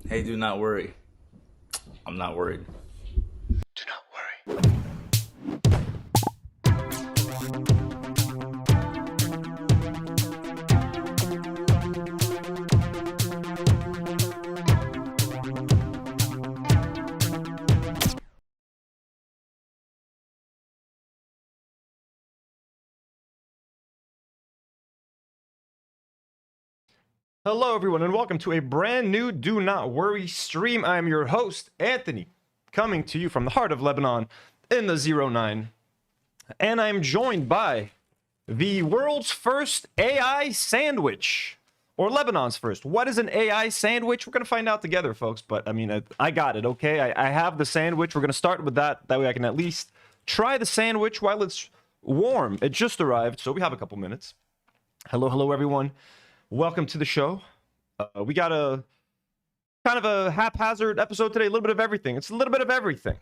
Hey, do not worry. I'm not worried. Do not worry. Hello, everyone, and welcome to a brand new Do Not Worry stream. I am your host, Anthony, coming to you from the heart of Lebanon in the 09. And I'm joined by the world's first AI sandwich, or Lebanon's first. What is an AI sandwich? We're going to find out together, folks, but I mean, I got it, okay? I have the sandwich. We're going to start with that. That way I can at least try the sandwich while it's warm. It just arrived, so we have a couple minutes. Hello, everyone. Welcome to the show. We got a kind of a haphazard episode today. A little bit of everything. It's a little bit of everything.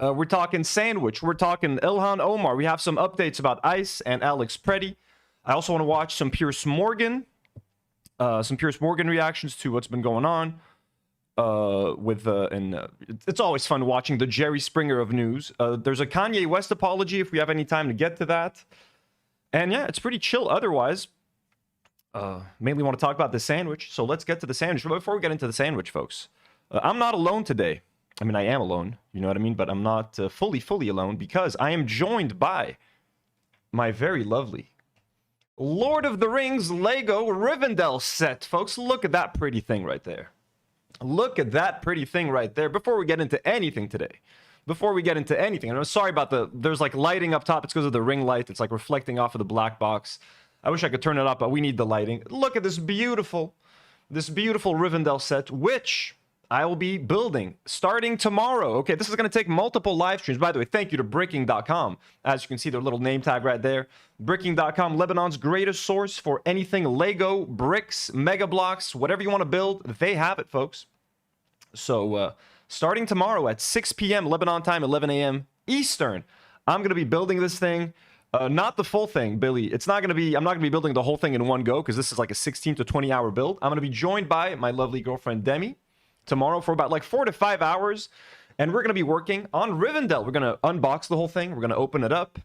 We're talking sandwich. We're talking Ilhan Omar. We have some updates about ICE and Alex Pretti. I also want to watch some Piers Morgan reactions to what's been going on. It's always fun watching the Jerry Springer of news. There's a Kanye West apology if we have any time to get to that. And yeah, it's pretty chill otherwise. Mainly want to talk about the sandwich, so let's get to the sandwich. But before we get into the sandwich, folks, I'm not alone today. I mean, I am alone, you know what I mean? But I'm not fully alone because I am joined by my very lovely Lord of the Rings Lego Rivendell set, folks. Look at that pretty thing right there. Look at that pretty thing right there. Before we get into anything today, and I'm sorry about there's like lighting up top. It's because of the ring light. It's like reflecting off of the black box. I wish I could turn it up, but we need the lighting. Look at this beautiful Rivendell set, which I will be building starting tomorrow. Okay, this is going to take multiple live streams. By the way, thank you to bricking.com. As you can see, their little name tag right there. Bricking.com, Lebanon's greatest source for anything Lego, bricks, mega blocks, whatever you want to build. They have it, folks. So, starting tomorrow at 6 p.m. Lebanon time, 11 a.m. Eastern, I'm going to be building this thing. Not the full thing, Billy. I'm not going to be building the whole thing in one go because this is like a 16 to 20 hour build. I'm going to be joined by my lovely girlfriend, Demi, tomorrow for about like 4 to 5 hours. And we're going to be working on Rivendell. We're going to unbox the whole thing. We're going to open it up.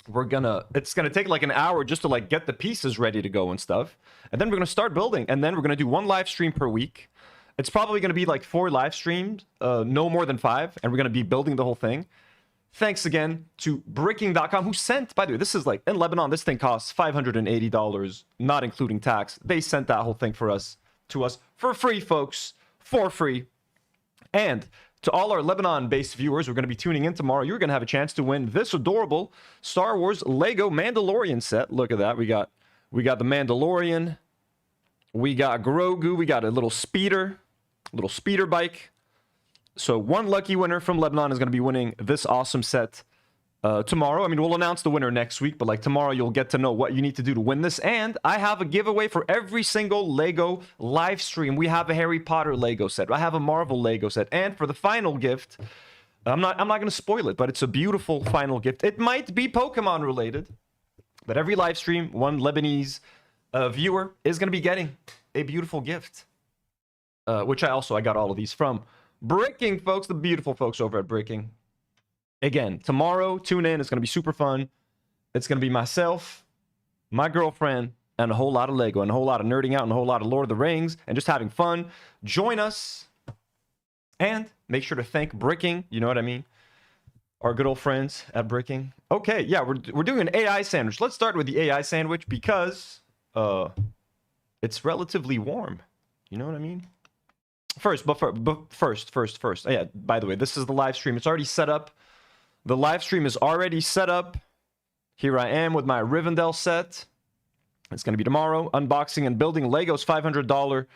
It's going to take like an hour just to like get the pieces ready to go and stuff. And then we're going to start building. And then we're going to do one live stream per week. It's probably going to be like 4 live streams, no more than 5. And we're going to be building the whole thing. Thanks again to bricking.com, who sent, by the way, this is like, in Lebanon, this thing costs $580, not including tax. They sent that whole thing to us for free, folks, for free. And to all our Lebanon-based viewers who are going to be tuning in tomorrow, you're going to have a chance to win this adorable Star Wars Lego Mandalorian set. Look at that. We got the Mandalorian. We got Grogu. We got a little speeder bike. So one lucky winner from Lebanon is going to be winning this awesome set tomorrow. I mean, we'll announce the winner next week, but like tomorrow you'll get to know what you need to do to win this. And I have a giveaway for every single Lego live stream. We have a Harry Potter Lego set. I have a Marvel Lego set. And for the final gift, I'm not going to spoil it, but it's a beautiful final gift. It might be Pokemon related, but every live stream, one Lebanese viewer is going to be getting a beautiful gift, which I got all of these from Bricking, folks, the beautiful folks over at Bricking. Again, tomorrow, tune in. It's going to be super fun. It's going to be myself, my girlfriend, and a whole lot of Lego, and a whole lot of nerding out, and a whole lot of Lord of the Rings, and just having fun. Join us, and make sure to thank Bricking, you know what I mean? Our good old friends at Bricking. Okay, yeah, we're doing an AI sandwich. Let's start with the AI sandwich because it's relatively warm. You know what I mean? First. Oh, yeah, by the way, this is the live stream. It's already set up. The live stream is already set up. Here I am with my Rivendell set. It's going to be tomorrow. Unboxing and building Lego's $500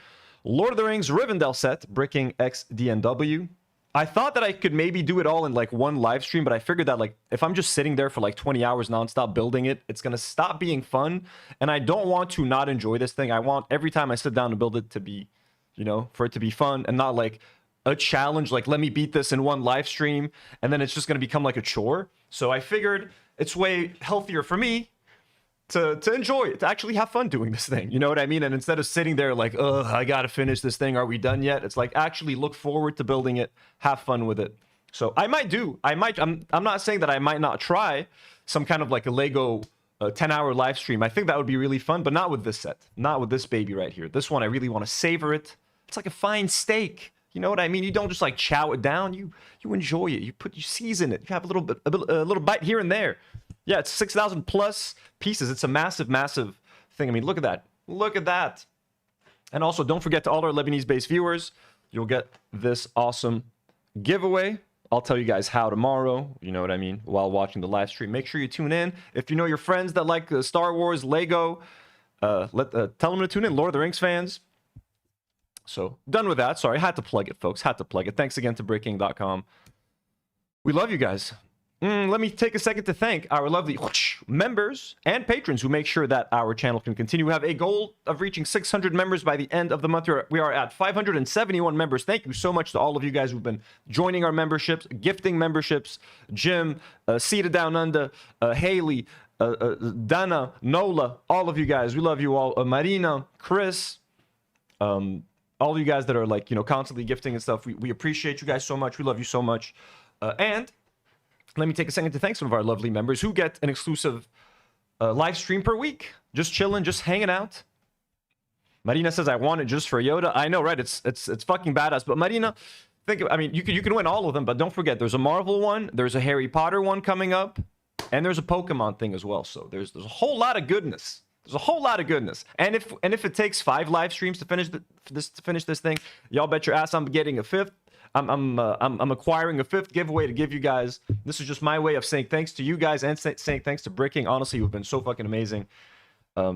Lord of the Rings Rivendell set. Bricking X DNW. I thought that I could maybe do it all in like one live stream, but I figured that like if I'm just sitting there for like 20 hours nonstop building it, it's going to stop being fun. And I don't want to not enjoy this thing. I want every time I sit down to build it to be, you know, for it to be fun and not like a challenge, like let me beat this in one live stream and then it's just going to become like a chore. So I figured it's way healthier for me to enjoy it, to actually have fun doing this thing. You know what I mean? And instead of sitting there like, ugh, I gotta finish this thing. Are we done yet? It's like actually look forward to building it, have fun with it. So I'm not saying that I might not try some kind of like a Lego 10-hour live stream. I think that would be really fun, but not with this set, not with this baby right here. This one, I really want to savor it. It's like a fine steak. You know what I mean? You don't just like chow it down. You enjoy it. You season it. You have a little bite here and there. Yeah, it's 6,000 plus pieces. It's a massive, massive thing. I mean, look at that. Look at that. And also, don't forget to all our Lebanese-based viewers, you'll get this awesome giveaway. I'll tell you guys how tomorrow, you know what I mean, while watching the live stream. Make sure you tune in. If you know your friends that like Star Wars, Lego, tell them to tune in. Lord of the Rings fans. So, done with that. Sorry, I had to plug it, folks. Had to plug it. Thanks again to BreakKing.com. We love you guys. Let me take a second to thank our lovely members and patrons who make sure that our channel can continue. We have a goal of reaching 600 members by the end of the month. We are at 571 members. Thank you so much to all of you guys who've been joining our memberships, gifting memberships. Jim, Sita Down Under, Haley, Dana, Nola, all of you guys. We love you all. Marina, Chris, all of you guys that are like, you know, constantly gifting and stuff. We appreciate you guys so much. We love you so much. And let me take a second to thank some of our lovely members who get an exclusive live stream per week. Just chilling, just hanging out. Marina says, I want it just for Yoda. I know, right? It's fucking badass. But Marina, I mean, you can win all of them, but don't forget, there's a Marvel one, there's a Harry Potter one coming up, and there's a Pokemon thing as well. So there's a whole lot of goodness. There's a whole lot of goodness. And if it takes 5 live streams to finish this thing, y'all bet your ass I'm getting a 5th. I'm acquiring a 5th giveaway to give you guys. This is just my way of saying thanks to you guys and saying thanks to BreakKing. Honestly, you've been so fucking amazing.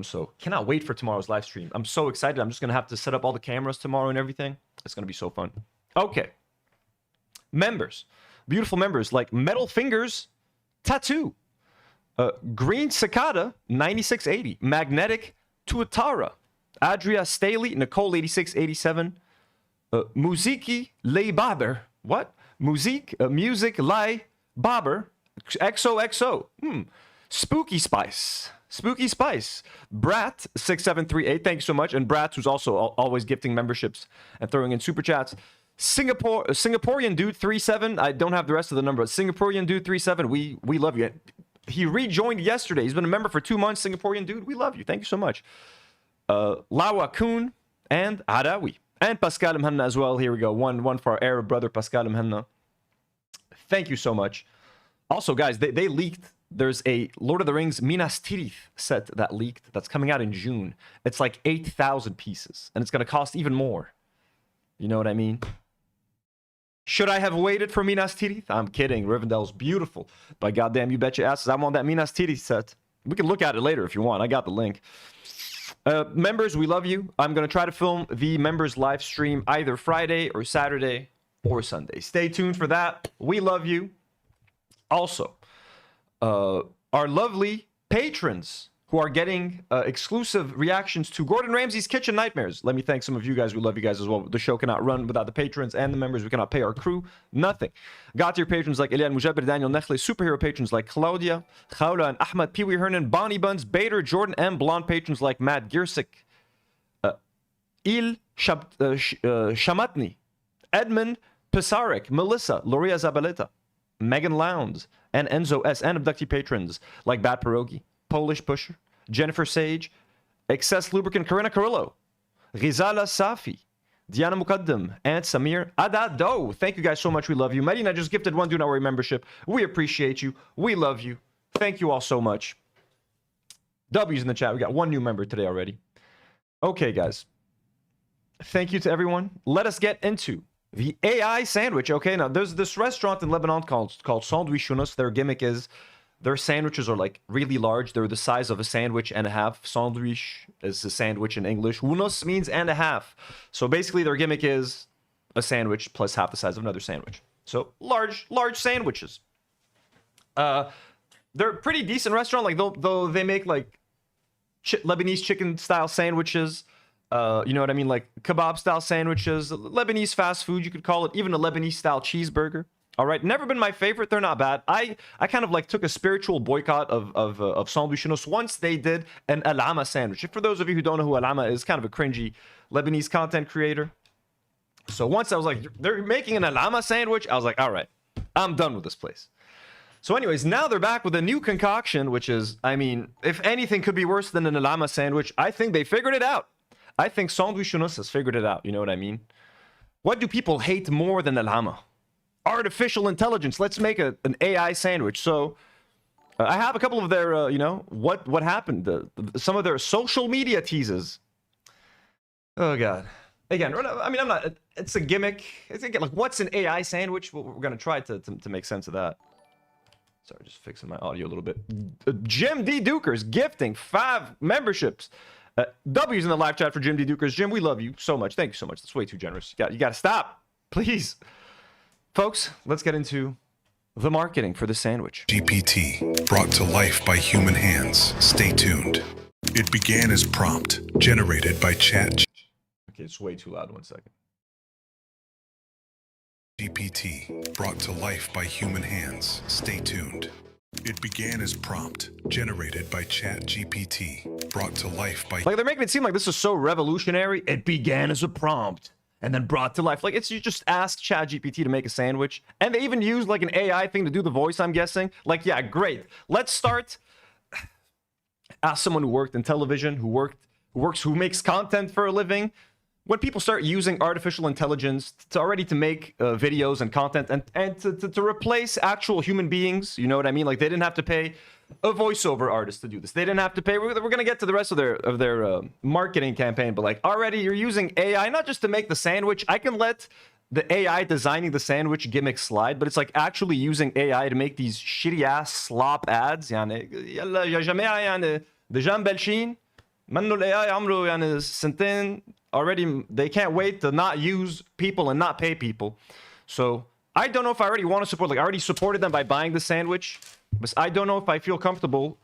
So cannot wait for tomorrow's live stream. I'm so excited. I'm just gonna have to set up all the cameras tomorrow and everything. It's gonna be so fun. Okay. Members, beautiful members like Metal Fingers Tattoo, Green Cicada 9680, Magnetic Tuatara, Adria Staley, Nicole 8687. Musiki Lay Barber. What? Music Lay Barber. XOXO. Spooky Spice. Spooky Spice. Brat 6738. Thank you so much. And Brat, who's also always gifting memberships and throwing in super chats. Singaporean Dude 37. I don't have the rest of the number. Singaporean Dude 37. We love you. He rejoined yesterday. He's been a member for 2 months. Singaporean Dude. We love you. Thank you so much. Lawa Kun and Adawi. And Pascal Mhanna as well. Here we go. One for our Arab brother, Pascal Mhanna. Thank you so much. Also, guys, they leaked. There's a Lord of the Rings Minas Tirith set that leaked. That's coming out in June. It's like 8,000 pieces. And it's going to cost even more. You know what I mean? Should I have waited for Minas Tirith? I'm kidding. Rivendell's beautiful. But goddamn, you bet your asses I want that Minas Tirith set. We can look at it later if you want. I got the link. Members, we love you. I'm going to try to film the members live stream either Friday or Saturday or Sunday. Stay tuned for that. We love you. Also, our lovely patrons who are getting exclusive reactions to Gordon Ramsay's Kitchen Nightmares. Let me thank some of you guys. We love you guys as well. The show cannot run without the patrons and the members. We cannot pay our crew. Nothing. Got your patrons like Elian Mujabir, Daniel Nechle, superhero patrons like Claudia, Khawla, and Ahmad, Pee Wee Hernan, Bonnie Buns, Bader, Jordan, and blonde patrons like Matt Giersick, Shamatni, Edmund Pisarek, Melissa, Loria Zabaleta, Megan Lowndes, and Enzo S. And abductee patrons like Bat Pierogi, Polish Pusher, Jennifer Sage, Excess Lubricant, Karina Carrillo, Rizala Safi, Diana Mukaddam, and Samir Adado. Thank you guys so much. We love you. Marina just gifted 1 Do Not Worry membership. We appreciate you. We love you. Thank you all so much. W's in the chat. We got 1 new member today already. Okay, guys. Thank you to everyone. Let us get into the AI sandwich. Okay, now there's this restaurant in Lebanon called Sandwich Yunus. Their gimmick is their sandwiches are like really large. They're the size of a sandwich and a half. Sandwich is a sandwich in English. Unus means and a half. So basically their gimmick is a sandwich plus half the size of another sandwich. So large sandwiches. They're a pretty decent restaurant. Like though they make like Lebanese chicken style sandwiches. You know what I mean? Like kebab style sandwiches. Lebanese fast food, you could call it. Even a Lebanese style cheeseburger. All right, never been my favorite. They're not bad. I kind of like took a spiritual boycott of Sandwichinos once they did an Alama sandwich. For those of you who don't know who Alama is, kind of a cringy Lebanese content creator. So once I was like, they're making an Alama sandwich, I was like, all right, I'm done with this place. So anyways, now they're back with a new concoction, which is, I mean, if anything could be worse than an Alama sandwich, I think they figured it out. I think Sandwichinos has figured it out. You know what I mean? What do people hate more than Alama? Artificial intelligence. Let's make an AI sandwich. So I have a couple of their, you know, what happened? Some of their social media teases. Oh, God. Again, I mean, I'm not, it's a gimmick. It's again, like, what's an AI sandwich? Well, we're going to try to make sense of that. Sorry, just fixing my audio a little bit. Jim D. Dukers gifting 5 memberships. W's in the live chat for Jim D. Dukers. Jim, we love you so much. Thank you so much. That's way too generous. You got to stop. Please. Folks, let's get into the marketing for the sandwich. GPT, brought to life by human hands. Stay tuned. It began as prompt, generated by Chat Okay, it's way too loud. 1 second. GPT, brought to life by human hands. Stay tuned. It began as prompt, generated by Chat GPT, brought to life by... Like, they're making it seem like this is so revolutionary. It began as a prompt and then brought to life. Like, it's, you just ask ChatGPT to make a sandwich, and they even use like an AI thing to do the voice, I'm guessing. Like, yeah, great. Let's start. Ask someone who worked in television, who makes content for a living. When people start using artificial intelligence to make videos and content and to replace actual human beings, you know what I mean? Like, they didn't have to pay a voiceover artist to do this. They didn't have to pay. We're going to get to the rest of their marketing campaign, but like, already you're using AI not just to make the sandwich. I can let the AI designing the sandwich gimmick slide, but it's like actually using AI to make these shitty ass slop ads. يعني يلا يا جماعة يعني دجان بلشين منو الAI عمره يعني سنتين. Already, they can't wait to not use people and not pay people. So I don't know if I already want to support. Like, I already supported them by buying the sandwich, but I don't know if I feel comfortable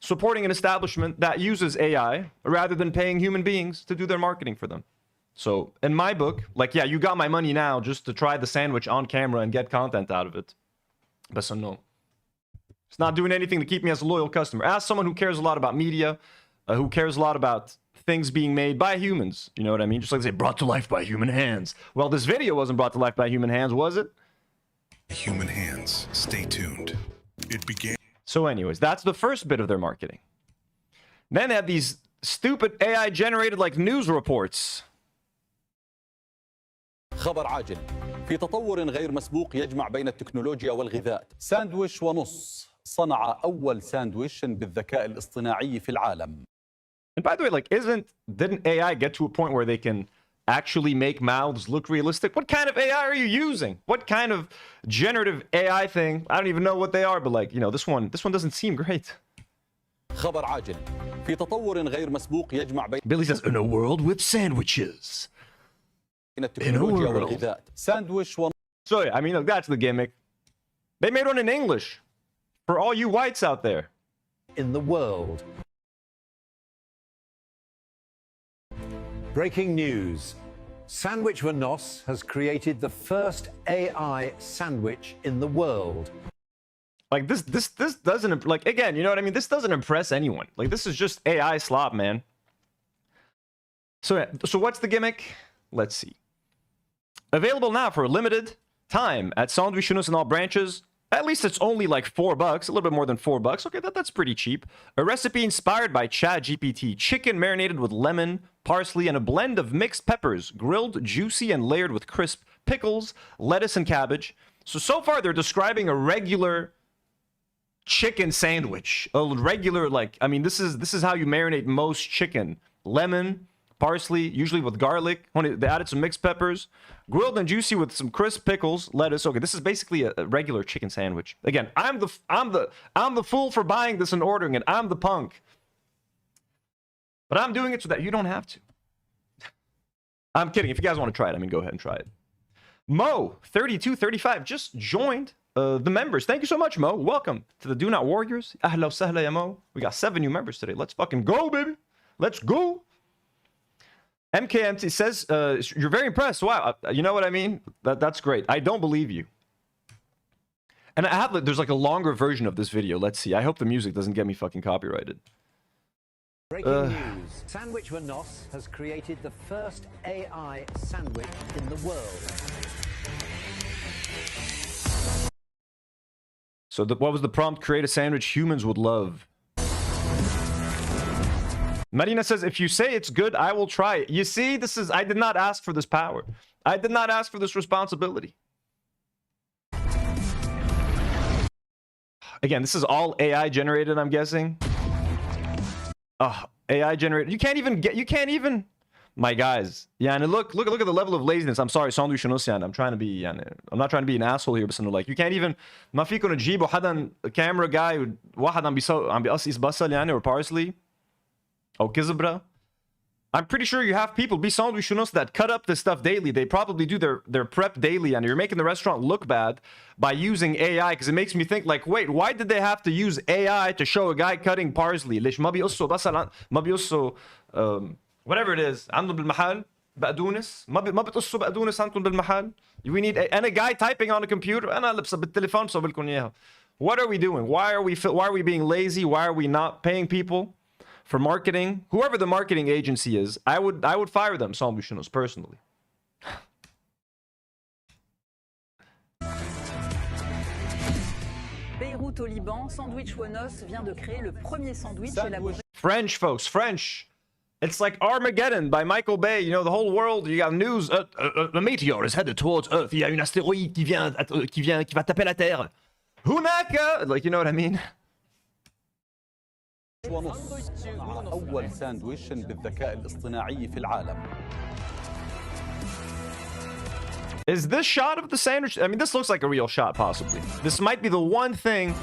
supporting an establishment that uses AI rather than paying human beings to do their marketing for them. So in my book, like, yeah, you got my money now just to try the sandwich on camera and get content out of it. But so no, it's not doing anything to keep me as a loyal customer. As someone who cares a lot about media, who cares a lot about things being made by humans, you know what I mean? Just like they say, brought to life by human hands. Well, this video wasn't brought to life by human hands, was it? Human hands. Stay tuned. It began. So anyways, that's the first bit of their marketing. Then they have these stupid AI generated like news reports. خبر عاجل في تطور غير مسبوق يجمع بين التكنولوجيا والغذاء. ساندويش ونص صنع أول ساندويش بالذكاء الاصطناعي في العالم. And by the way, like, didn't AI get to a point where they can actually make mouths look realistic? What kind of AI are you using? What kind of generative AI thing? I don't even know what they are, but like, you know, this one doesn't seem great. خبر عاجل في تطور غير مسبوق يجمع بين Billy says, in a world with sandwiches. التكنولوجيا والغذاء. ساندويش ونص. So yeah, I mean, look, that's the gimmick. They made one in English for all you whites out there. In the world. Breaking news. Sandwich Vanos has created the first AI sandwich in the world. Like, this doesn't, like, again, you know what I mean? This doesn't impress anyone. Like, this is just AI slop, man. So what's the gimmick? Let's see. Available now for a limited time at Sandwichinos in all branches. At least it's only like $4, a little bit more than $4. Okay, that's pretty cheap. A recipe inspired by ChatGPT. Chicken marinated with lemon, parsley, and a blend of mixed peppers. Grilled, juicy, and layered with crisp pickles, lettuce, and cabbage. So far, they're describing a regular chicken sandwich. A regular, like, I mean, this is how you marinate most chicken. Lemon, parsley, usually with garlic. They added some mixed peppers. Grilled and juicy with some crisp pickles, lettuce. Okay, this is basically a regular chicken sandwich. Again, I'm the fool for buying this and ordering it. I'm the punk. But I'm doing it so that you don't have to. I'm kidding. If you guys want to try it, I mean, go ahead and try it. Mo3235 just joined the members. Thank you so much, Mo. Welcome to the Do Not Warriors. Ahla wa sahla ya Mo. We got 7 new members today. Let's fucking go, baby. Let's go. MKMT says, you're very impressed. Wow. You know what I mean? That's great. I don't believe you. And I have, there's like a longer version of this video. Let's see. I hope the music doesn't get me fucking copyrighted. Breaking news. Sandwich Vanos has created the first AI sandwich in the world. So what was the prompt? Create a sandwich humans would love. Marina says, if you say it's good, I will try it. You see, I did not ask for this power. I did not ask for this responsibility. Again, this is all AI generated, I'm guessing. AI generated. You can't even, my guys. Yeah, and look at the level of laziness. I'm sorry, sandwich نص. I'm trying to be, I'm not trying to be an asshole here, but like you can't even, ما فيكم تجيبوا حدا camera guy واحد عم بيقص بصل or parsley or كزبرة. I'm pretty sure you have people be sandwich نص that cut up this stuff daily. They probably do their prep daily, and you're making the restaurant look bad by using AI, because it makes me think like, wait, why did they have to use AI to show a guy cutting parsley? ليش ما بيقصوا بصل ما بيقصوا whatever it is عندهم بالمحل بقدونس ما بتقصوا بقدونس عندكم بالمحل. We need and a guy typing on a computer. انا اللي بالتليفون بصور لكم اياها. What are we doing? Why are we being lazy? Why are we not paying people for marketing? Whoever the marketing agency is, I would fire them, sandwichinos, personally. Beirut au Liban, Sandwich Wanos vient de créer le premier sandwich élaboré. French, folks, French. It's like Armageddon by Michael Bay. You know, the whole world, you got news. A meteor is headed towards Earth. Il y a une astéroïde qui va taper la Terre. Hunaka! Like, you know what I mean? ونص مع أول ساندويش بالذكاء الاصطناعي في العالم. Is this shot of the sandwich? I mean, this looks like a real shot, possibly. This might be the one thing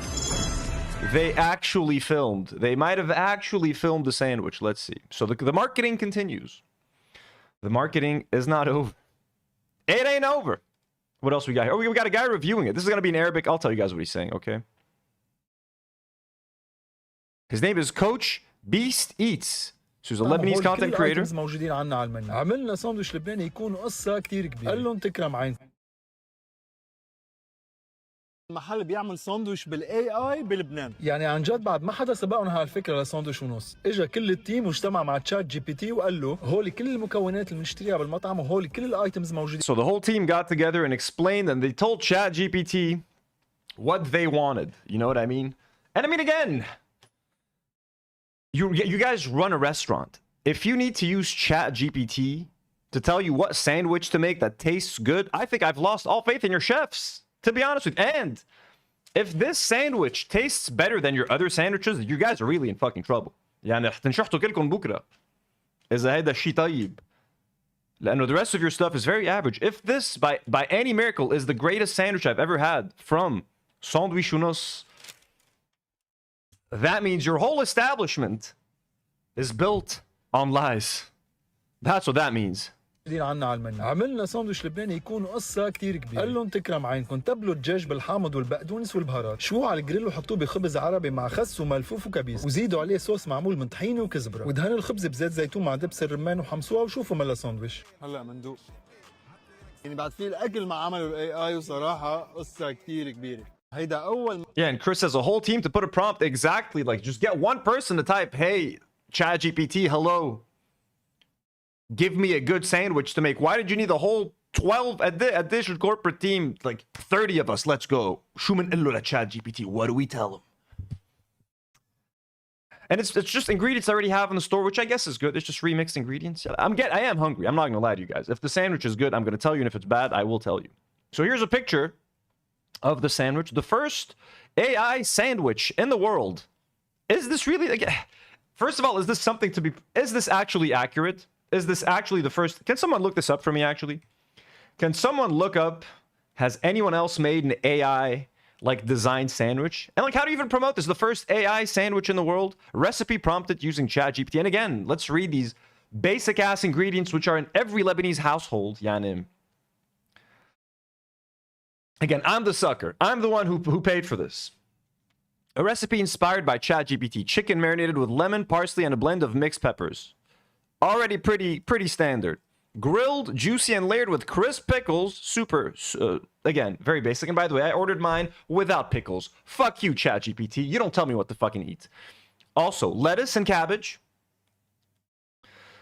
they actually filmed. They might have actually filmed the sandwich. Let's see. So the marketing continues. The marketing is not over. It ain't over. What else we got here? Oh, we got a guy reviewing it. This is going to be in Arabic. I'll tell you guys what he's saying, okay? His name is Coach Beast Eats. So he's a Lebanese content creator. موجودين عنا على المنيو. عملنا ساندويش لبناني يكون قصة كتير كبيرة. قال لهم تكرم عينكم. المحل بيعمل ساندويش بالاي اي بلبنان. يعني عن جد بعد ما حدا سبقنا هالفكرة لساندويش ونص. اجى كل التيم واجتمع مع تشات جي بي تي وقال له هولي كل المكونات اللي بنشتريها بالمطعم وهولي كل الايتمز موجودين. So the whole team got together and explained, and they told Chat GPT what they wanted. You know what I mean? And I mean, again, you guys run a restaurant. If you need to use Chat GPT to tell you what sandwich to make that tastes good, I think I've lost all faith in your chefs, to be honest with you. And if this sandwich tastes better than your other sandwiches, you guys are really in fucking trouble. يعني حتنشحتوا كلكم بكره إذا هيدا الشيء طيب. لأنه the rest of your stuff is very average. If this, by any miracle, is the greatest sandwich I've ever had from Sandwich Unos, that means your whole establishment is built on lies. That's what that means. عنا على المنيو. عملنا ساندويش لبناني يكون قصة كتير كبيرة. قال لهم تكرم عينكم تبلوا الدجاج بالحامض والبقدونس والبهارات. شوه على الجريل وحطوه بخبز عربي مع خس وملفوف وكبيس. وزيدوا عليه صوص معمول من طحينة وكزبرة. ودهنوا الخبز بزيت زيتون مع دبس الرمان وحمصوها وشوفوا ملا ساندويش. هلا مندوق. يعني بعد في الأكل ما عملوا الاي اي وصراحة قصة كتير كبيرة. هيدا أول. Yeah, and Chris has a whole team to put a prompt exactly like just get one person to type, "Hey, ChatGPT, hello. Give me a good sandwich to make." Why did you need the whole 12 additional corporate team? Like 30 of us. Let's go. شو منقله لChatGPT? What do we tell him? And it's just ingredients I already have in the store, which I guess is good. It's just remixed ingredients. I am hungry. I'm not gonna lie to you guys. If the sandwich is good, I'm gonna tell you, and if it's bad, I will tell you. So here's a picture of the sandwich. The first AI sandwich in the world. Is this really like? First of all, is this something to be? Is this actually accurate? Is this actually the first? Can someone look this up for me, actually? Can someone look up, has anyone else made an AI, like, designed sandwich? And, like, how do you even promote this? The first AI sandwich in the world? Recipe prompted using ChatGPT. And again, let's read these basic-ass ingredients, which are in every Lebanese household. Yanim. Again, I'm the sucker. I'm the one who paid for this. A recipe inspired by ChatGPT. Chicken marinated with lemon, parsley, and a blend of mixed peppers. Already pretty standard. Grilled, juicy, and layered with crisp pickles. Super, again, very basic. And by the way, I ordered mine without pickles. Fuck you, ChatGPT. You don't tell me what to fucking eat. Also, lettuce and cabbage.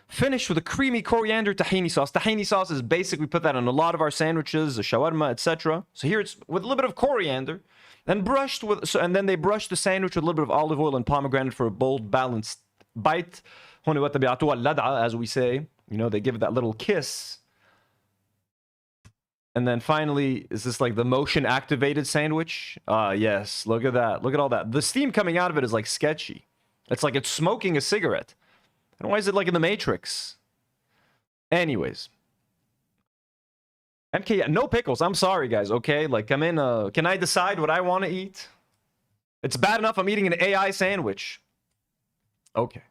Finished with a creamy coriander tahini sauce. Tahini sauce is basic. We put that on a lot of our sandwiches, the shawarma, etc. So here it's with a little bit of coriander. And brushed with, and then they brushed the sandwich with a little bit of olive oil and pomegranate for a bold, balanced bite. As we say. You know, they give it that little kiss. And then finally, is this like the motion activated sandwich? Yes, look at that. Look at all that. The steam coming out of it is like sketchy. It's like it's smoking a cigarette. And why is it like in the Matrix? Anyways. MK, yeah, no pickles. I'm sorry, guys, okay? Like, I'm in, can I decide what I want to eat? It's bad enough I'm eating an AI sandwich. Okay.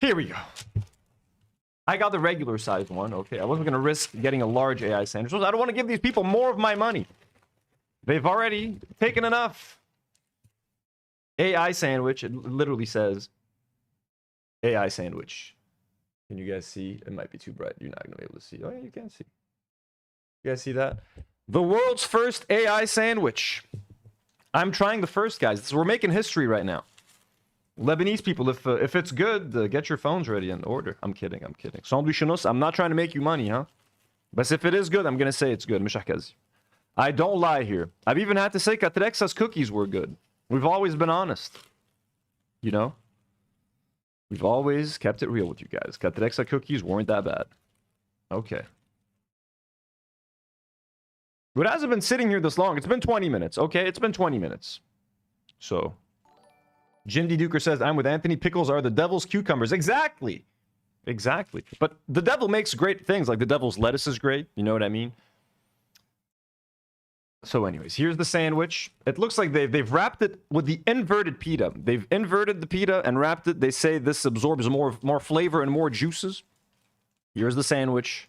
Here we go. I got the regular size one. Okay, I wasn't going to risk getting a large AI sandwich. I don't want to give these people more of my money. They've already taken enough. AI sandwich. It literally says AI sandwich. Can you guys see? It might be too bright. You're not going to be able to see. Oh, yeah, you can see. You guys see that? The world's first AI sandwich. I'm trying the first, guys. We're making history right now. Lebanese people, if it's good, get your phones ready and order. I'm kidding, I'm kidding. Sandwich, I'm not trying to make you money, huh? But if it is good, I'm going to say it's good. I don't lie here. I've even had to say Catrexa's cookies were good. We've always been honest. You know? We've always kept it real with you guys. Catrexa cookies weren't that bad. Okay. But it hasn't been sitting here this long. It's been 20 minutes. Okay, it's been 20 minutes. So... Jim D. Duker says, I'm with Anthony. Pickles are the devil's cucumbers. Exactly. Exactly. But the devil makes great things. Like the devil's lettuce is great. You know what I mean? So anyways, here's the sandwich. It looks like they've wrapped it with the inverted pita. They've inverted the pita and wrapped it. They say this absorbs more flavor and more juices. Here's the sandwich.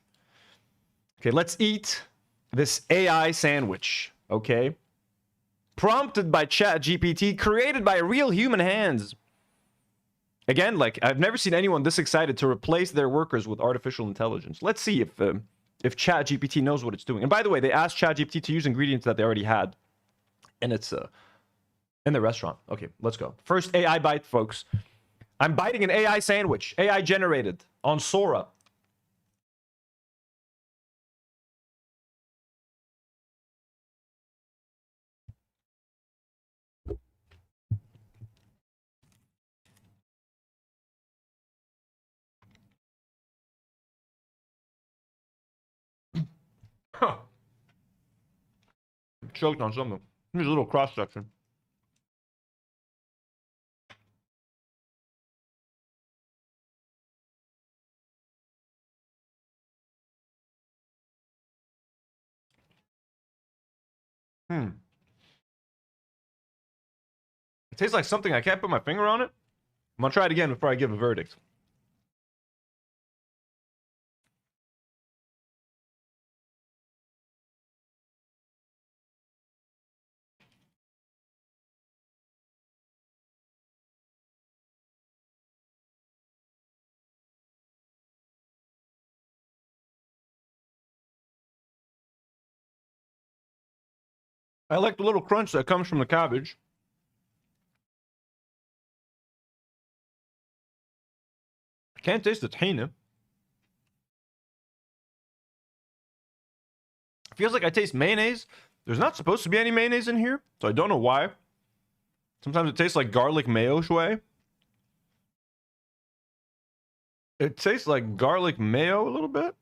Okay, let's eat this AI sandwich. Okay? Prompted by ChatGPT, created by real human hands. Again, like, I've never seen anyone this excited to replace their workers with artificial intelligence. Let's see if ChatGPT knows what it's doing. And by the way, they asked ChatGPT to use ingredients that they already had. And it's in the restaurant. Okay, let's go. First AI bite, folks. I'm biting an AI sandwich. AI generated on Sora. Huh. Choked on something. Here's a little cross section. It tastes like something. I can't put my finger on it. I'm gonna try it again before I give a verdict. I like the little crunch that comes from the cabbage. I can't taste the tahini. Feels like I taste mayonnaise. There's not supposed to be any mayonnaise in here, so I don't know why. Sometimes it tastes like garlic mayo shui. It tastes like garlic mayo a little bit.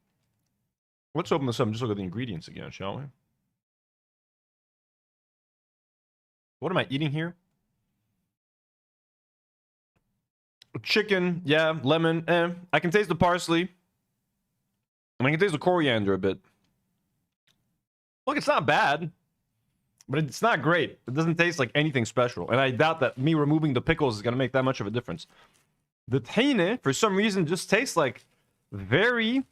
Let's open this up and just look at the ingredients again, shall we? What am I eating here? Chicken, yeah, lemon, I can taste the parsley. And I can taste the coriander a bit. Look, it's not bad. But it's not great. It doesn't taste like anything special. And I doubt that me removing the pickles is going to make that much of a difference. The tahini, for some reason, just tastes like very...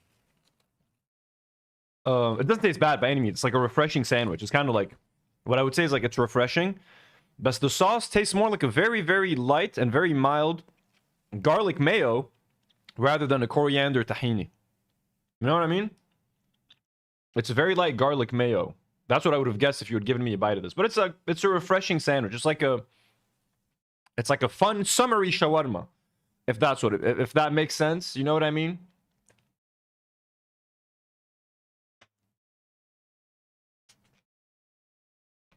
it doesn't taste bad by any means. It's like a refreshing sandwich. It's kind of like... What I would say is like it's refreshing. But the sauce tastes more like a very, very light and very mild garlic mayo rather than a coriander tahini. You know what I mean? It's a very light garlic mayo. That's what I would have guessed if you had given me a bite of this. But it's a refreshing sandwich. It's like a fun summery shawarma. If that makes sense, you know what I mean?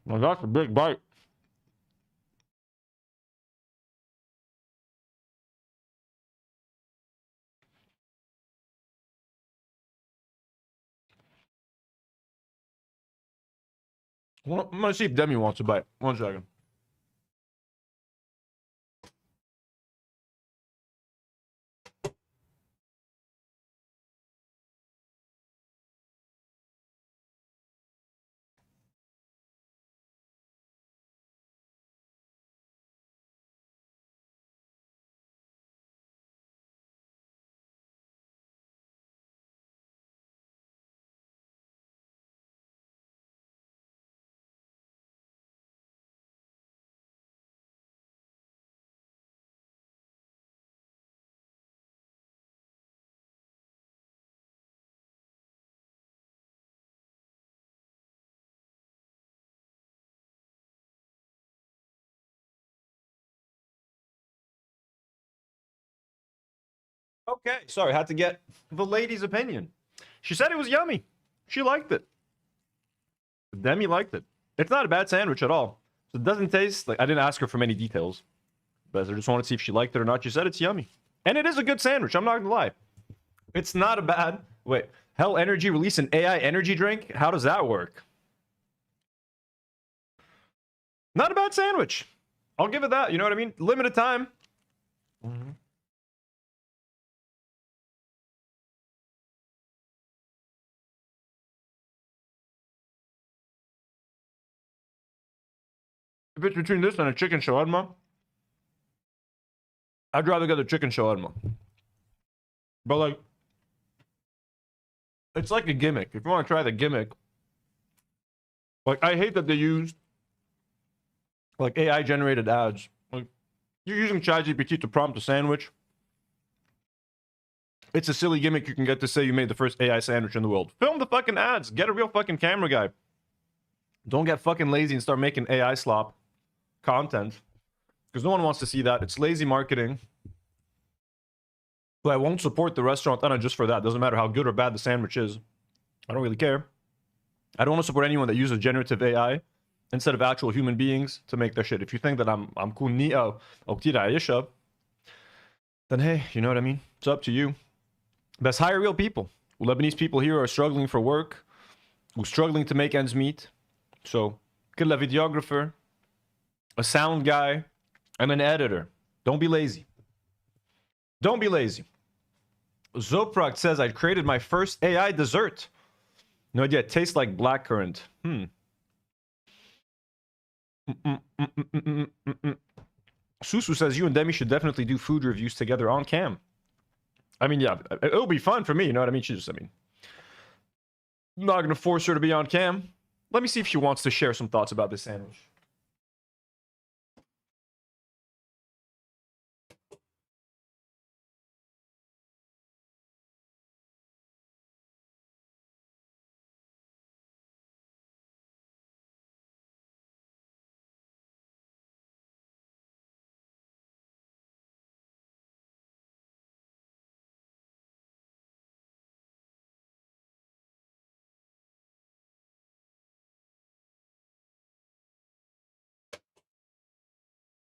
Well, that's a big bite. Well, I'm gonna see if Demi wants a bite. 1 second. Okay, sorry, had to get the lady's opinion. She said it was yummy. She liked it. Demi liked it. It's not a bad sandwich at all. So it doesn't taste like, I didn't ask her for many details, but I just wanted to see if she liked it or not. She said it's yummy. And it is a good sandwich, I'm not gonna lie. It's not a bad... Wait, Hell Energy released an AI energy drink? How does that work? Not a bad sandwich. I'll give it that, you know what I mean? Limited time. Mm-hmm. If it's between this and a chicken shawarma, I'd rather get the chicken shawarma. But like, it's like a gimmick. If you want to try the gimmick, like I hate that they used like AI generated ads. Like you're using ChatGPT to prompt a sandwich. It's a silly gimmick you can get to say you made the first AI sandwich in the world. Film the fucking ads. Get a real fucking camera guy. Don't get fucking lazy and start making AI slop content, because no one wants to see that. It's lazy marketing. But I won't support the restaurant just for that. Doesn't matter how good or bad the sandwich is. I don't really care. I don't want to support anyone that uses generative AI instead of actual human beings to make their shit. If you think that I'm cool او كتير عايشة, then hey, you know what I mean? It's up to you. Best hire real people. Lebanese people here are struggling for work, who's struggling to make ends meet. So, get a videographer, a sound guy, and an editor. Don't be lazy. Don't be lazy. Zoprakt says, I created my first AI dessert. No idea. It tastes like blackcurrant. Susu says, you and Demi should definitely do food reviews together on cam. I mean, yeah, it'll be fun for me. You know what I mean? I'm not going to force her to be on cam. Let me see if she wants to share some thoughts about this sandwich.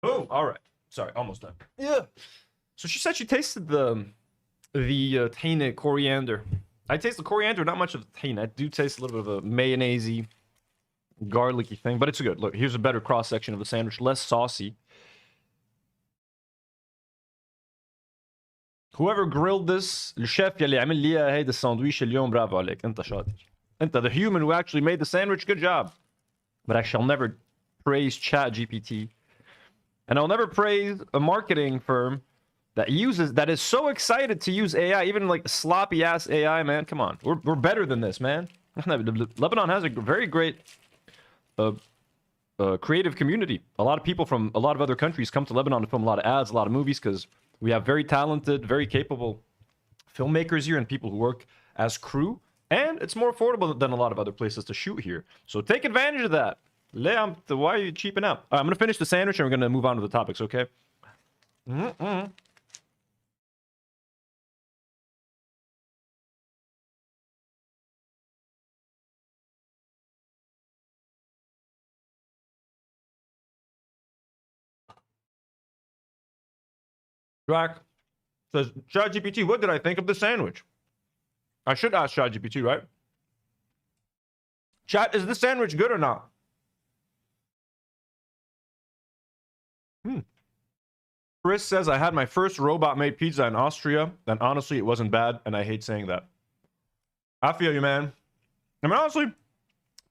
Oh, all right. Sorry, almost done. Yeah. So she said she tasted the tahini coriander. I taste the coriander, not much of the tahini. I do taste a little bit of a mayonnaise-y, garlicky thing, but it's good. Look, here's a better cross-section of the sandwich, less saucy. Whoever grilled this, الشيف يلي عمل لي هيدا الساندويش اليوم, برافو عليك. انت شاطر. انت, the human who actually made the sandwich, good job. But I shall never praise ChatGPT. And I'll never praise a marketing firm that is so excited to use AI, even like sloppy ass AI, man. Come on. We're better than this, man. Lebanon has a very great creative community. A lot of people from a lot of other countries come to Lebanon to film a lot of ads, a lot of movies, because we have very talented, very capable filmmakers here and people who work as crew, and it's more affordable than a lot of other places to shoot here. So take advantage of that. Why are you cheaping out? I'm going to finish the sandwich and we're going to move on to the topics, okay? Drac says, ChatGPT, what did I think of the sandwich? I should ask ChatGPT, right? Chat, is this sandwich good or not? Chris says, I had my first robot-made pizza in Austria, and honestly, it wasn't bad, and I hate saying that. I feel you, man. I mean, honestly,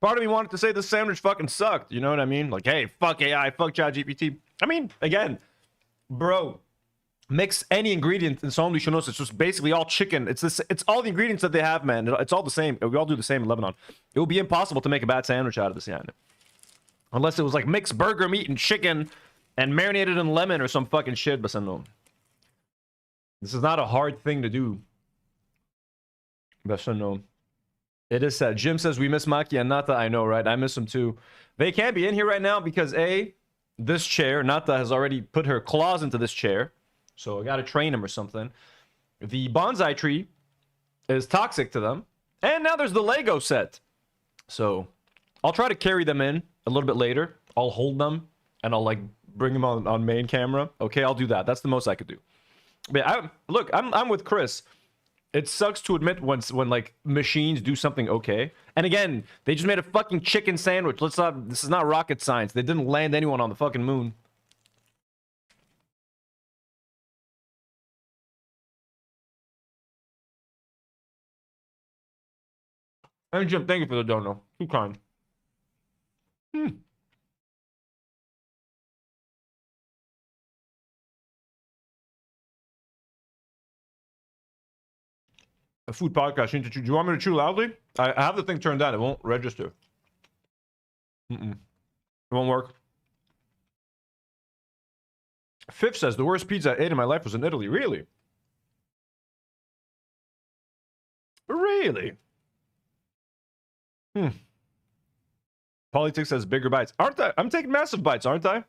part of me wanted to say this sandwich fucking sucked. You know what I mean? Like, hey, fuck AI, fuck ChatGPT. I mean, again, bro, mix any ingredient in sandwich. It's just basically all chicken. It's all the ingredients that they have, man. It's all the same. We all do the same in Lebanon. It would be impossible to make a bad sandwich out of this, yeah. Unless it was like mixed burger meat and chicken and marinated in lemon or some fucking shit, but no. This is not a hard thing to do. But no. It is sad. Jim says, we miss Maki and Nata. I know, right? I miss them too. They can't be in here right now because this chair, Nata has already put her claws into this chair. So I gotta train him or something. The bonsai tree is toxic to them. And now there's the Lego set. So I'll try to carry them in a little bit later. I'll hold them and I'll like bring them on main camera. Okay, I'll do that. That's the most I could do. But look, I'm with Chris. It sucks to admit when like machines do something okay. And again, they just made a fucking chicken sandwich. This is not rocket science. They didn't land anyone on the fucking moon. And Jim, thank you for the dono. Too kind. A food podcast. Do you want me to chew loudly? I have the thing turned down. It won't register. It won't work. Fifth says, the worst pizza I ate in my life was in Italy. Really? Really? Politics says bigger bites. Aren't I? I'm taking massive bites, aren't I?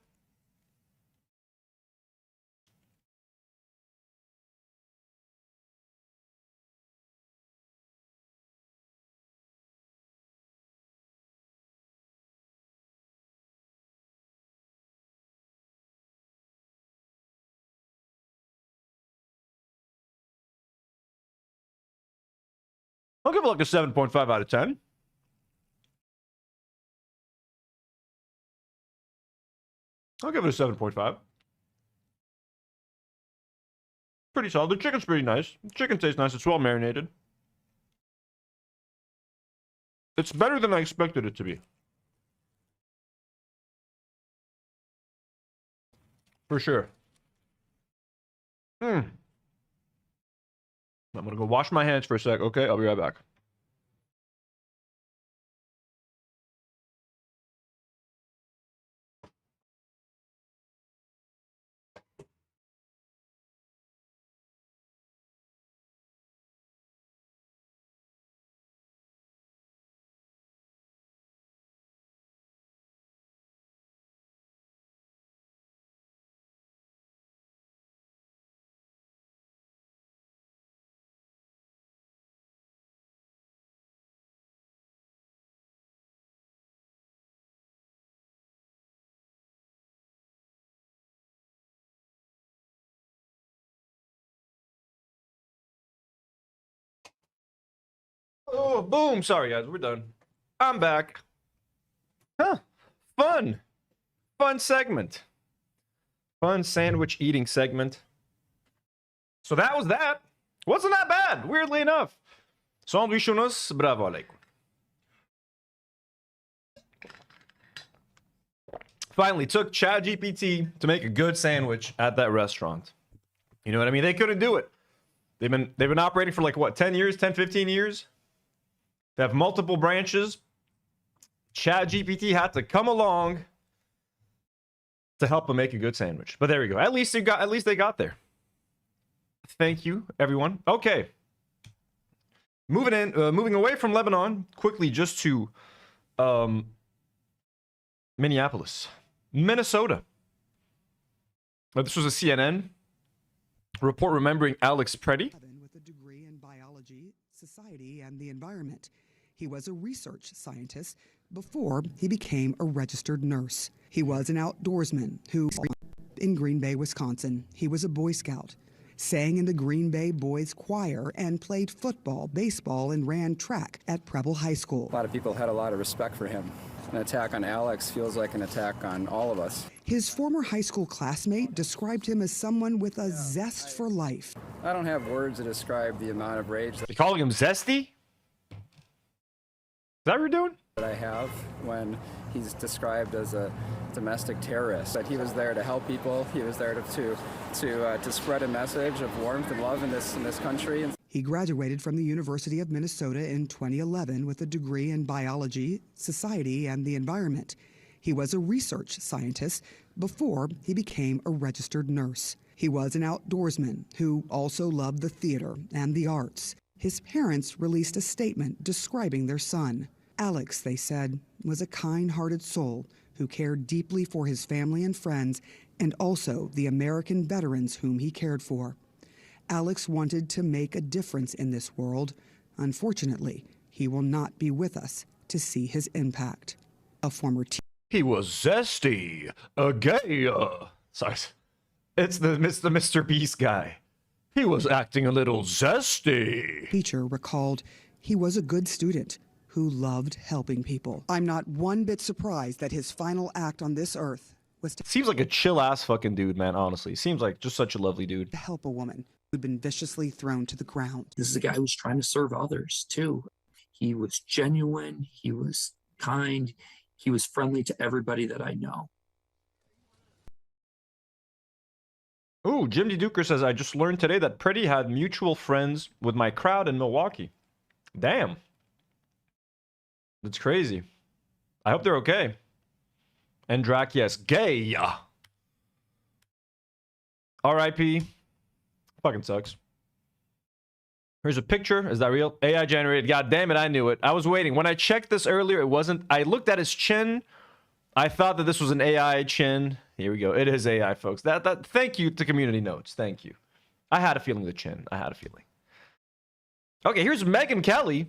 I'll give it like a 7.5 out of 10. I'll give it a 7.5. Pretty solid. The chicken's pretty nice. The chicken tastes nice. It's well marinated. It's better than I expected it to be. For sure. I'm gonna go wash my hands for a sec. Okay, I'll be right back. Oh, boom. Sorry, guys. We're done. I'm back. Huh. Fun. Fun segment. Fun sandwich eating segment. So that was that. Wasn't that bad, weirdly enough. Sandwichunus, bravo alaikum. Finally took ChatGPT to make a good sandwich at that restaurant. You know what I mean? They couldn't do it. They've been operating for like what, 10 years, 10, 15 years? They have multiple branches. ChatGPT had to come along to help them make a good sandwich. But there we go. At least they got there. Thank you, everyone. Okay. Moving away from Lebanon, quickly just to Minneapolis, Minnesota. This was a CNN report remembering Alex Pretti. With a degree in biology, society, and the environment. He was a research scientist before he became a registered nurse. He was an outdoorsman who, in Green Bay, Wisconsin, he was a Boy Scout, sang in the Green Bay Boys Choir, and played football, baseball, and ran track at Preble High School. A lot of people had a lot of respect for him. An attack on Alex feels like an attack on all of us. His former high school classmate described him as someone with a zest for life. I don't have words to describe the amount of rage You calling him zesty? Is that what you're doing? that I have when he's described as a domestic terrorist. But he was there to help people. He was there to spread a message of warmth and love in this country. He graduated from the University of Minnesota in 2011 with a degree in biology, society, and the environment. He was a research scientist before he became a registered nurse. He was an outdoorsman who also loved the theater and the arts. His parents released a statement describing their son. Alex, they said, was a kind-hearted soul who cared deeply for his family and friends and also the American veterans whom he cared for. Alex wanted to make a difference in this world. Unfortunately, he will not be with us to see his impact. A former He was zesty, a gay. Sorry, it's the Mr. Beast guy. He was acting a little zesty. Teacher recalled he was a good student who loved helping people. I'm not one bit surprised that his final act on this earth was to Seems like a chill ass fucking dude, man, honestly. Seems like just such a lovely dude. help a woman who'd been viciously thrown to the ground. This is a guy who was trying to serve others too. He was genuine, he was kind, he was friendly to everybody that I know. Ooh, Jim D. Duker says, I just learned today that Pretti had mutual friends with my crowd in Milwaukee. Damn. That's crazy. I hope they're okay. And Drac, yes, gay. R.I.P. Fucking sucks. Here's a picture. Is that real? AI generated. God damn it, I knew it. I was waiting. When I checked this earlier, it wasn't. I looked at his chin. I thought that this was an AI chin. Here we go. It is AI, folks. Thank you to Community Notes. Thank you. I had a feeling the chin. I had a feeling. Okay, here's Megyn Kelly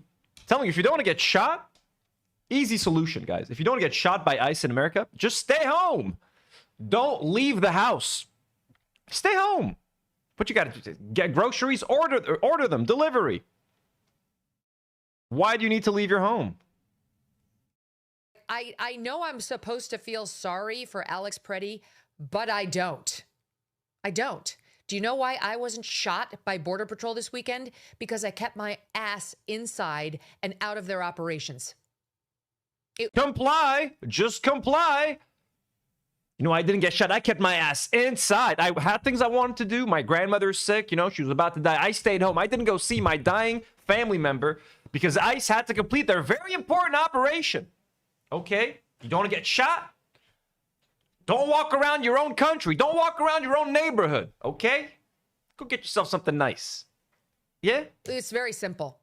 telling you if you don't want to get shot, easy solution, guys. If you don't want to get shot by ICE in America, just stay home. Don't leave the house. Stay home. What you got to do? Get groceries, order them, delivery. Why do you need to leave your home? I know I'm supposed to feel sorry for Alex Pretti, but I don't. I don't. Do you know why I wasn't shot by Border Patrol this weekend? Because I kept my ass inside and out of their operations. Comply. Just comply. You know, I didn't get shot. I kept my ass inside. I had things I wanted to do. My grandmother's sick. You know, she was about to die. I stayed home. I didn't go see my dying family member because ICE had to complete their very important operation. Okay? You don't want to get shot? Don't walk around your own country. Don't walk around your own neighborhood. Okay? Go get yourself something nice. Yeah? It's very simple.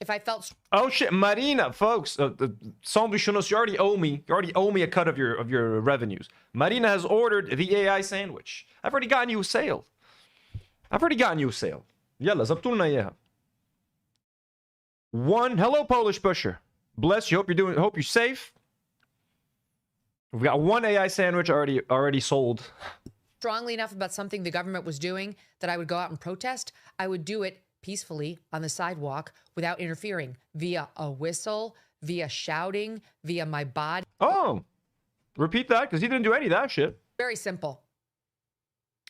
If I felt... Oh shit, Marina, folks, Sandwichonos, you already owe me. You already owe me a cut of your revenues. Marina has ordered the AI sandwich. I've already gotten you a sale. Yalla, zabtulna iyaha. One, hello Polish pusher. Bless you. Hope you're safe. We've got one AI sandwich already sold. strongly enough about something the government was doing that I would go out and protest, I would do it peacefully on the sidewalk without interfering via a whistle, via shouting, via my body. Oh, repeat that, because he didn't do any of that shit. Very simple.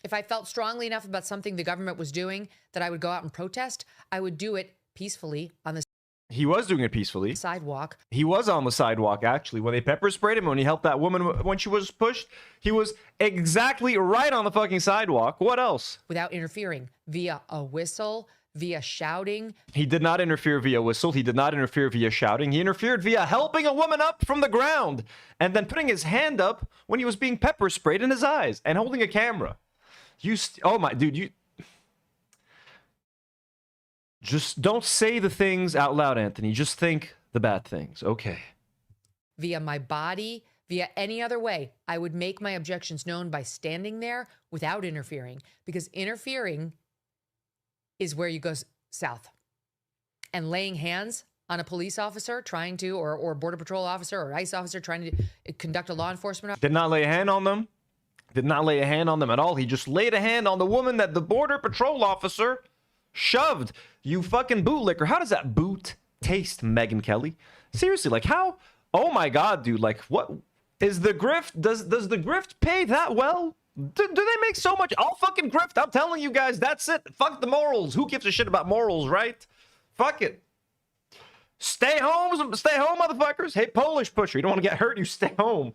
If I felt strongly enough about something the government was doing that I would go out and protest, I would do it peacefully on the He was doing it peacefully. sidewalk. He was on the sidewalk, actually. When they pepper sprayed him, when he helped that woman when she was pushed, he was exactly right on the fucking sidewalk. What else? Without interfering via a whistle, via shouting. He did not interfere via whistle. He did not interfere via shouting. He interfered via helping a woman up from the ground and then putting his hand up when he was being pepper sprayed in his eyes and holding a camera. Oh my, dude, Just don't say the things out loud, Anthony. Just think the bad things. Okay. Via my body, via any other way, I would make my objections known by standing there without interfering, because interfering is where you go south. And laying hands on a police officer trying to, or border patrol officer or ICE officer trying to conduct a law enforcement. Did not lay a hand on them. Did not lay a hand on them at all. He just laid a hand on the woman that the border patrol officer shoved. You fucking bootlicker. How does that boot taste, Megyn Kelly? Seriously, like how? Oh my God, dude. Like what is the grift? Does the grift pay that well? Do they make so much? I'll fucking grift. I'm telling you guys, that's it. Fuck the morals. Who gives a shit about morals, right? Fuck it. Stay home, motherfuckers. Hey, Polish pusher, you don't want to get hurt, you stay home.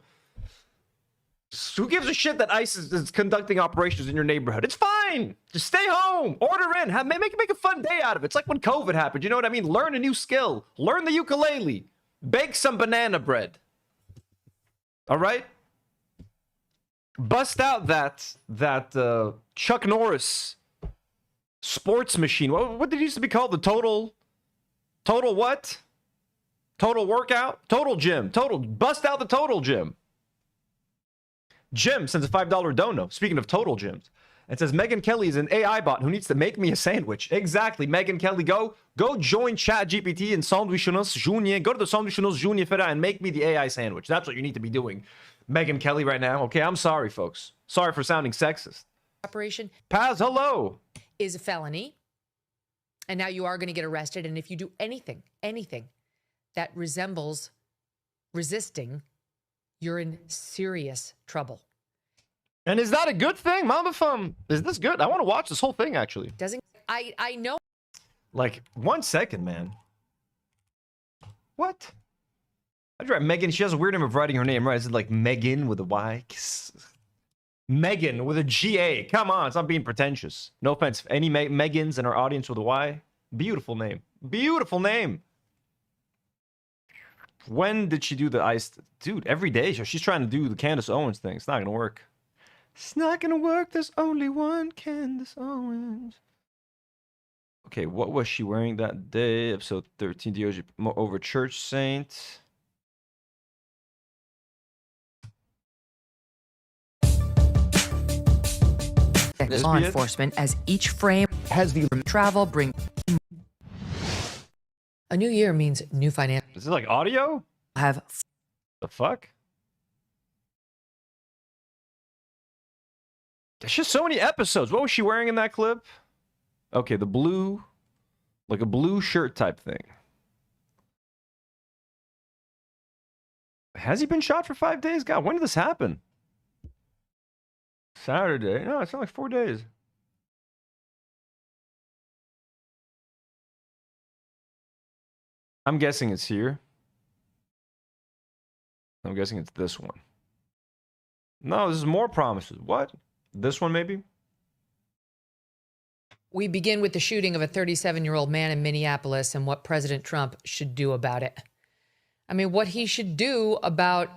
Who gives a shit that ICE is conducting operations in your neighborhood? It's fine. Just stay home. Order in. Make a fun day out of it. It's like when COVID happened. You know what I mean? Learn a new skill. Learn the ukulele. Bake some banana bread. All right? Bust out that Chuck Norris sports machine. What did it used to be called? The total what? Total workout? Total gym. Bust out the total gym. Jim sends a $5 dono. Speaking of total gyms. It says, Megyn Kelly is an AI bot who needs to make me a sandwich. Exactly. Megyn Kelly, go join ChatGPT and Sandwichonos Junior. Go to the Sandwichonos Junior Fera and make me the AI sandwich. That's what you need to be doing, Megyn Kelly, right now. Okay, I'm sorry, folks. Sorry for sounding sexist. Operation Paz, hello. Is a felony. And now you are going to get arrested. And if you do anything that resembles resisting, you're in serious trouble. And is that a good thing? Mama Fum, is this good? I want to watch this whole thing, actually. I know. Like, 1 second, man. What? I drive Megan. She has a weird name of writing her name, right? Is it like Megan with a Y? Megan with a G-A. Come on, it's not being pretentious. No offense. Any Megans in our audience with a Y? Beautiful name. Beautiful name. When did she do the ice? Dude, every day. She's trying to do the Candace Owens thing. It's not going to work. It's not going to work. There's only one Candace Owens. Okay, what was she wearing that day? Episode 13, Dioge over Church Saint. Law enforcement as each frame has the travel bring. A new year means new finance. Is it like audio? Have the fuck? There's just so many episodes. What was she wearing in that clip? Okay, the blue, like a blue shirt type thing. Has he been shot for 5 days? God, when did this happen? Saturday. No, it's not like 4 days. I'm guessing it's here. I'm guessing it's this one. No, this is more promises. What? This one, maybe? We begin with the shooting of a 37-year-old man in Minneapolis and what President Trump should do about it. I mean, what he should do about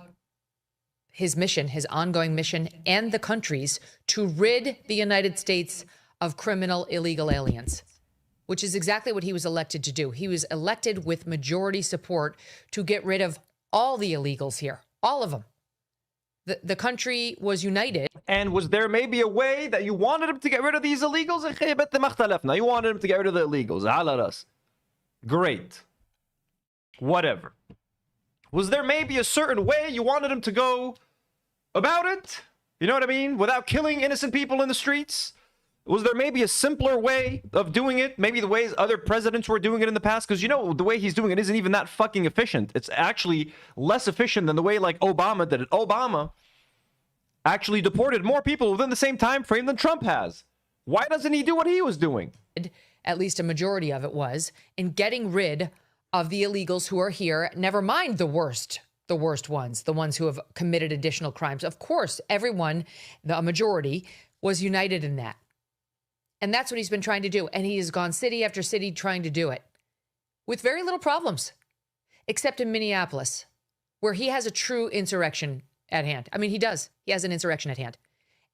his mission, his ongoing mission, and the country's to rid the United States of criminal illegal aliens, which is exactly what he was elected to do. He was elected with majority support to get rid of all the illegals here, all of them. The country was united. And was there maybe a way that you wanted him to get rid of these illegals? You wanted him to get rid of the illegals. Great. Whatever. Was there maybe a certain way you wanted him to go about it? You know what I mean? Without killing innocent people in the streets? Was there maybe a simpler way of doing it? Maybe the ways other presidents were doing it in the past? Because, you know, the way he's doing it isn't even that fucking efficient. It's actually less efficient than the way, like, Obama did it. Obama actually deported more people within the same time frame than Trump has. Why doesn't he do what he was doing? At least a majority of it was in getting rid of the illegals who are here. Never mind the worst ones, the ones who have committed additional crimes. Of course, everyone, the majority, was united in that. And that's what he's been trying to do. And he has gone city after city trying to do it with very little problems, except in Minneapolis, where he has a true insurrection at hand. I mean, he does. He has an insurrection at hand.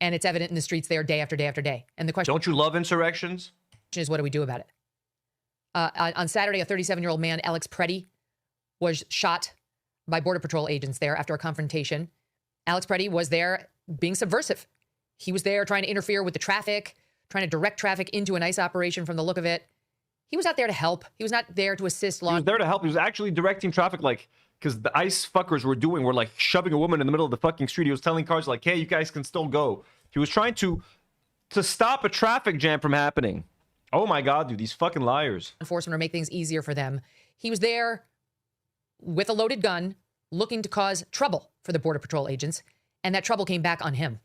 And it's evident in the streets there day after day after day. And the question... Don't you love insurrections? Is what do we do about it? On Saturday, a 37-year-old man, Alex Pretti, was shot by Border Patrol agents there after a confrontation. Alex Pretti was there being subversive. He was there trying to interfere with the traffic, trying to direct traffic into an ICE operation from the look of it. He was not there to help. He was not there to assist law. He was there to help. He was actually directing traffic, like, because the ICE fuckers were like shoving a woman in the middle of the fucking street. He was telling cars like, hey, you guys can still go. He was trying to stop a traffic jam from happening. Oh my God, dude, these fucking liars. Enforcement or make things easier for them. He was there with a loaded gun, looking to cause trouble for the Border Patrol agents, and that trouble came back on him.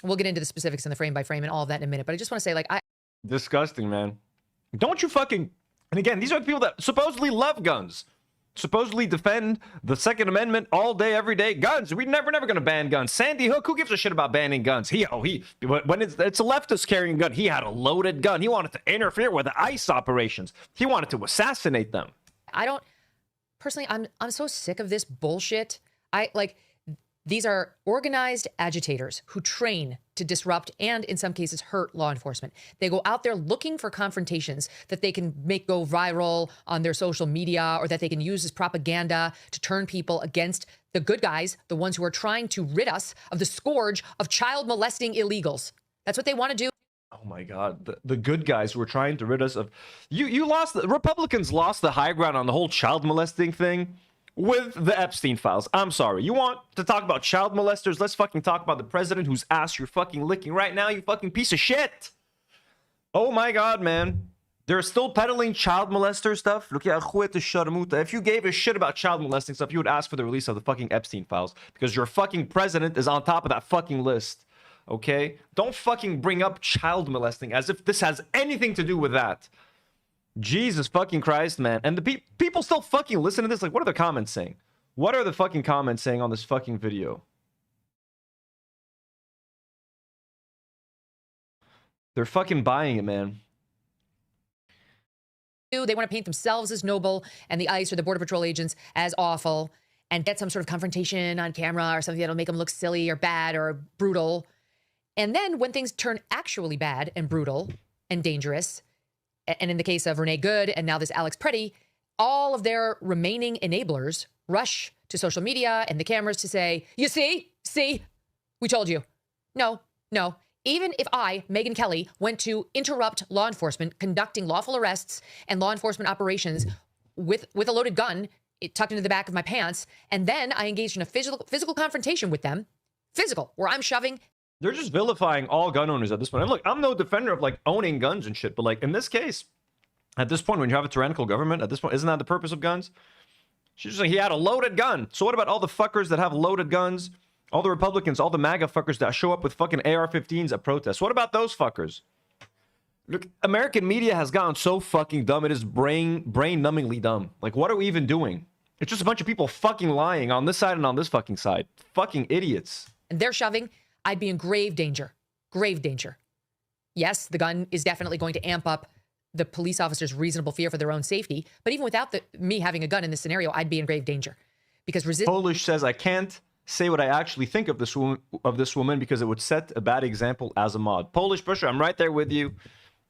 We'll get into the specifics in the frame by frame and all of that in a minute, but I just want to say, like, disgusting, man. Don't you fucking... And again, these are the people that supposedly love guns, supposedly defend the Second Amendment all day, every day. Guns, we're never going to ban guns. Sandy Hook, who gives a shit about banning guns? When it's a leftist carrying a gun, he had a loaded gun. He wanted to interfere with the ICE operations. He wanted to assassinate them. Personally, I'm so sick of this bullshit. These are organized agitators who train to disrupt and, in some cases, hurt law enforcement. They go out there looking for confrontations that they can make go viral on their social media, or that they can use as propaganda to turn people against the good guys, the ones who are trying to rid us of the scourge of child molesting illegals. That's what they want to do. Oh my God, the good guys who were trying to rid us of... Republicans lost the high ground on the whole child molesting thing with the Epstein files. I'm sorry. You want to talk about child molesters? Let's fucking talk about the president whose ass you're fucking licking right now, you fucking piece of shit. Oh my God, man. They're still peddling child molester stuff. Look, if you gave a shit about child molesting stuff, you would ask for the release of the fucking Epstein files, because your fucking president is on top of that fucking list. Okay? Don't fucking bring up child molesting as if this has anything to do with that. Jesus fucking Christ, man. And the people still fucking listen to this. Like, what are the comments saying? What are the fucking comments saying on this fucking video? They're fucking buying it, man. They want to paint themselves as noble and the ICE or the Border Patrol agents as awful, and get some sort of confrontation on camera or something that'll make them look silly or bad or brutal. And then when things turn actually bad and brutal and dangerous, and in the case of Renee Good and now this Alex Pretti, all of their remaining enablers rush to social media and the cameras to say, you see, we told you. No. Even if I, Megyn Kelly, went to interrupt law enforcement conducting lawful arrests and law enforcement operations with a loaded gun tucked into the back of my pants, and then I engaged in a physical confrontation with them, where I'm shoving. They're just vilifying all gun owners at this point. And look, I'm no defender of like owning guns and shit, but like in this case, at this point, when you have a tyrannical government, at this point, isn't that the purpose of guns? She's just like, he had a loaded gun. So what about all the fuckers that have loaded guns? All the Republicans, all the MAGA fuckers that show up with fucking AR-15s at protests. What about those fuckers? Look, American media has gotten so fucking dumb. It is brain-numbingly dumb. Like, what are we even doing? It's just a bunch of people fucking lying on this side and on this fucking side. Fucking idiots. And they're shoving. I'd be in grave danger. Grave danger. Yes, the gun is definitely going to amp up the police officer's reasonable fear for their own safety. But even without me having a gun in this scenario, I'd be in grave danger. Because Polish says, I can't say what I actually think of this woman because it would set a bad example as a mod. Polish pusher, I'm right there with you.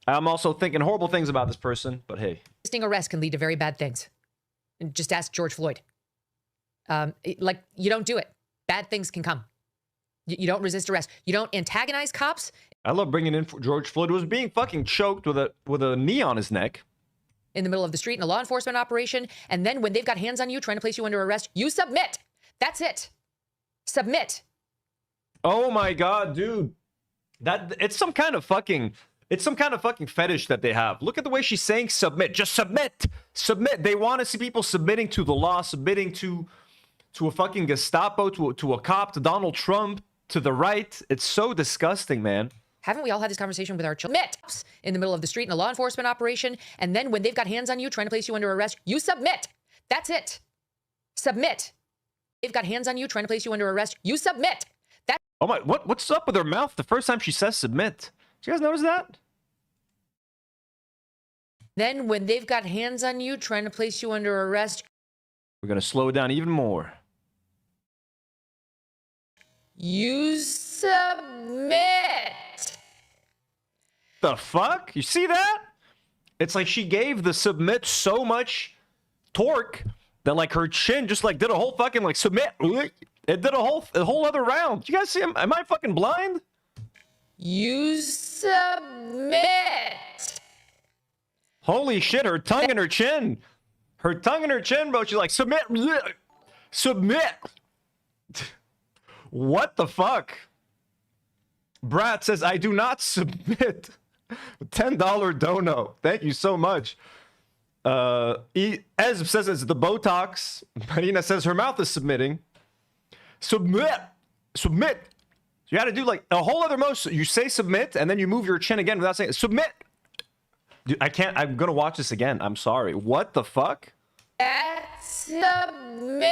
I'm also thinking horrible things about this person, but hey. Resisting arrest can lead to very bad things. And just ask George Floyd. You don't do it. Bad things can come. You don't resist arrest. You don't antagonize cops. I love bringing in George Floyd, who was being fucking choked with a knee on his neck. In the middle of the street in a law enforcement operation. And then when they've got hands on you trying to place you under arrest, you submit. That's it. Submit. Oh my God, dude. It's some kind of fucking fetish that they have. Look at the way she's saying submit. Just submit. Submit. They want to see people submitting to the law, submitting to a fucking Gestapo, to a cop, to Donald Trump, to the right. It's so disgusting, man. Haven't we all had this conversation with our children? Submit in the middle of the street in a law enforcement operation, and then when they've got hands on you trying to place you under arrest, you submit. That's it. Submit. They've got hands on you trying to place you under arrest, you submit. Oh my, what's up with her mouth the first time she says submit? Did you guys notice that? Then when they've got hands on you trying to place you under arrest, we're going to slow it down even more. You submit. The fuck? You see that? It's like she gave the submit so much torque that like her chin just like did a whole fucking like submit. It did a whole other round. You guys see him? Am I fucking blind? You submit. Holy shit, her tongue and her chin. Her tongue and her chin, bro. She's like, submit. Submit. What the fuck? Brat says, I do not submit. $10 dono. Thank you so much. Ez says it's the Botox. Marina says her mouth is submitting. Submit. Submit. So you got to do like a whole other motion. You say submit, and then you move your chin again without saying submit. Dude, I can't. I'm going to watch this again. I'm sorry. What the fuck? Submit.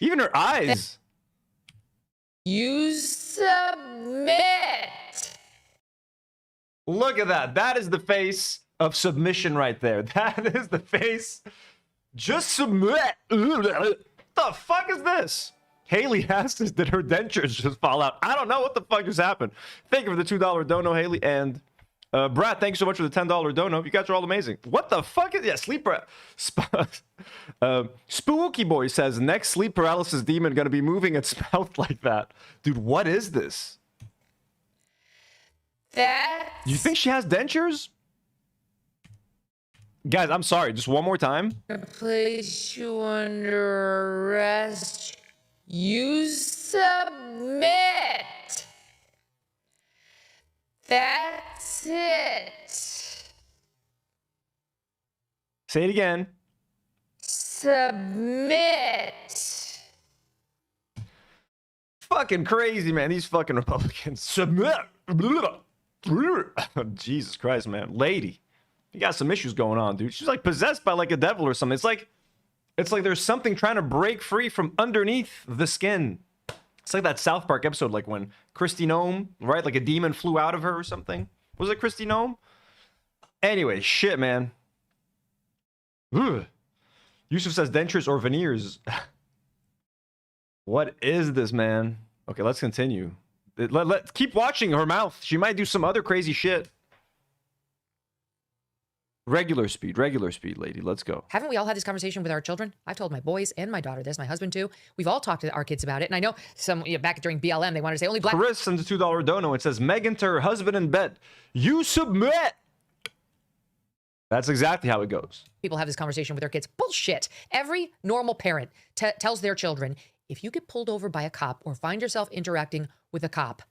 Even her eyes. You submit. Look at that. That is the face of submission right there. That is the face. Just submit. The fuck is this? Haley asked us, did her dentures just fall out? I don't know what the fuck just happened. Thank you for the $2 dono, Haley. And Brad, thank you so much for the $10 dono. You guys are all amazing. What the fuck is... Yeah, sleep... Spooky Boy says, next sleep paralysis demon gonna be moving its mouth like that. Dude, what is this? That's... You think she has dentures? Guys, I'm sorry. Just one more time. Place you under arrest. You submit. That's it. Say it again. Submit. Fucking crazy, man. These fucking Republicans. Submit. Jesus Christ, man. Lady. You got some issues going on, dude. She's like possessed by like a devil or something. It's like there's something trying to break free from underneath the skin. It's like that South Park episode, like when Christy Gnome, right? Like a demon flew out of her or something. Was it Christy Gnome? Anyway, shit, man. Ugh. Yusuf says dentures or veneers. What is this, man? Okay, let's continue. Let's keep watching her mouth. She might do some other crazy shit. Regular speed, lady. Let's go. Haven't we all had this conversation with our children? I've told my boys and my daughter this, my husband too. We've all talked to our kids about it. And I know some, back during BLM, they wanted to say only black... Chris sends a $2 dono. It says, Megan to her husband in bed. You submit. That's exactly how it goes. People have this conversation with their kids. Bullshit. Every normal parent tells their children, if you get pulled over by a cop or find yourself interacting with a cop,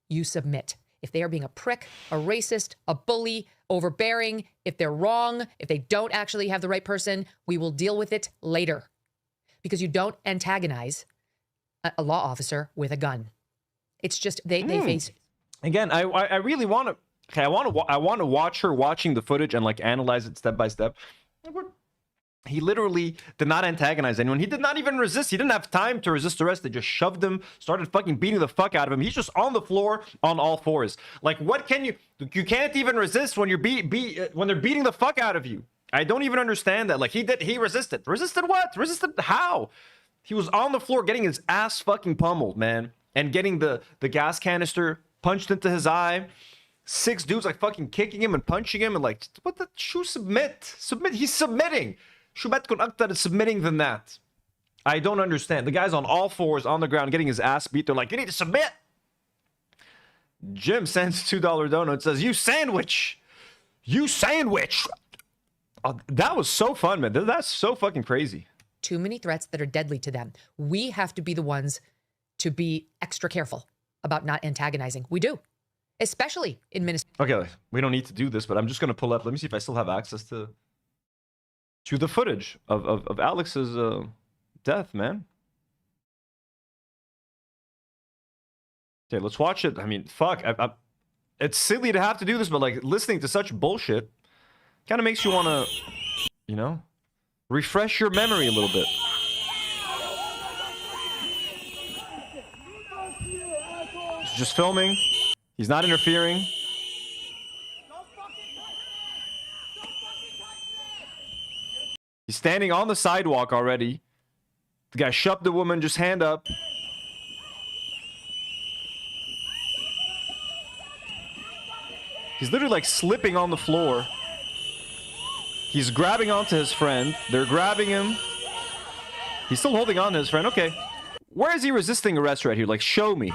you submit. If they are being a prick, a racist, a bully, overbearing, if they're wrong, if they don't actually have the right person, we will deal with it later. Because you don't antagonize a law officer with a gun. It's just they face... Again, I really want to... Okay, I want to watch her watching the footage and like analyze it step by step. He literally did not antagonize anyone. He did not even resist. He didn't have time to resist arrest. They just shoved him, started fucking beating the fuck out of him. He's just on the floor on all fours. Like, what can you... You can't even resist when you're when they're beating the fuck out of you. I don't even understand that. Like, he resisted. Resisted what? Resisted how? He was on the floor getting his ass fucking pummeled, man. And getting the gas canister punched into his eye. 6 dudes like fucking kicking him and punching him and like, what the... Shoo, submit. Submit. He's submitting. Shubat kun aktar is submitting than that. I don't understand. The guy's on all fours on the ground getting his ass beat. They're like, you need to submit. Jim sends $2 dono. It says, you sandwich. You sandwich. That was so fun, man. That's so fucking crazy. Too many threats that are deadly to them. We have to be the ones to be extra careful about not antagonizing. We do. Especially in Minnesota. Okay, we don't need to do this, but I'm just going to pull up. Let me see if I still have access to the footage of Alex's death, man. Okay, let's watch it. I mean, fuck. It's silly to have to do this, but like listening to such bullshit kind of makes you want to, refresh your memory a little bit. He's just filming. He's not interfering. He's standing on the sidewalk already. The guy shoved the woman, just hand up. He's literally like slipping on the floor. He's grabbing onto his friend. They're grabbing him. He's still holding on to his friend. Okay. Where is he resisting arrest right here? Like, show me.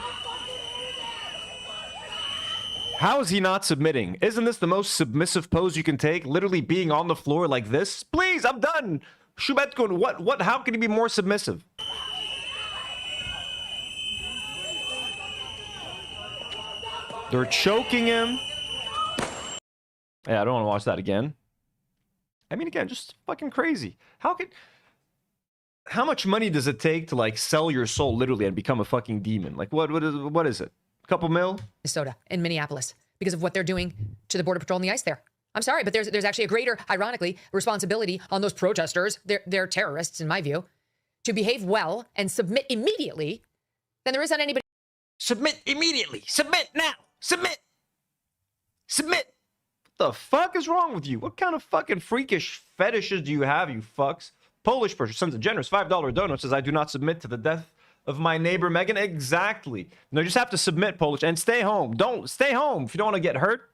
How is he not submitting? Isn't this the most submissive pose you can take? Literally being on the floor like this? Please, I'm done. Shubetko, what? How can he be more submissive? They're choking him. Yeah, I don't want to watch that again. I mean, again, just fucking crazy. How much money does it take to, like, sell your soul, literally, and become a fucking demon? Like, what is it? A couple mil? Minnesota and Minneapolis because of what they're doing to the Border Patrol and the ICE there. I'm sorry, but there's actually a greater, ironically, responsibility on those protesters, they're terrorists, in my view, to behave well and submit immediately than there is on anybody. Submit immediately. Submit now. Submit. Submit. What the fuck is wrong with you? What kind of fucking freakish fetishes do you have, you fucks? Polish person sends a generous $5 donut, says, I do not submit to the death of my neighbor Megan. Exactly. No, you just have to submit, Polish, and stay home. Don't stay home if you don't want to get hurt.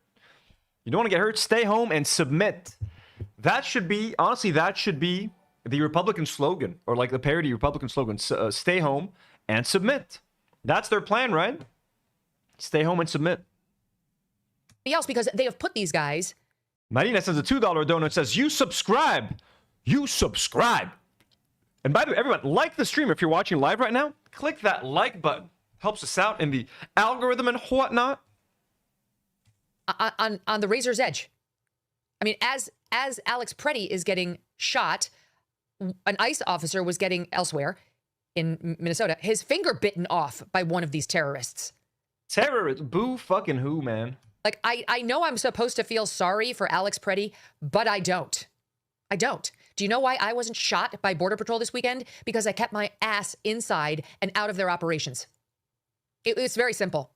You don't want to get hurt. Stay home and submit. That should be, honestly, that should be the Republican slogan, or like the parody Republican slogan. Stay home and submit. That's their plan, right? Stay home and submit. Else, because they have put these guys. Marina sends a $2 donut, says, you subscribe. You subscribe. And by the way, everyone, like the stream if you're watching live right now. Click that like button. Helps us out in the algorithm and whatnot. On the razor's edge. I mean, as Alex Pretti is getting shot, an ICE officer was getting elsewhere in Minnesota, his finger bitten off by one of these terrorists. Terrorist? Boo fucking who, man? Like, I know I'm supposed to feel sorry for Alex Pretti, but I don't. I don't. Do you know why I wasn't shot by Border Patrol this weekend? Because I kept my ass inside and out of their operations. It's very simple.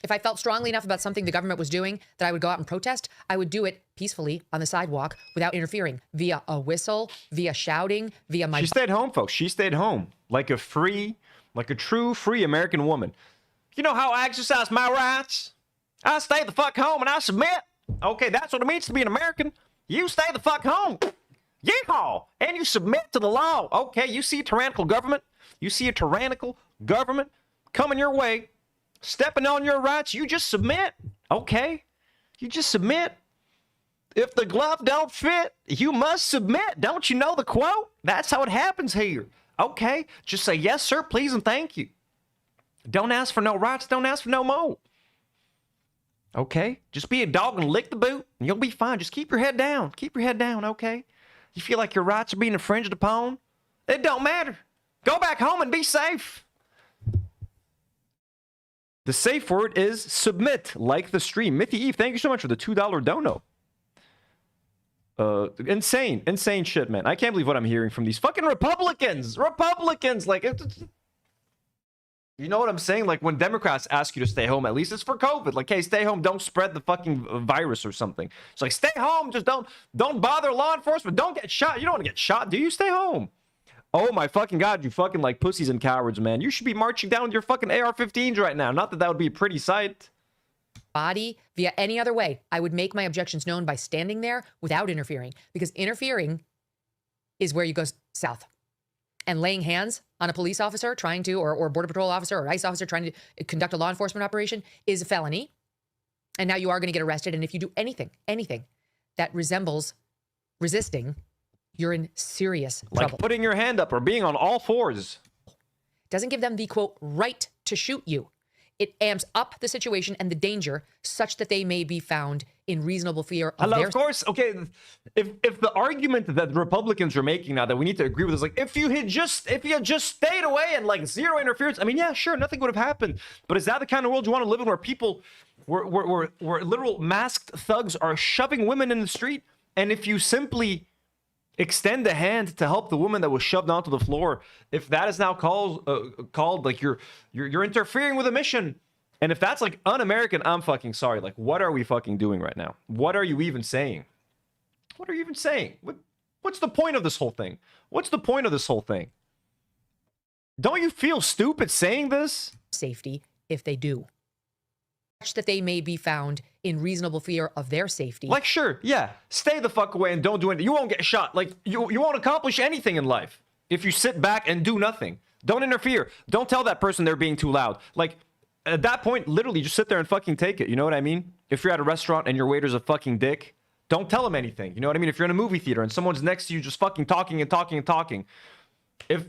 If I felt strongly enough about something the government was doing that I would go out and protest, I would do it peacefully on the sidewalk without interfering, via a whistle, via shouting, via my... She stayed home, folks. She stayed home. Like a true free American woman. You know how I exercise my rights? I stay the fuck home and I submit. Okay, that's what it means to be an American. You stay the fuck home. Yeehaw! And you submit to the law. Okay, you see a tyrannical government. You see a tyrannical government coming your way, stepping on your rights. You just submit. Okay? You just submit. If the glove don't fit, you must submit. Don't you know the quote? That's how it happens here. Okay? Just say yes, sir, please, and thank you. Don't ask for no rights. Don't ask for no more. Okay? Just be a dog and lick the boot, and you'll be fine. Just keep your head down. Keep your head down, okay? You feel like your rights are being infringed upon? It don't matter. Go back home and be safe. The safe word is submit, like the stream. Mithy Eve, thank you so much for the $2 dono. Insane shit, man. I can't believe what I'm hearing from these fucking Republicans. Like, you know what I'm saying? Like, when Democrats ask you to stay home, at least it's for COVID. Like, hey, stay home. Don't spread the fucking virus or something. It's like, stay home. Just don't bother law enforcement. Don't get shot. You don't want to get shot, do you? Stay home. Oh, my fucking God. You fucking, like, pussies and cowards, man. You should be marching down with your fucking AR-15s right now. Not that that would be a pretty sight. Body via any other way. I would make my objections known by standing there without interfering, because interfering is where you go south. And laying hands on a police officer trying to, or Border Patrol officer or ICE officer trying to conduct a law enforcement operation is a felony. And now you are going to get arrested. And if you do anything that resembles resisting, you're in serious trouble. Like putting your hand up or being on all fours. Doesn't give them the, quote, right to shoot you. It amps up the situation and the danger such that they may be found in reasonable fear of their... Of course, okay, if the argument that the Republicans are making now that we need to agree with is like, if you had just stayed away and like zero interference, I mean, yeah, sure, nothing would have happened. But is that the kind of world you want to live in, where people, where literal masked thugs are shoving women in the street? And if you simply extend a hand to help the woman that was shoved onto the floor, if that is now called like you're interfering with a mission, and if that's like un-American, I'm fucking sorry. Like, what are we fucking doing right now? What are you even saying? What are you even saying? What's the point of this whole thing? What's the point of this whole thing? Don't you feel stupid saying this? Safety if they do. that they may be found in reasonable fear of their safety. Like, sure, yeah, stay the fuck away and don't do anything. You won't get shot. Like, you won't accomplish anything in life if you sit back and do nothing. Don't interfere. Don't tell that person they're being too loud. Like, at that point, literally just sit there and fucking take it. You know what I mean? If you're at a restaurant and your waiter's a fucking dick, don't tell him anything. You know what I mean? If you're in a movie theater and someone's next to you just fucking talking and talking and talking.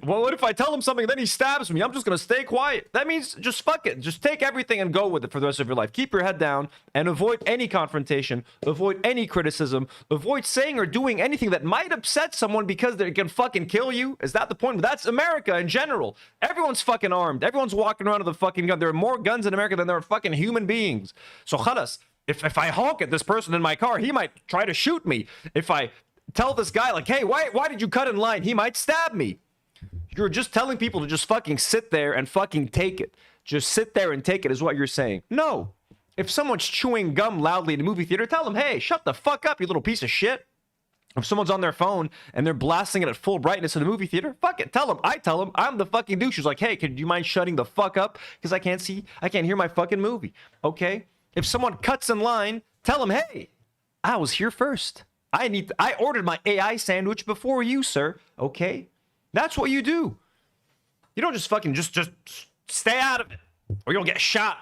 What if I tell him something and then he stabs me? I'm just going to stay quiet. That means just fuck it. Just take everything and go with it for the rest of your life. Keep your head down and avoid any confrontation. Avoid any criticism. Avoid saying or doing anything that might upset someone because they can fucking kill you. Is that the point? That's America in general. Everyone's fucking armed. Everyone's walking around with a fucking gun. There are more guns in America than there are fucking human beings. So khalas, if I honk at this person in my car, he might try to shoot me. If I tell this guy like, hey, why did you cut in line? He might stab me. You're just telling people to just fucking sit there and fucking take it. Just sit there and take it is what you're saying. No. If someone's chewing gum loudly in a movie theater, tell them, hey, shut the fuck up, you little piece of shit. If someone's on their phone and they're blasting it at full brightness in a movie theater, fuck it. Tell them. I tell them I'm the fucking douche who's like, hey, do you mind shutting the fuck up? Because I can't hear my fucking movie. Okay? If someone cuts in line, tell them, hey, I was here first. I ordered my AI sandwich before you, sir. Okay? That's what you do. You don't just fucking just stay out of it, or you'll get shot.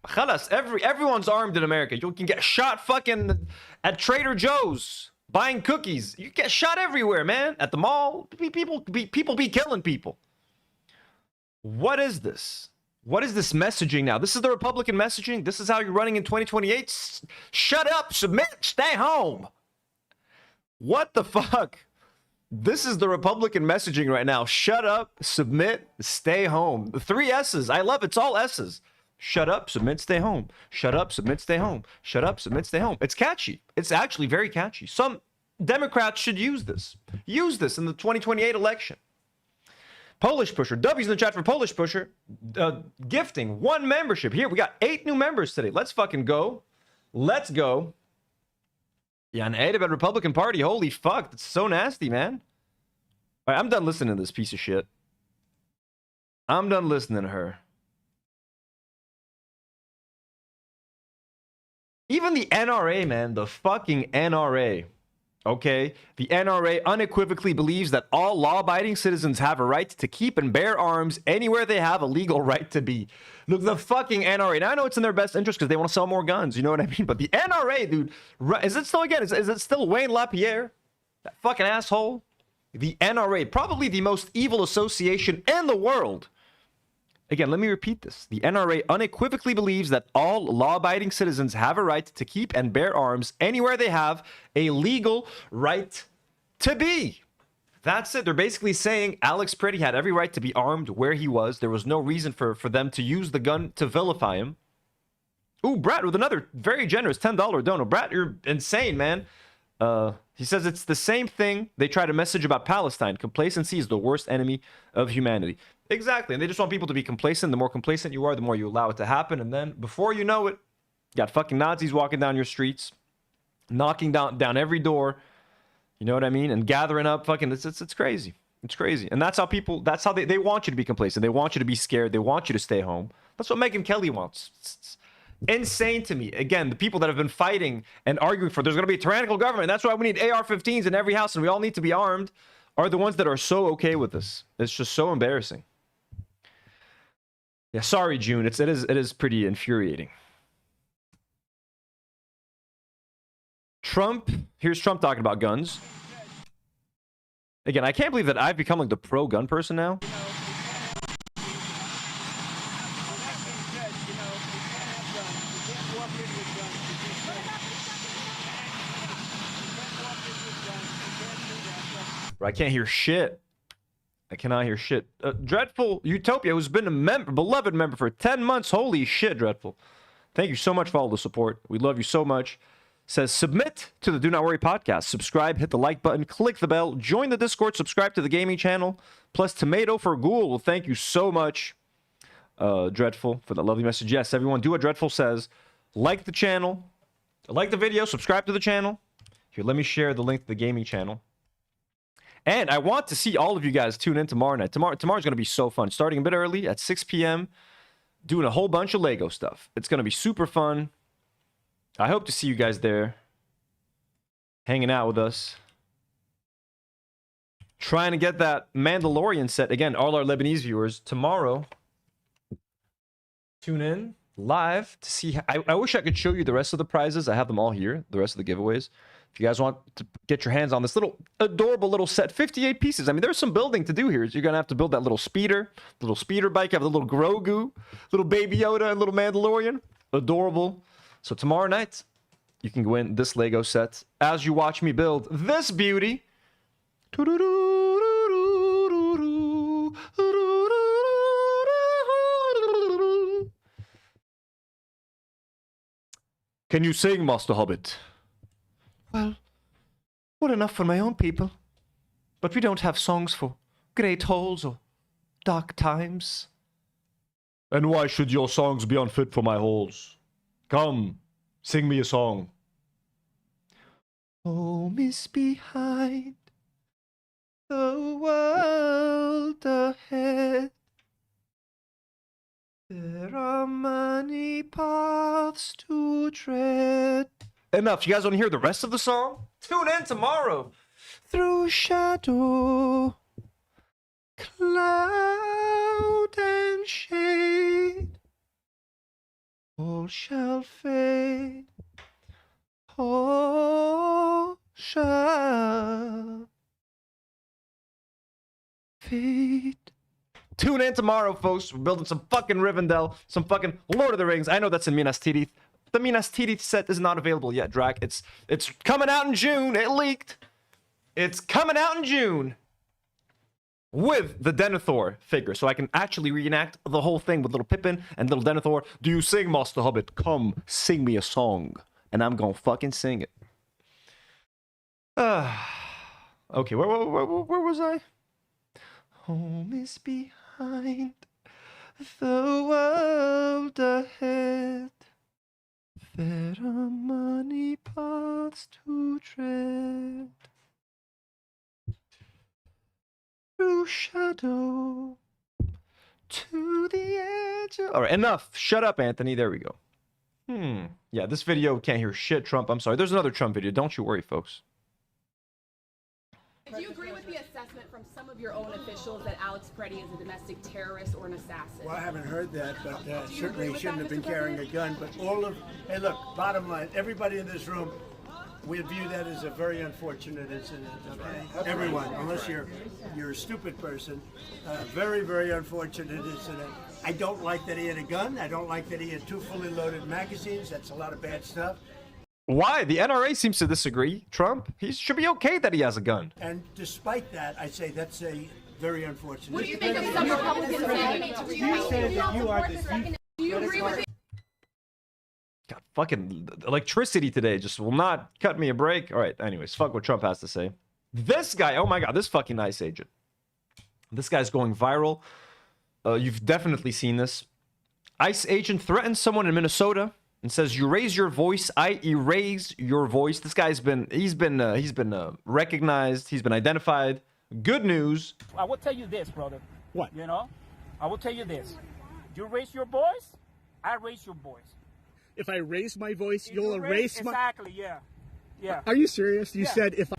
Khalas, everyone's armed in America. You can get shot fucking at Trader Joe's buying cookies. You get shot everywhere, man. At the mall, people be killing people. What is this? What is this messaging now? This is the Republican messaging. This is how you're running in 2028. Shut up, submit, stay home. What the fuck? This is the Republican messaging right now. Shut up, submit, stay home. The 3 S's. I love it. It's all S's. Shut up, submit, stay home. Shut up, submit, stay home. Shut up, submit, stay home. It's catchy. It's actually very catchy. Some Democrats should use this. Use this in the 2028 election. Polish Pusher. W's in the chat for Polish Pusher. Gifting 1 membership. Here, we got 8 new members today. Let's fucking go. Let's go. Yeah, an 8 about Republican Party. Holy fuck. That's so nasty, man. All right, I'm done listening to this piece of shit. I'm done listening to her. Even the NRA, man. The fucking NRA. Okay? The NRA unequivocally believes that all law-abiding citizens have a right to keep and bear arms anywhere they have a legal right to be. Look, the fucking NRA. Now, I know it's in their best interest because they want to sell more guns. You know what I mean? But the NRA, dude, is it still, again, is it still Wayne LaPierre? That fucking asshole? The NRA, probably the most evil association in the world. Again, let me repeat this. The NRA unequivocally believes that all law-abiding citizens have a right to keep and bear arms anywhere they have a legal right to be. That's it. They're basically saying Alex Pretti had every right to be armed where he was. There was no reason for them to use the gun to vilify him. Ooh, Brett with another very generous $10 dono. Brett, you're insane, man. He says it's the same thing they try to message about Palestine. Complacency is the worst enemy of humanity. Exactly. And they just want people to be complacent. The more complacent you are, the more you allow it to happen. And then before you know it, you got fucking Nazis walking down your streets, knocking down every door. You know what I mean? And gathering up fucking, it's crazy. It's crazy. And that's how they want you to be complacent. They want you to be scared. They want you to stay home. That's what Megyn Kelly wants. It's insane to me. Again, the people that have been fighting and arguing for there's going to be a tyrannical government. That's why we need AR-15s in every house and we all need to be armed are the ones that are so okay with this. It's just so embarrassing. Yeah, sorry, June. It is pretty infuriating. Trump. Here's Trump talking about guns. Again, I can't believe that I've become like the pro-gun person now. I can't hear shit. I cannot hear shit. Dreadful Utopia, who's been a beloved member for 10 months. Holy shit, Dreadful. Thank you so much for all the support. We love you so much. Says, submit to the Do Not Worry podcast. Subscribe, hit the like button, click the bell, join the Discord, subscribe to the gaming channel. Plus, Tomato for Ghoul. Well, thank you so much, Dreadful, for that lovely message. Yes, everyone, do what Dreadful says. Like the channel. Like the video. Subscribe to the channel. Here, let me share the link to the gaming channel. And I want to see all of you guys tune in tomorrow night. Tomorrow's going to be so fun. Starting a bit early at 6 p.m. doing a whole bunch of Lego stuff. It's going to be super fun. I hope to see you guys there, hanging out with us. Trying to get that Mandalorian set. Again, all our Lebanese viewers, tomorrow, tune in live to see. I wish I could show you the rest of the prizes. I have them all here, the rest of the giveaways. If you guys want to get your hands on this little adorable little set, 58 pieces. I mean, there's some building to do here. You're going to have to build that little speeder bike. Have the little Grogu, little Baby Yoda, and little Mandalorian. Adorable. So tomorrow night, you can win this Lego set as you watch me build this beauty. Can you sing, Master Hobbit? Well, enough for my own people. But we don't have songs for great halls or dark times. And why should your songs be unfit for my halls? Come, sing me a song. Home is behind, the world ahead. There are many paths to tread. Enough. You guys want to hear the rest of the song? Tune in tomorrow. Through shadow, cloud and shade, all shall fade, all shall fade. Tune in tomorrow, folks. We're building some fucking Rivendell, some fucking Lord of the Rings. I know that's in Minas Tirith. The Minas Tirith set is not available yet, Drac. It's coming out in June. It leaked. It's coming out in June with the Denethor figure, so I can actually reenact the whole thing with little Pippin and little Denethor. Do you sing, Master Hobbit? Come, sing me a song, and I'm gonna fucking sing it. Okay, where was I? Home is behind, the world ahead. There are many paths to tread. Through shadow to the edge. All right, enough. Shut up, Anthony. There we go. Yeah, this video can't hear shit, Trump. I'm sorry. There's another Trump video. Don't you worry, folks. Do you agree with the assessment from some of your own officials that Alex Pretti is a domestic terrorist or an assassin? Well, I haven't heard that, but certainly he shouldn't have been carrying a gun. But hey, look, bottom line, everybody in this room, we view that as a very unfortunate incident. Okay? Everyone, unless you're a stupid person, very, very unfortunate incident. I don't like that he had a gun. I don't like that he had 2 fully loaded magazines. That's a lot of bad stuff. Why? The NRA seems to disagree. Trump, he should be okay that he has a gun. And despite that, I say that's a very unfortunate. What do you think of some Republicans saying that you are the... Do you agree with it? God, fucking electricity today just will not cut me a break. All right, anyways, fuck what Trump has to say. This guy, oh my God, this fucking ICE agent. This guy's going viral. You've definitely seen this. ICE agent threatens someone in Minnesota and says, "You raise your voice, I erase your voice." This guy's been recognized. He's been identified. Good news. I will tell you this, brother. What? You know, I will tell you this. You raise your voice, I raise your voice. If I raise my voice, you'll erase my... Exactly, yeah. Yeah. Are you serious? You said if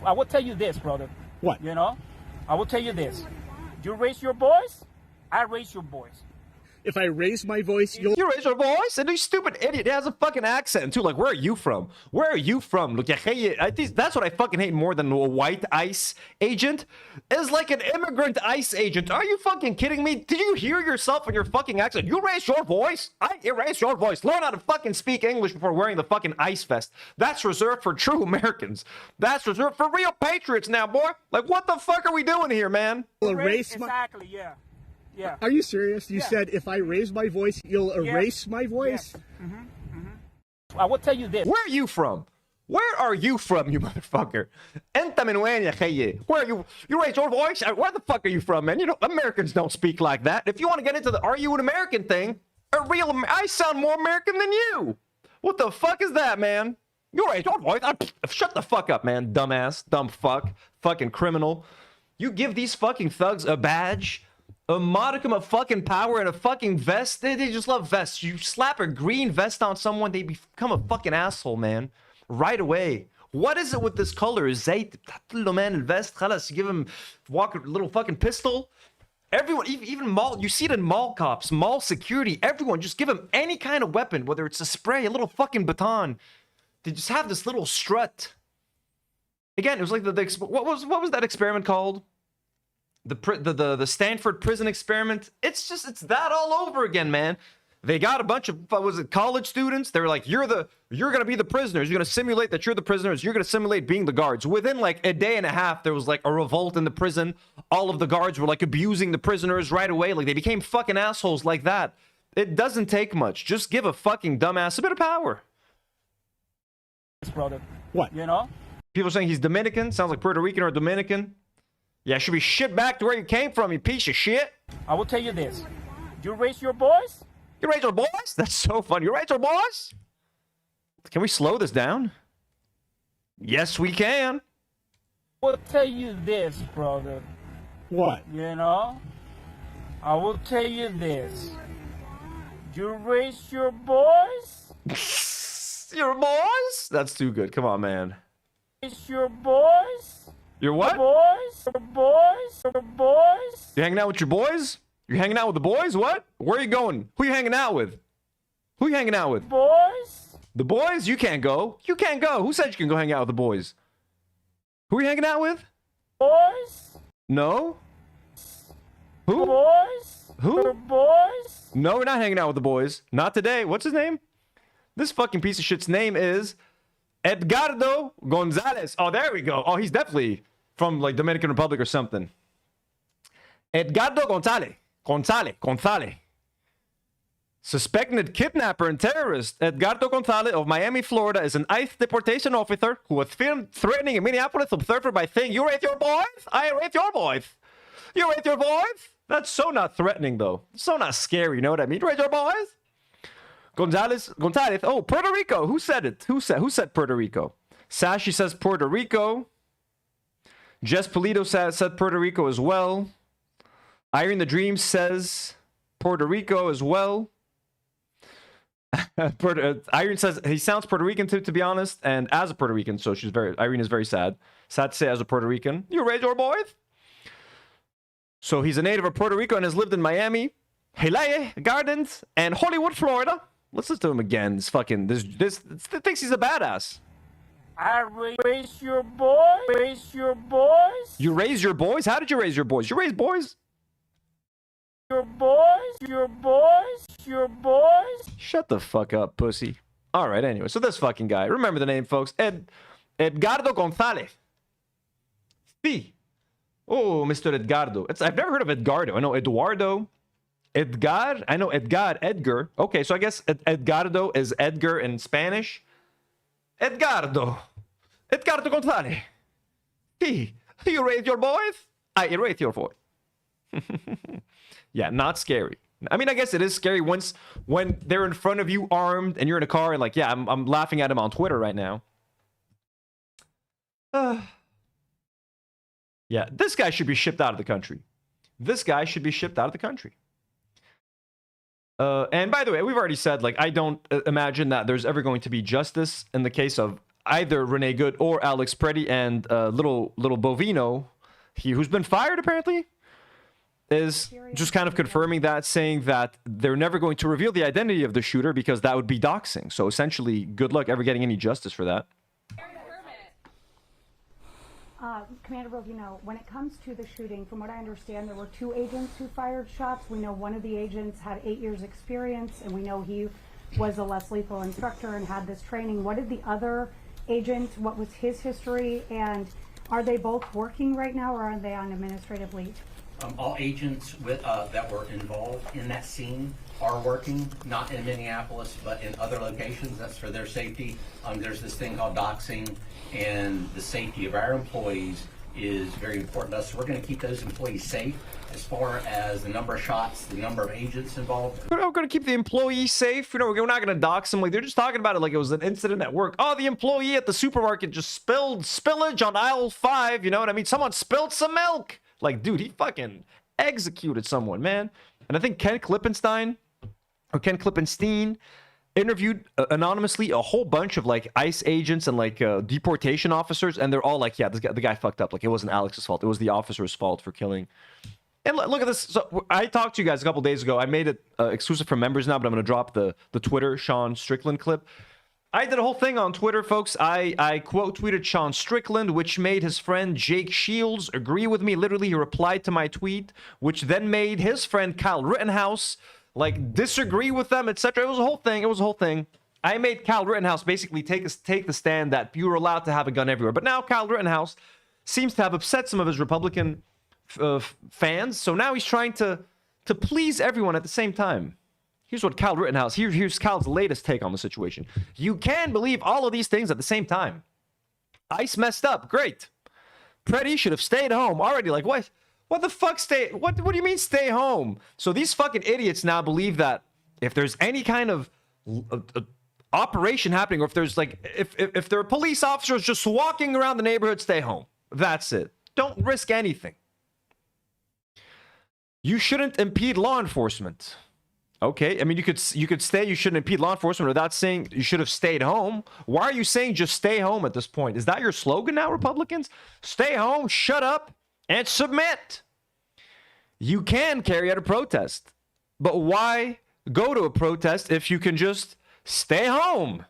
I will tell you this, brother. What? You know, I will tell you this. You raise your voice, I raise your voice. If I raise my voice, you'll... You raise your voice? And you stupid idiot. It has a fucking accent, too. Like, where are you from? Where are you from? Look, that's what I fucking hate more than a white ICE agent. Is like an immigrant ICE agent. Are you fucking kidding me? Did you hear yourself in your fucking accent? You raise your voice? I erase your voice. Learn how to fucking speak English before wearing the fucking ICE vest. That's reserved for true Americans. That's reserved for real patriots now, boy. Like, what the fuck are we doing here, man? Exactly, yeah. Yeah. Are you serious? You said if I raise my voice, you'll erase my voice? I will tell you this. Where are you from? Where are you from, you motherfucker? Enta min wain ya khayye. Where are you? You raise your voice? Where the fuck are you from, man? You know, Americans don't speak like that. If you want to get into the "are you an American" thing, I sound more American than you. What the fuck is that, man? You raise your voice? Shut the fuck up, man. Dumbass, dumb fuck, fucking criminal. You give these fucking thugs a badge a modicum of fucking power and a fucking vest. They just love vests. You slap a green vest on someone, they become a fucking asshole, man. Right away. What is it with this color? زيت بتحط له man الvest خلاص. You give him a little fucking pistol. Everyone, even mall, you see it in mall cops, mall security, everyone, just give him any kind of weapon, whether it's a spray, a little fucking baton. They just have this little strut. Again, it was like what was that experiment called? The Stanford prison experiment. It's that all over again, man. They got a bunch of college students. They were like, you're gonna be the prisoners. You're gonna simulate that you're the prisoners. You're gonna simulate being the guards. Within like a day and a half, there was like a revolt in the prison. All of the guards were like abusing the prisoners right away. Like they became fucking assholes like that. It doesn't take much. Just give a fucking dumbass a bit of power. Brother. What? You know? People saying he's Dominican. Sounds like Puerto Rican or Dominican. Yeah, should be shipped back to where you came from, you piece of shit. I will tell you this. You raise your boys? You raise our boys? That's so funny. You raise our boys? Can we slow this down? Yes, we can. I will tell you this, brother. What? You know? I will tell you this. You raise your boys? Your boys? That's too good. Come on, man. Raise your boys? Your what? Your boys? Your boys? Your boys? You hanging out with your boys? You're hanging out with the boys? What? Where are you going? Who you hanging out with? Who you hanging out with? Boys? The boys? You can't go. You can't go. Who said you can go hang out with the boys? Who are you hanging out with? Boys? No? Who? Boys? Who? Your boys? No, we're not hanging out with the boys. Not today. What's his name? This fucking piece of shit's name is Edgardo Gonzalez. Oh, there we go. Oh, he's definitely from like Dominican Republic or something. Edgardo Gonzalez. Suspected kidnapper and terrorist Edgardo Gonzalez of Miami, Florida is an ICE deportation officer who was filmed threatening a Minneapolis observer by saying, "You raise your boys? I raise your boys. You raise your boys?" That's so not threatening, though. So not scary, you know what I mean? You raise your boys? Gonzalez. Oh, Puerto Rico. Who said it? Who said Puerto Rico? Sashi says Puerto Rico. Jess Polito said Puerto Rico as well. Irene the Dream says Puerto Rico as well. Irene says he sounds Puerto Rican to be honest, and as a Puerto Rican, so Irene is very sad. Sad to say, as a Puerto Rican, you raise your boys. So he's a native of Puerto Rico and has lived in Miami, Hialeah Gardens, and Hollywood, Florida. Let's listen to him again. This thinks he's a badass. I raise your boys? Raise your boys? You raise your boys? How did you raise your boys? You raise boys? Your boys? Your boys? Your boys? Shut the fuck up, pussy. All right, anyway. So this fucking guy. Remember the name, folks. Edgardo Gonzalez. Sí. Oh, Mr. Edgardo. I've never heard of Edgardo. I know Eduardo. Edgar. I know Edgar. Okay, so I guess Edgardo is Edgar in Spanish. Edgardo Gonzalez. Sí. You raise your boys? I raise your boy. Yeah, not scary. I mean, I guess it is scary when they're in front of you armed and you're in a car and like, yeah, I'm laughing at him on Twitter right now. Yeah, this guy should be shipped out of the country. This guy should be shipped out of the country. And by the way, we've already said, like, I don't imagine that there's ever going to be justice in the case of either Renee Good or Alex Pretti, and little Bovino, who's been fired apparently, is just kind of confirming that, saying that they're never going to reveal the identity of the shooter because that would be doxing. So essentially, good luck ever getting any justice for that. Commander Bovino, when it comes to the shooting, from what I understand, there were 2 agents who fired shots. We know one of the agents had 8 years experience, and we know he was a less lethal instructor and had this training. What did the other agent, what was his history, and are they both working right now, or are they on administrative leave? All agents that were involved in that scene are working, not in Minneapolis, but in other locations. That's for their safety. There's this thing called doxing, and the safety of our employees is very important to us. So we're going to keep those employees safe. As far as the number of shots, the number of agents involved. We're going to keep the employees safe. You know, we're not going to dox them. Like, they're just talking about it like it was an incident at work. Oh, the employee at the supermarket just spilled spillage on aisle 5. You know what I mean? Someone spilled some milk. Like, dude, he fucking executed someone, man. And I think Ken Klippenstein interviewed anonymously a whole bunch of like ICE agents and like deportation officers, and they're all like, yeah, the guy fucked up. Like, it wasn't Alex's fault. It was the officer's fault for killing. And look at this. So I talked to you guys a couple days ago. I made it exclusive for members now, but I'm going to drop the Twitter Sean Strickland clip. I did a whole thing on Twitter, folks. I quote tweeted Sean Strickland, which made his friend Jake Shields agree with me. Literally, he replied to my tweet, which then made his friend Kyle Rittenhouse like disagree with them, etc. It was a whole thing. I made Kyle Rittenhouse basically take the stand that you were allowed to have a gun everywhere. But now Kyle Rittenhouse seems to have upset some of his Republican fans, so now he's trying to please everyone at the same time. Here's what Kyle Rittenhouse, here's Kyle's latest take on the situation. You can believe all of these things at the same time. ICE messed up, great. Pretti should have stayed home. Already, like, what the fuck what do you mean stay home? So these fucking idiots now believe that if there's any kind of operation happening, or if there's like, if there are police officers just walking around the neighborhood, stay home. That's it. Don't risk anything. You shouldn't impede law enforcement. Okay, I mean, you could say you shouldn't impede law enforcement without saying you should have stayed home. Why are you saying just stay home at this point? Is that your slogan now, Republicans? Stay home, shut up, and submit. You can carry out a protest, but why go to a protest if you can just stay home?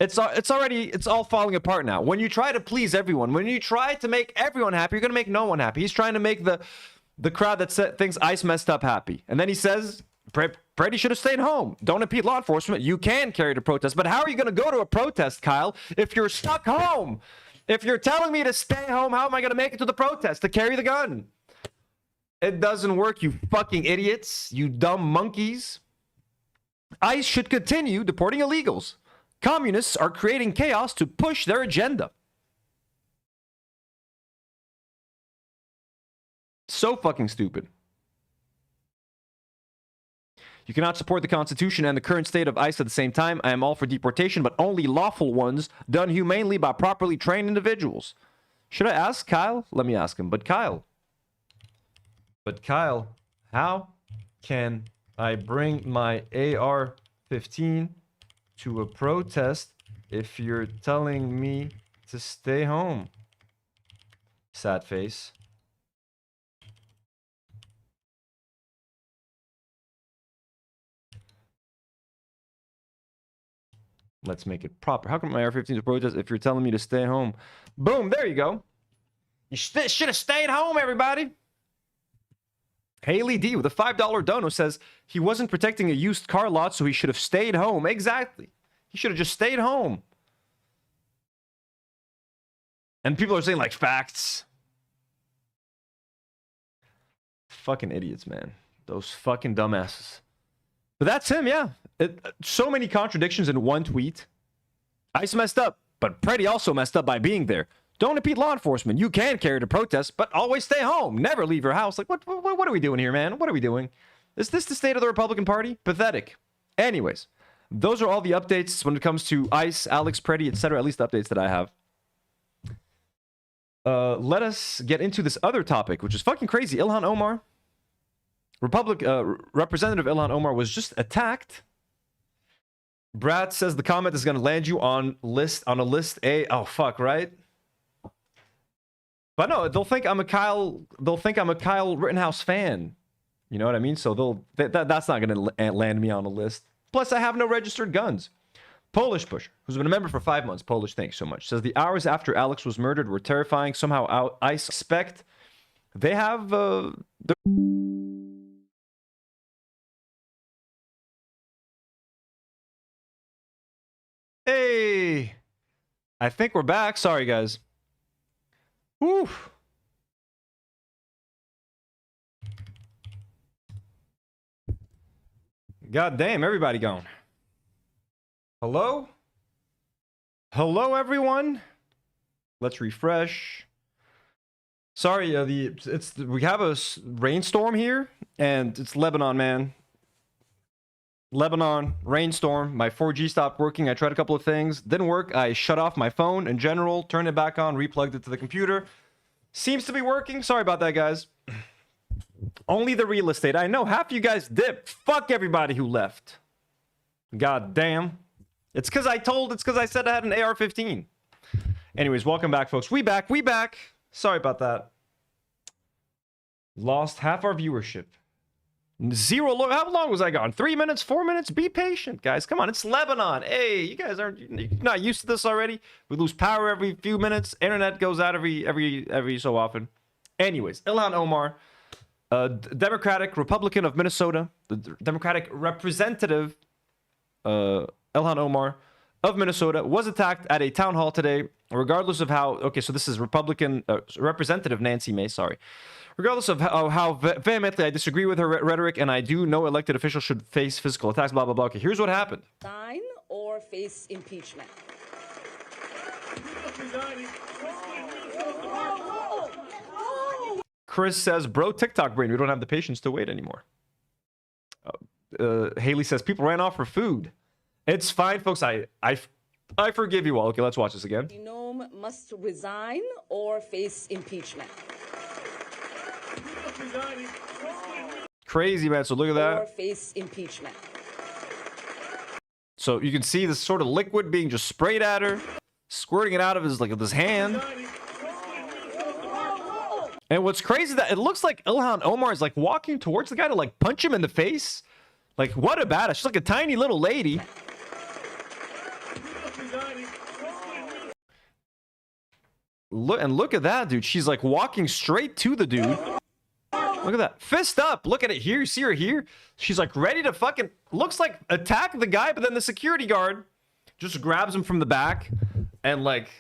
It's all falling apart now. When you try to please everyone, when you try to make everyone happy, you're gonna make no one happy. He's trying to make the crowd that thinks ICE messed up happy. And then he says, Pretti should have stayed home. Don't impede law enforcement. You can carry out a protest. But how are you going to go to a protest, Kyle, if you're stuck home? If you're telling me to stay home, how am I going to make it to the protest to carry the gun? It doesn't work, you fucking idiots. You dumb monkeys. ICE should continue deporting illegals. Communists are creating chaos to push their agenda. So fucking stupid. You cannot support the Constitution and the current state of ICE at the same time. I am all for deportation, but only lawful ones done humanely by properly trained individuals. Should I ask Kyle? Let me ask him. But Kyle, how can I bring my AR-15 to a protest if you're telling me to stay home? Sad face. Let's make it proper. How come my AR-15 to protest if you're telling me to stay home? Boom, there you go. You should have stayed home, everybody. Haley D with a $5 dono says he wasn't protecting a used car lot, so he should have stayed home. Exactly. He should have just stayed home. And people are saying, like, facts. Fucking idiots, man. Those fucking dumbasses. But that's him, yeah. So many contradictions in one tweet. ICE messed up, but Pretti also messed up by being there. Don't impede law enforcement. You can carry to protest, but always stay home. Never leave your house. Like, what are we doing here, man? What are we doing? Is this the state of the Republican Party? Pathetic. Anyways, those are all the updates when it comes to ICE, Alex Pretti, etc. At least updates that I have. Let us get into this other topic, which is fucking crazy. Ilhan Omar. Representative Ilhan Omar was just attacked. Brad says the comment is going to land you on a list A. Oh, fuck, right? But no, they'll think I'm a Kyle Rittenhouse fan. You know what I mean? So that's not going to land me on a list. Plus, I have no registered guns. Polish Pusher, who's been a member for 5 months. Polish, thanks so much. Says the hours after Alex was murdered were terrifying. Somehow I suspect they have Hey, I think we're back. Sorry, guys. Whew. God damn, everybody gone. Hello? Hello, everyone? Let's refresh. Sorry, we have a rainstorm here, and it's Lebanon, man. Lebanon, rainstorm. My 4G stopped working. I tried a couple of things. Didn't work. I shut off my phone in general, turned it back on, replugged it to the computer. Seems to be working. Sorry about that, guys. Only the real estate. I know half you guys dipped. Fuck everybody who left. God damn. It's because I said I had an AR-15. Anyways, welcome back, folks. We back. Sorry about that. Lost half our viewership. Zero. How long was I gone? 3 minutes, 4 minutes? Be patient, guys. Come on, it's Lebanon. Hey, you guys you're not used to this already? We lose power every few minutes. Internet goes out every so often. Anyways, Ilhan Omar, Democratic Republican of Minnesota, the Democratic representative, Ilhan Omar of Minnesota, was attacked at a town hall today, regardless of how... Okay, so this is Republican Representative Nancy May, sorry. Regardless of how vehemently I disagree with her rhetoric, and I do know elected officials should face physical attacks, blah, blah, blah. Okay, here's what happened. Sign or face impeachment. Chris says, bro, TikTok brain, we don't have the patience to wait anymore. Haley says, people ran off for food. It's fine, folks. I forgive you all. Okay, let's watch this again. Nour must resign or face impeachment. Crazy, man. So look at that. Or face impeachment. So you can see this sort of liquid being just sprayed at her, squirting it out of his hand. And what's crazy is that it looks like Ilhan Omar is like walking towards the guy to like punch him in the face. Like, what a badass. She's like a tiny little lady. Look at that, dude. She's like walking straight to the dude. Look at that. Fist up. Look at it here. You see her here? She's like ready to fucking... Looks like attack the guy, but then the security guard just grabs him from the back. And like...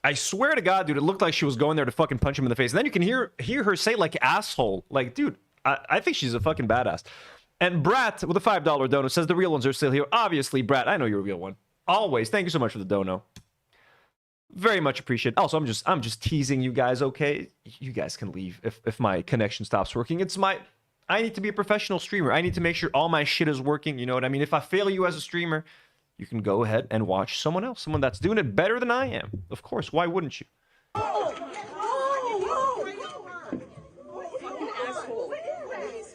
I swear to God, dude, it looked like she was going there to fucking punch him in the face. And then you can hear her say, like, asshole. Like, dude, I think she's a fucking badass. And Brat, with a $5 dono, says the real ones are still here. Obviously, Brat, I know you're a real one. Always. Thank you so much for the dono. Very much appreciated. Also, I'm just teasing you guys, okay? You guys can leave if my connection stops working. I need to be a professional streamer. I need to make sure all my shit is working. You know what I mean? If I fail you as a streamer... You can go ahead and watch someone else, someone that's doing it better than I am. Of course, why wouldn't you?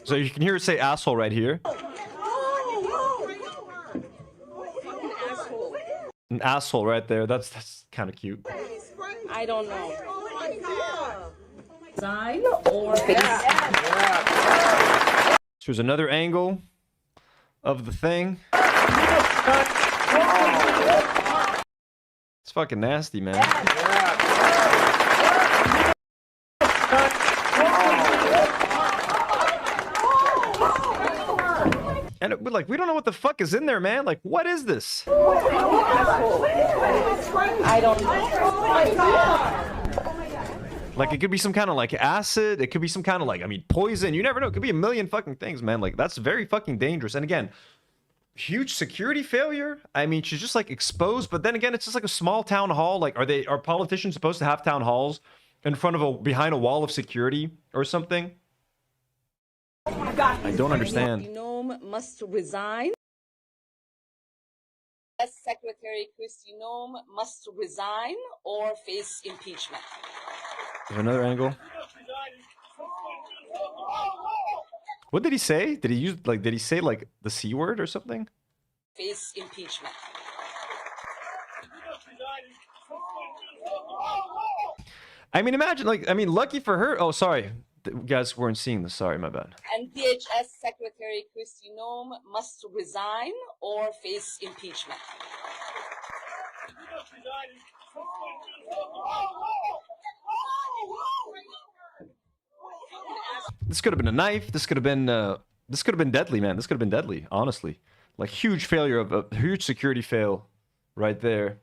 So you can hear her say asshole right here. An asshole right there. That's kind of cute. I don't know. Sign or Here's another angle of the thing. It's fucking nasty, man. And we don't know what the fuck is in there, man. Like, what is this? I don't know. Like, it could be some kind of like acid. It could be some kind of like, I mean, poison. You never know. It could be a million fucking things, man. Like, that's very fucking dangerous. And again, huge security failure. I mean, she's just like exposed, but then again, it's just like a small town hall. Like, are politicians supposed to have town halls in front of behind a wall of security or something? I don't understand. Nour must resign. Secretary Nour must resign or face impeachment. There's another angle. What did he say? Did he say like the C word or something? Face impeachment. I mean, imagine, lucky for her. Oh, sorry. You guys weren't seeing this. Sorry, my bad. And DHS Secretary Nour must resign or face impeachment. This could have been a knife. This could have been deadly, man. This could have been deadly, honestly. Like, huge failure of a huge security fail right there.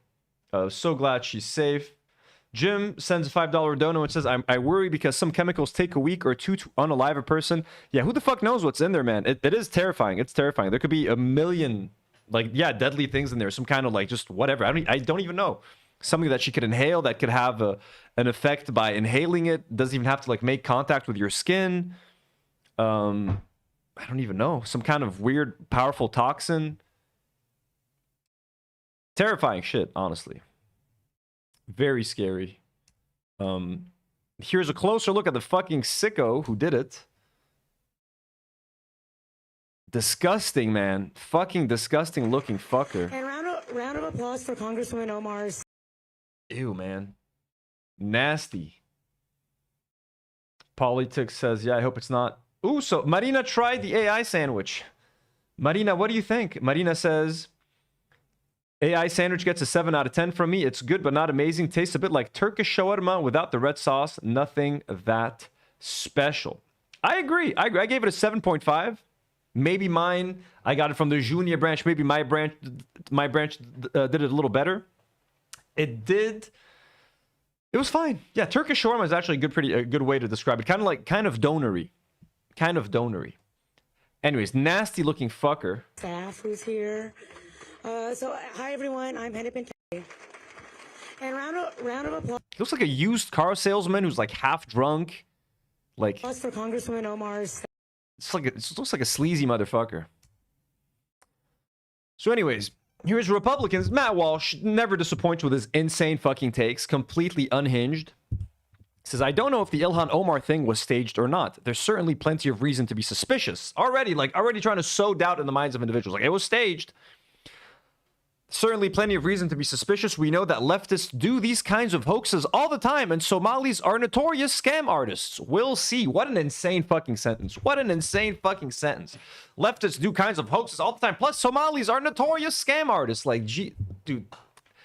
So glad she's safe. Jim sends a $5 dono and says, I worry because some chemicals take a week or two to unalive a person. Yeah, who the fuck knows what's in there, man? It is terrifying. It's terrifying. There could be a million, deadly things in there. Some kind of, just whatever. I don't even know. Something that she could inhale that could have an effect by inhaling it. Doesn't even have to, make contact with your skin. I don't even know. Some kind of weird, powerful toxin. Terrifying shit, honestly. Very scary. Here's a closer look at the fucking sicko who did it. Disgusting, man. Fucking disgusting looking fucker. And round of applause for Congresswoman Omar's. Ew, man. Nasty. Politics says, yeah, I hope it's not. Ooh, so Marina tried the AI sandwich. Marina, what do you think? Marina says, AI sandwich gets a 7 out of 10 from me. It's good, but not amazing. Tastes a bit like Turkish shawarma without the red sauce. Nothing that special. I agree. I gave it a 7.5. Maybe mine, I got it from the junior branch. Maybe my branch did it a little better. It was fine. Yeah, Turkish shawarma is actually a good way to describe it. Kind of donery. Kind of donery. Anyways, nasty looking fucker. Staff who's here. So, hi everyone, I'm Hennep and round of applause. He looks like a used car salesman who's like half drunk. Like, for Congresswoman Omar's. It looks like a sleazy motherfucker. So anyways, here's Republicans. Matt Walsh never disappoints with his insane fucking takes. Completely unhinged. Says, I don't know if the Ilhan Omar thing was staged or not. There's certainly plenty of reason to be suspicious. Already trying to sow doubt in the minds of individuals. Like, it was staged. Certainly plenty of reason to be suspicious. We know that leftists do these kinds of hoaxes all the time, and Somalis are notorious scam artists. We'll see. What an insane fucking sentence. What an insane fucking sentence. Leftists do kinds of hoaxes all the time. Plus, Somalis are notorious scam artists. Like, gee, dude.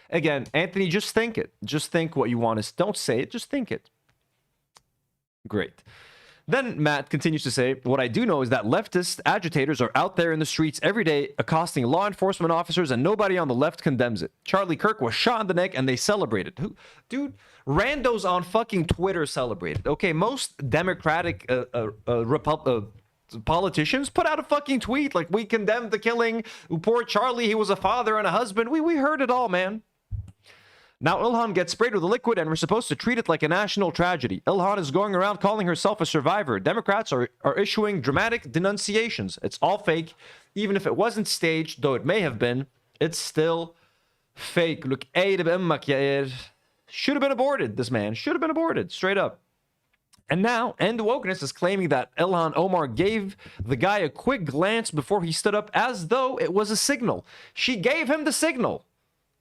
Again, Anthony, just think it. Just think what you want to. Don't say it. Just think it. Great. Then Matt continues to say, what I do know is that leftist agitators are out there in the streets every day accosting law enforcement officers and nobody on the left condemns it. Charlie Kirk was shot in the neck and they celebrated. Dude, randos on fucking Twitter celebrated. Okay, most Democratic politicians put out a fucking tweet like, we condemned the killing. Poor Charlie, he was a father and a husband. We heard it all, man. Now Ilhan gets sprayed with a liquid and we're supposed to treat it like a national tragedy. Ilhan is going around calling herself a survivor. Democrats are issuing dramatic denunciations. It's all fake. Even if it wasn't staged, though it may have been, it's still fake. Look, should have been aborted, this man. Should have been aborted, straight up. And now, End Wokeness is claiming that Ilhan Omar gave the guy a quick glance before he stood up as though it was a signal. She gave him the signal.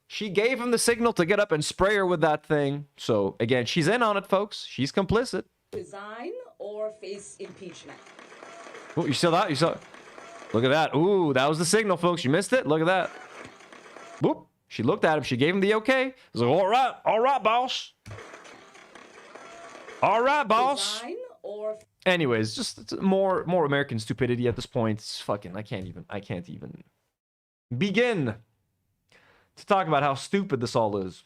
She gave him the signal to get up and spray her with that thing. So, again, she's in on it, folks. She's complicit. Resign or face impeachment. Oh, you saw that? You saw it? Look at that. Ooh, that was the signal, folks. You missed it? Look at that. Whoop. She looked at him. She gave him the okay. He's like, all right, boss. All right, boss. Resign or... Anyways, just more American stupidity at this point. It's fucking, I can't even begin to talk about how stupid this all is.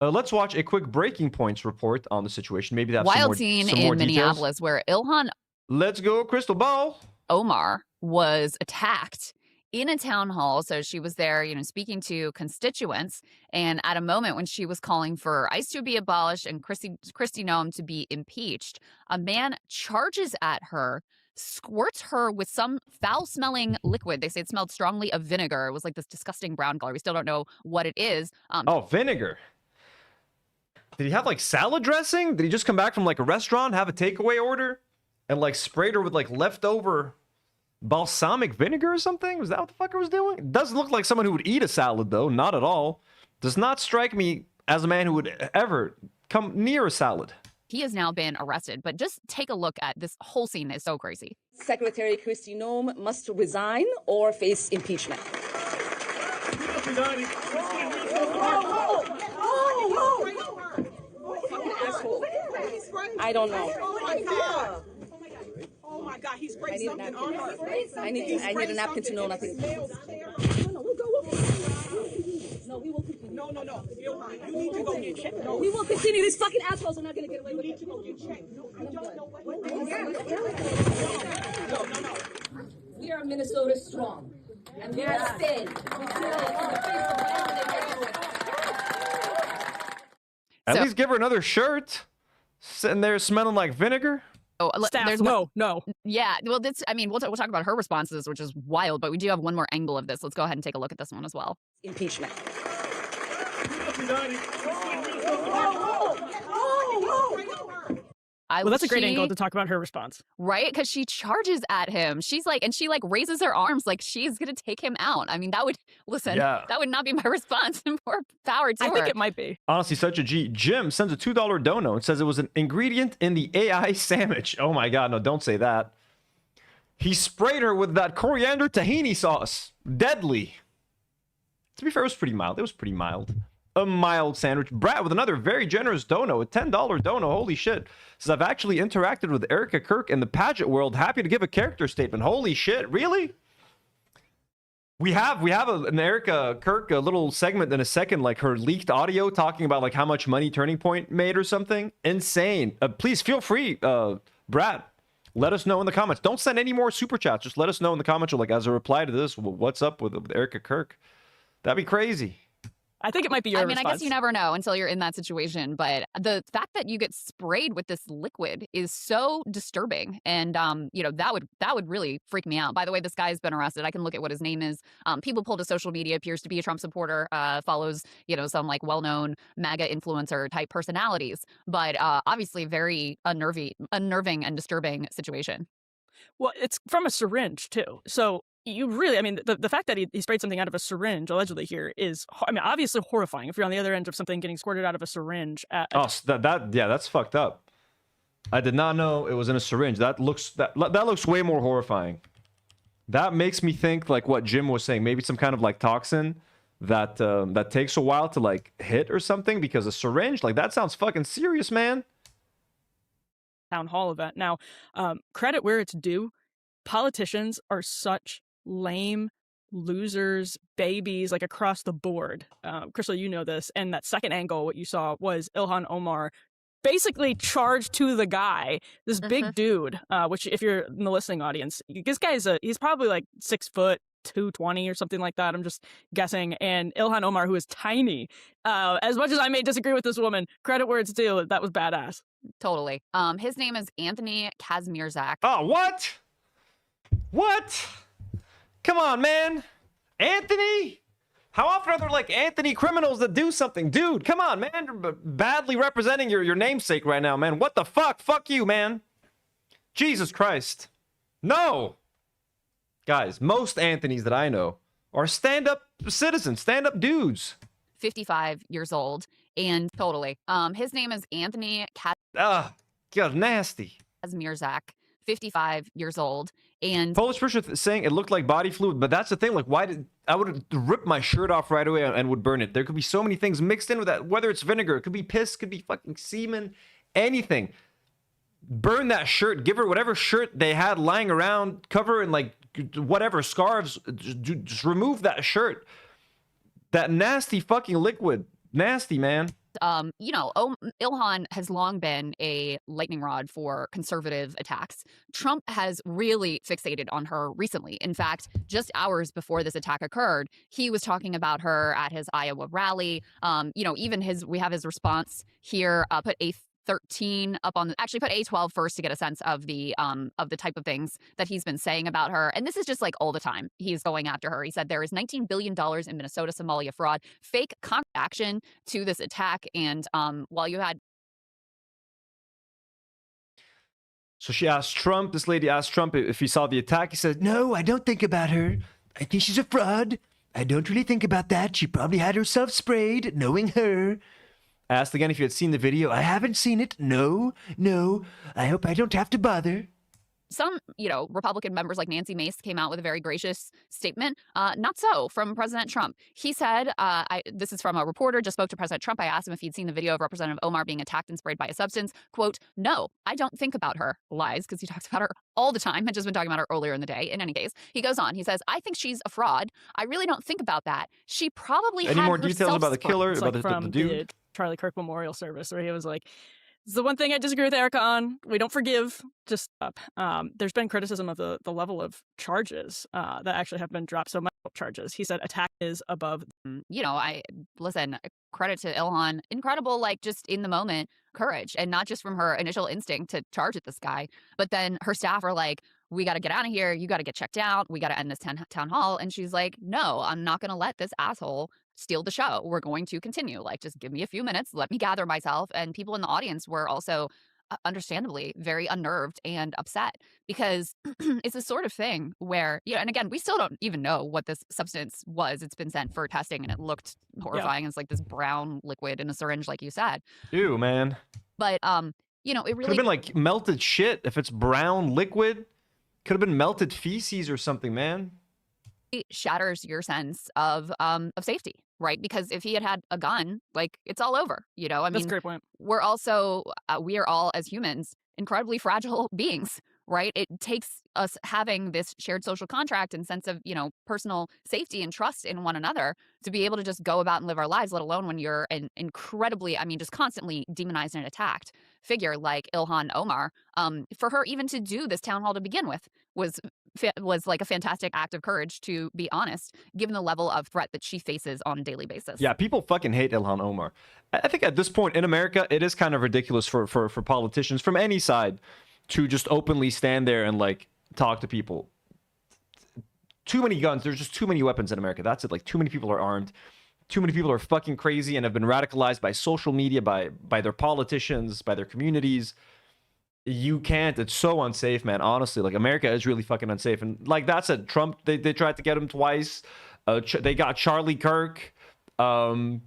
Let's watch a quick breaking points report on the situation. Maybe that's wild scene in Minneapolis where Ilhan. Let's go, Crystal Ball. Omar was attacked in a town hall. So she was there, speaking to constituents. And at a moment when she was calling for ICE to be abolished and Kristi Noem to be impeached, a man charges at her, squirts her with some foul-smelling liquid. They say it smelled strongly of vinegar. It was like this disgusting brown color. We still don't know what it is. Vinegar. Did he have like salad dressing? Did he just come back from like a restaurant, have a takeaway order, and like sprayed her with like leftover balsamic vinegar or something? Was that what the fucker was doing? It doesn't look like someone who would eat a salad though. Not at all. Does not strike me as a man who would ever come near a salad. He has now been arrested, but just take a look at this whole scene. Is so crazy. Secretary Kristi Noem must resign or face impeachment. I don't know. Oh my God, he sprayed something on her. I need a napkin to know nothing. No, we will continue. No. You need to go get checked. No, we will continue. These fucking assholes are not going to get away with it. You need to go get checked. No, I don't know what. No. We are Minnesota strong. And we are staying. At least give her another shirt. Sitting there smelling like vinegar. Oh, there's no. Yeah, well, we'll talk about her responses, which is wild, but we do have one more angle of this. Let's go ahead and take a look at this one as well. Impeachment. Well, that's a great angle to talk about her response. Right? Because she charges at him. She's like, and she like raises her arms like she's going to take him out. I mean, that would, listen, that would not be my response. More power to her. I think it might be. Honestly, such a G. Jim sends a $2 dono and says it was an ingredient in the AI sandwich. Oh my God, no, don't say that. He sprayed her with that coriander tahini sauce. Deadly. To be fair, it was pretty mild. It was pretty mild. A mild sandwich. Brad with another very generous dono, a $10 dono. Holy shit. Says, I've actually interacted with Erika Kirk in the pageant world. Happy to give a character statement. Holy shit. Really? We have an Erika Kirk, a little segment in a second, like her leaked audio talking about like how much money Turning Point made or something. Insane. Please feel free, Brad. Let us know in the comments. Don't send any more super chats. Just let us know in the comments, or like as a reply to this, what's up with Erika Kirk. That'd be crazy. I think it might be your response. I guess you never know until you're in that situation. But the fact that you get sprayed with this liquid is so disturbing. And, that would really freak me out. By the way, this guy's been arrested. I can look at what his name is. People pulled his social media, appears to be a Trump supporter, follows, some like well-known MAGA influencer type personalities. But obviously very unnerving and disturbing situation. Well, it's from a syringe, too. So you really, I mean, the fact that he sprayed something out of a syringe allegedly here is, obviously horrifying. If you're on the other end of something getting squirted out of a syringe. That's fucked up. I did not know it was in a syringe. That looks way more horrifying. That makes me think like what Jim was saying. Maybe some kind of like toxin that takes a while to like hit or something, because a syringe, like that sounds fucking serious, man. Town hall event. Now, credit where it's due. Politicians are such lame losers, babies, like across the board. Crystal, you know this. And that second angle, what you saw was Ilhan Omar basically charged to the guy, this big dude, which if you're in the listening audience, this guy he's probably like 6 foot, 220 or something like that. I'm just guessing. And Ilhan Omar, who is tiny, as much as I may disagree with this woman, credit where it's due, that was badass. Totally. His name is Anthony Kazmierzak. Oh, what? What? Come on, man. Anthony? How often are there like Anthony criminals that do something? Dude, come on, man. You're badly representing your namesake right now, man. What the fuck? Fuck you, man. Jesus Christ. No. Guys, most Anthonys that I know are stand-up citizens, stand-up dudes. 55 years old. And totally. His name is Anthony God, nasty. Kazmierzak, 55 years old. And Polish person saying it looked like body fluid, but that's the thing. Like, I would rip my shirt off right away and would burn it. There could be so many things mixed in with that. Whether it's vinegar, it could be piss, could be fucking semen, anything. Burn that shirt. Give her whatever shirt they had lying around. Cover in like whatever scarves. Just remove that shirt. That nasty fucking liquid. Nasty, man. Ilhan has long been a lightning rod for conservative attacks. Trump has really fixated on her recently. In fact, just hours before this attack occurred, he was talking about her at his Iowa rally. We have his response here, put A13 up on actually put A12 first to get a sense of the type of things that he's been saying about her. And this is just like all the time he's going after her. He said there is $19 billion in Minnesota Somalia fraud, fake action to this attack. And while you had. So this lady asked Trump if he saw the attack. He said, no, I don't think about her. I think she's a fraud. I don't really think about that. She probably had herself sprayed, knowing her. Asked again if you had seen the video. I haven't seen it. No. I hope I don't have to bother. Some, Republican members like Nancy Mace came out with a very gracious statement. Not so from President Trump. He said, this is from a reporter, just spoke to President Trump. I asked him if he'd seen the video of Representative Omar being attacked and sprayed by a substance. Quote, no, I don't think about her. Lies, because he talks about her all the time. Had just been talking about her earlier in the day. In any case, he goes on. He says, I think she's a fraud. I really don't think about that. She probably Any had more details about the killer, about the dude? Charlie Kirk memorial service, where he was like, "It's the one thing I disagree with Erika on. We don't forgive. Just up." There's been criticism of the level of charges that actually have been dropped. So multiple charges. He said attack is above. Credit to Ilhan. Incredible, like just in the moment courage, and not just from her initial instinct to charge at this guy, but then her staff are like, we got to get out of here. You got to get checked out. We got to end this town hall. And she's like, no, I'm not going to let this asshole steal the show. We're going to continue. Like, just give me a few minutes. Let me gather myself. And people in the audience were also understandably very unnerved and upset, because it's the sort of thing where, and again, we still don't even know what this substance was. It's been sent for testing and it looked horrifying. It's like this brown liquid in a syringe, like you said. Ew, man. But, it Could really have been like melted shit. If it's brown liquid, could have been melted feces or something, man. shatters your sense of safety, right? Because if he had had a gun, like, it's all over, I That's mean, a great point. we're also, we are all, as humans, incredibly fragile beings, right? It takes us having this shared social contract and sense of, personal safety and trust in one another to be able to just go about and live our lives, let alone when you're an incredibly, just constantly demonized and attacked figure like Ilhan Omar. For her even to do this town hall to begin with was like a fantastic act of courage, to be honest, given the level of threat that she faces on a daily basis. Yeah, people fucking hate Ilhan Omar. I think at this point in America, it is kind of ridiculous for politicians from any side to just openly stand there and like talk to people. Too many guns. There's just too many weapons in America. That's it. Like, too many people are armed. Too many people are fucking crazy and have been radicalized by social media, by their politicians, by their communities. You can't. It's so unsafe, man. Honestly, like, America is really fucking unsafe. And like that's it. Trump, they tried to get him twice. They got Charlie Kirk. You know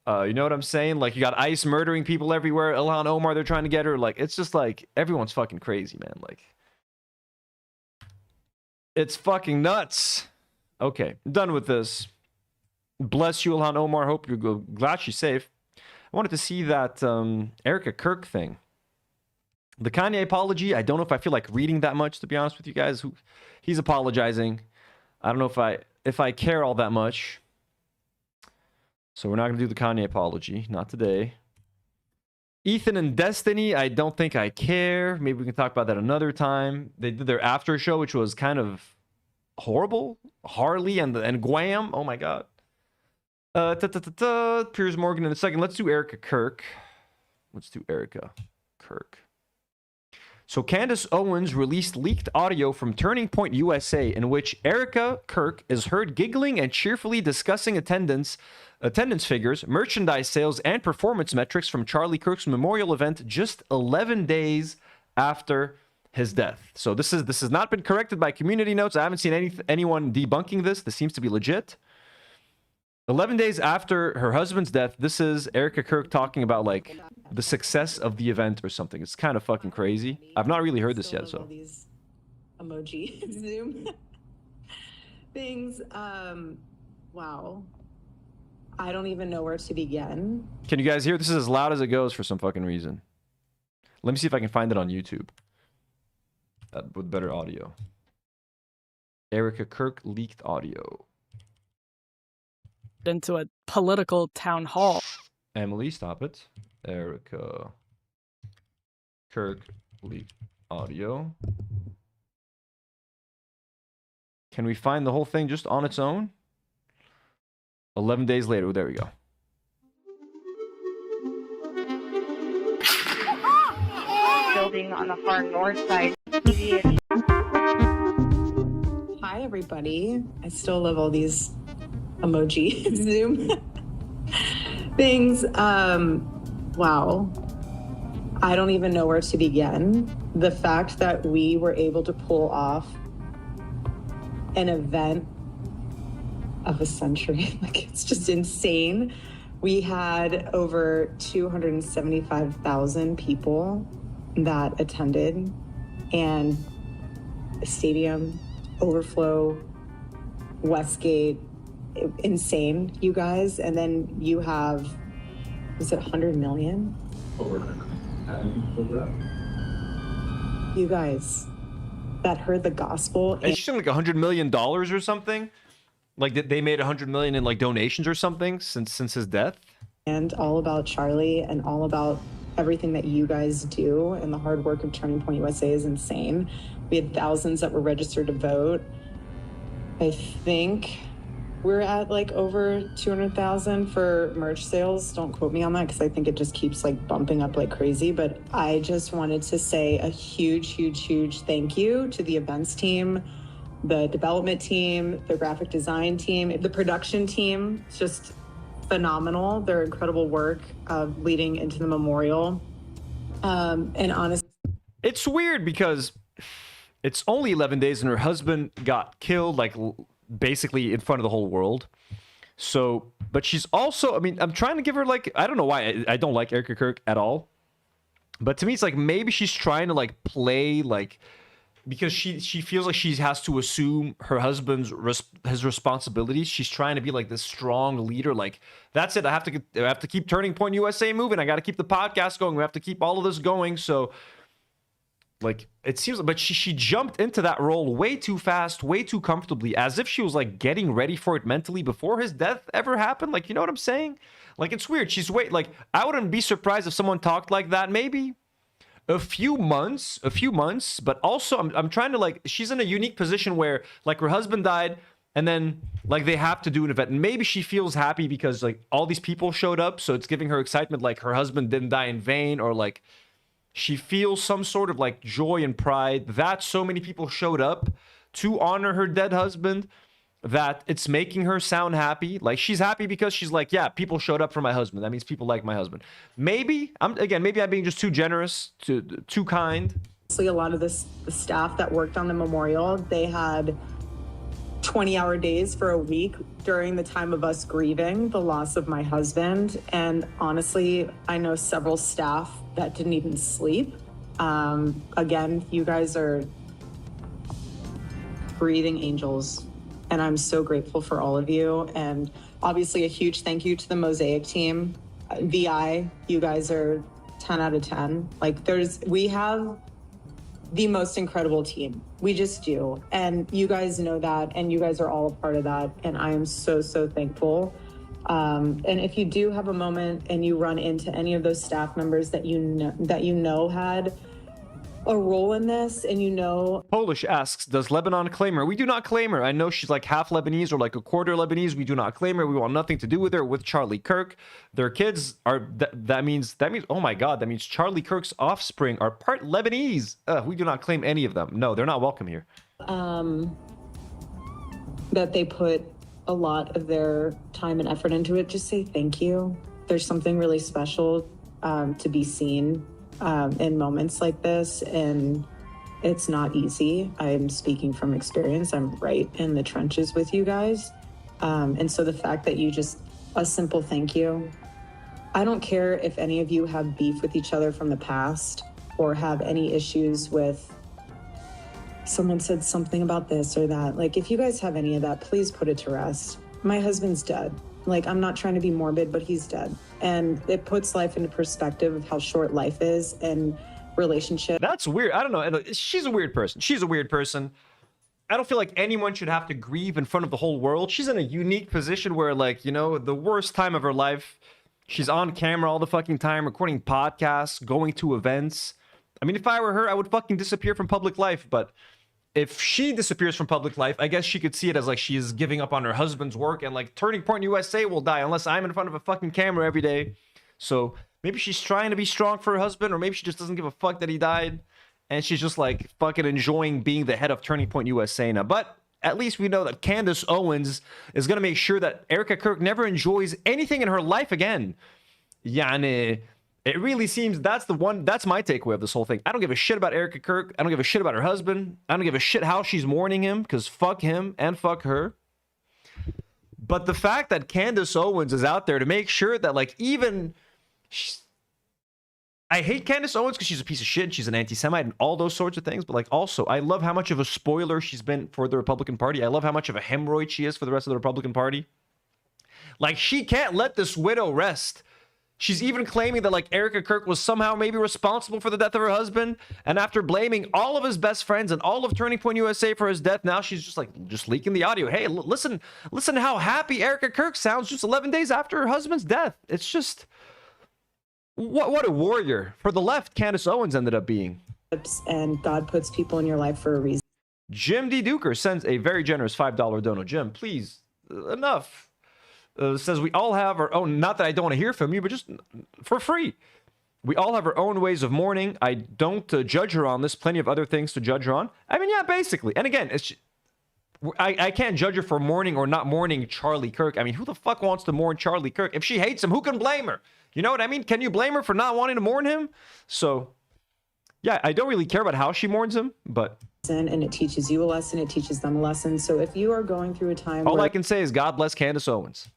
what I'm saying? Like, you got ICE murdering people everywhere. Ilhan Omar, they're trying to get her. Like, it's just like everyone's fucking crazy, man. Like, it's fucking nuts. Okay, done with this. Bless you, Ilhan Omar. Hope you're glad she's safe. I wanted to see that Erika Kirk thing. The Kanye apology, I don't know if I feel like reading that much, to be honest with you guys. He's apologizing. I don't know if I care all that much. So we're not going to do the Kanye apology. Not today. Ethan and Destiny, I don't think I care. Maybe we can talk about that another time. They did their after show, which was kind of horrible. Harley and Guam. Oh my god. Piers Morgan in a second. Let's do Erika Kirk. Let's do Erika Kirk. So Candace Owens released leaked audio from Turning Point USA in which Erika Kirk is heard giggling and cheerfully discussing attendance figures, merchandise sales, and performance metrics from Charlie Kirk's memorial event just 11 days after his death. So this has not been corrected by community notes. I haven't seen anyone debunking this. This seems to be legit. 11 days after her husband's death, this is Erika Kirk talking about like the success of the event or something. It's kind of fucking crazy. I've not really heard this yet, so. These emoji Zoom things. Wow. I don't even know where to begin. Can you guys hear? This is as loud as it goes for some fucking reason. Let me see if I can find it on YouTube. With better audio. Erika Kirk leaked audio. Into a political town hall. Emily, stop it. Erika Kirk leaked audio. Can we find the whole thing just on its own? 11 days later. Oh, there we go. Building on the far north side. Hi, everybody. I still love all these emoji Zoom things. Wow. I don't even know where to begin. The fact that we were able to pull off an event of a century, like, it's just insane. We had over 275,000 people that attended, and the stadium, overflow, Westgate, insane, you guys. And then you have, is it 100 million? You guys that heard the gospel. It's just like $100 million or something. Like they made 100 million in like donations or something since his death. And all about Charlie and all about everything that you guys do, and the hard work of Turning Point USA is insane. We had thousands that were registered to vote. I think we're at like over 200,000 for merch sales. Don't quote me on that because I think it just keeps like bumping up like crazy. But I just wanted to say a huge, huge, huge thank you to the events team, the development team, the graphic design team, the production team. It's just phenomenal. Their incredible work of leading into the memorial. And honestly, it's weird because it's only 11 days and her husband got killed, like basically in front of the whole world. So, but she's also, I mean, I'm trying to give her like, I don't know why I don't like Erika Kirk at all. But to me, it's like maybe she's trying to like play like, because she feels like she has to assume her husband's his responsibilities. She's trying to be like this strong leader. Like, that's it. I have to keep Turning Point USA moving. I got to keep the podcast going. We have to keep all of this going. So, like, it seems, but she jumped into that role way too fast, way too comfortably, as if she was like getting ready for it mentally before his death ever happened. Like, you know what I'm saying? Like, it's weird. Like, I wouldn't be surprised if someone talked like that maybe a few months, but also I'm trying to, like, she's in a unique position where like her husband died and then like they have to do an event, and maybe she feels happy because like all these people showed up, so it's giving her excitement, like her husband didn't die in vain, or like she feels some sort of like joy and pride that so many people showed up to honor her dead husband, that it's making her sound happy. Like, she's happy because she's like, yeah, people showed up for my husband. That means people like my husband. Maybe I'm being just too generous, too kind. A lot of the staff that worked on the memorial, they had 20-hour days for a week during the time of us grieving the loss of my husband. And honestly, I know several staff that didn't even sleep. Again, you guys are breathing angels, and I'm so grateful for all of you. And obviously a huge thank you to the Mosaic team. VI, you guys are 10 out of 10. Like, we have the most incredible team. We just do. And you guys know that, and you guys are all a part of that. And I am so, so thankful. And if you do have a moment and you run into any of those staff members that you know had a role in this, and you know... Polish asks, does Lebanon claim her? We do not claim her. I know she's like half Lebanese or like a quarter Lebanese. We do not claim her. We want nothing to do with her, with Charlie Kirk. Their kids are... That means... Oh my God. That means Charlie Kirk's offspring are part Lebanese. We do not claim any of them. No, they're not welcome here. That they put a lot of their time and effort into it. Just say thank you. There's something really special to be seen in moments like this, and it's not easy. I'm speaking from experience. I'm right in the trenches with you guys. And so the fact that you just, a simple thank you. I don't care if any of you have beef with each other from the past or have any issues with someone said something about this or that. Like, if you guys have any of that, please put it to rest. My husband's dead. Like, I'm not trying to be morbid, but he's dead. And it puts life into perspective of how short life is and relationship. That's weird. I don't know. She's a weird person. She's a weird person. I don't feel like anyone should have to grieve in front of the whole world. She's in a unique position where, like, you know, the worst time of her life, she's on camera all the fucking time, recording podcasts, going to events. I mean, if I were her, I would fucking disappear from public life, but if she disappears from public life, I guess she could see it as like she is giving up on her husband's work, and like Turning Point USA will die unless I'm in front of a fucking camera every day. So maybe she's trying to be strong for her husband, or maybe she just doesn't give a fuck that he died, and she's just like fucking enjoying being the head of Turning Point USA now. But at least we know that Candace Owens is going to make sure that Erika Kirk never enjoys anything in her life again. Yani, it really seems that's my takeaway of this whole thing. I don't give a shit about Erika Kirk. I don't give a shit about her husband. I don't give a shit how she's mourning him, because fuck him and fuck her. But the fact that Candace Owens is out there to make sure that, like, even... I hate Candace Owens because she's a piece of shit. She's an anti-Semite and all those sorts of things. But, like, also, I love how much of a spoiler she's been for the Republican Party. I love how much of a hemorrhoid she is for the rest of the Republican Party. Like, she can't let this widow rest. She's even claiming that, like, Erika Kirk was somehow maybe responsible for the death of her husband. And after blaming all of his best friends and all of Turning Point USA for his death, now she's just, like, just leaking the audio. Hey, listen how happy Erika Kirk sounds just 11 days after her husband's death. It's just... What a warrior. For the left, Candace Owens ended up being. And God puts people in your life for a reason. Jim D. Duker sends a very generous $5 dono. Jim, please, enough. Says we all have our own, not that I don't want to hear from you, but just for free. We all have our own ways of mourning. I don't judge her on this. Plenty of other things to judge her on. I mean, yeah, basically. And again, I can't judge her for mourning or not mourning Charlie Kirk. I mean, who the fuck wants to mourn Charlie Kirk? If she hates him, who can blame her? You know what I mean? Can you blame her for not wanting to mourn him? So, yeah, I don't really care about how she mourns him, but... And it teaches you a lesson, it teaches them a lesson. So if you are going through a time all I can say is God bless Candace Owens.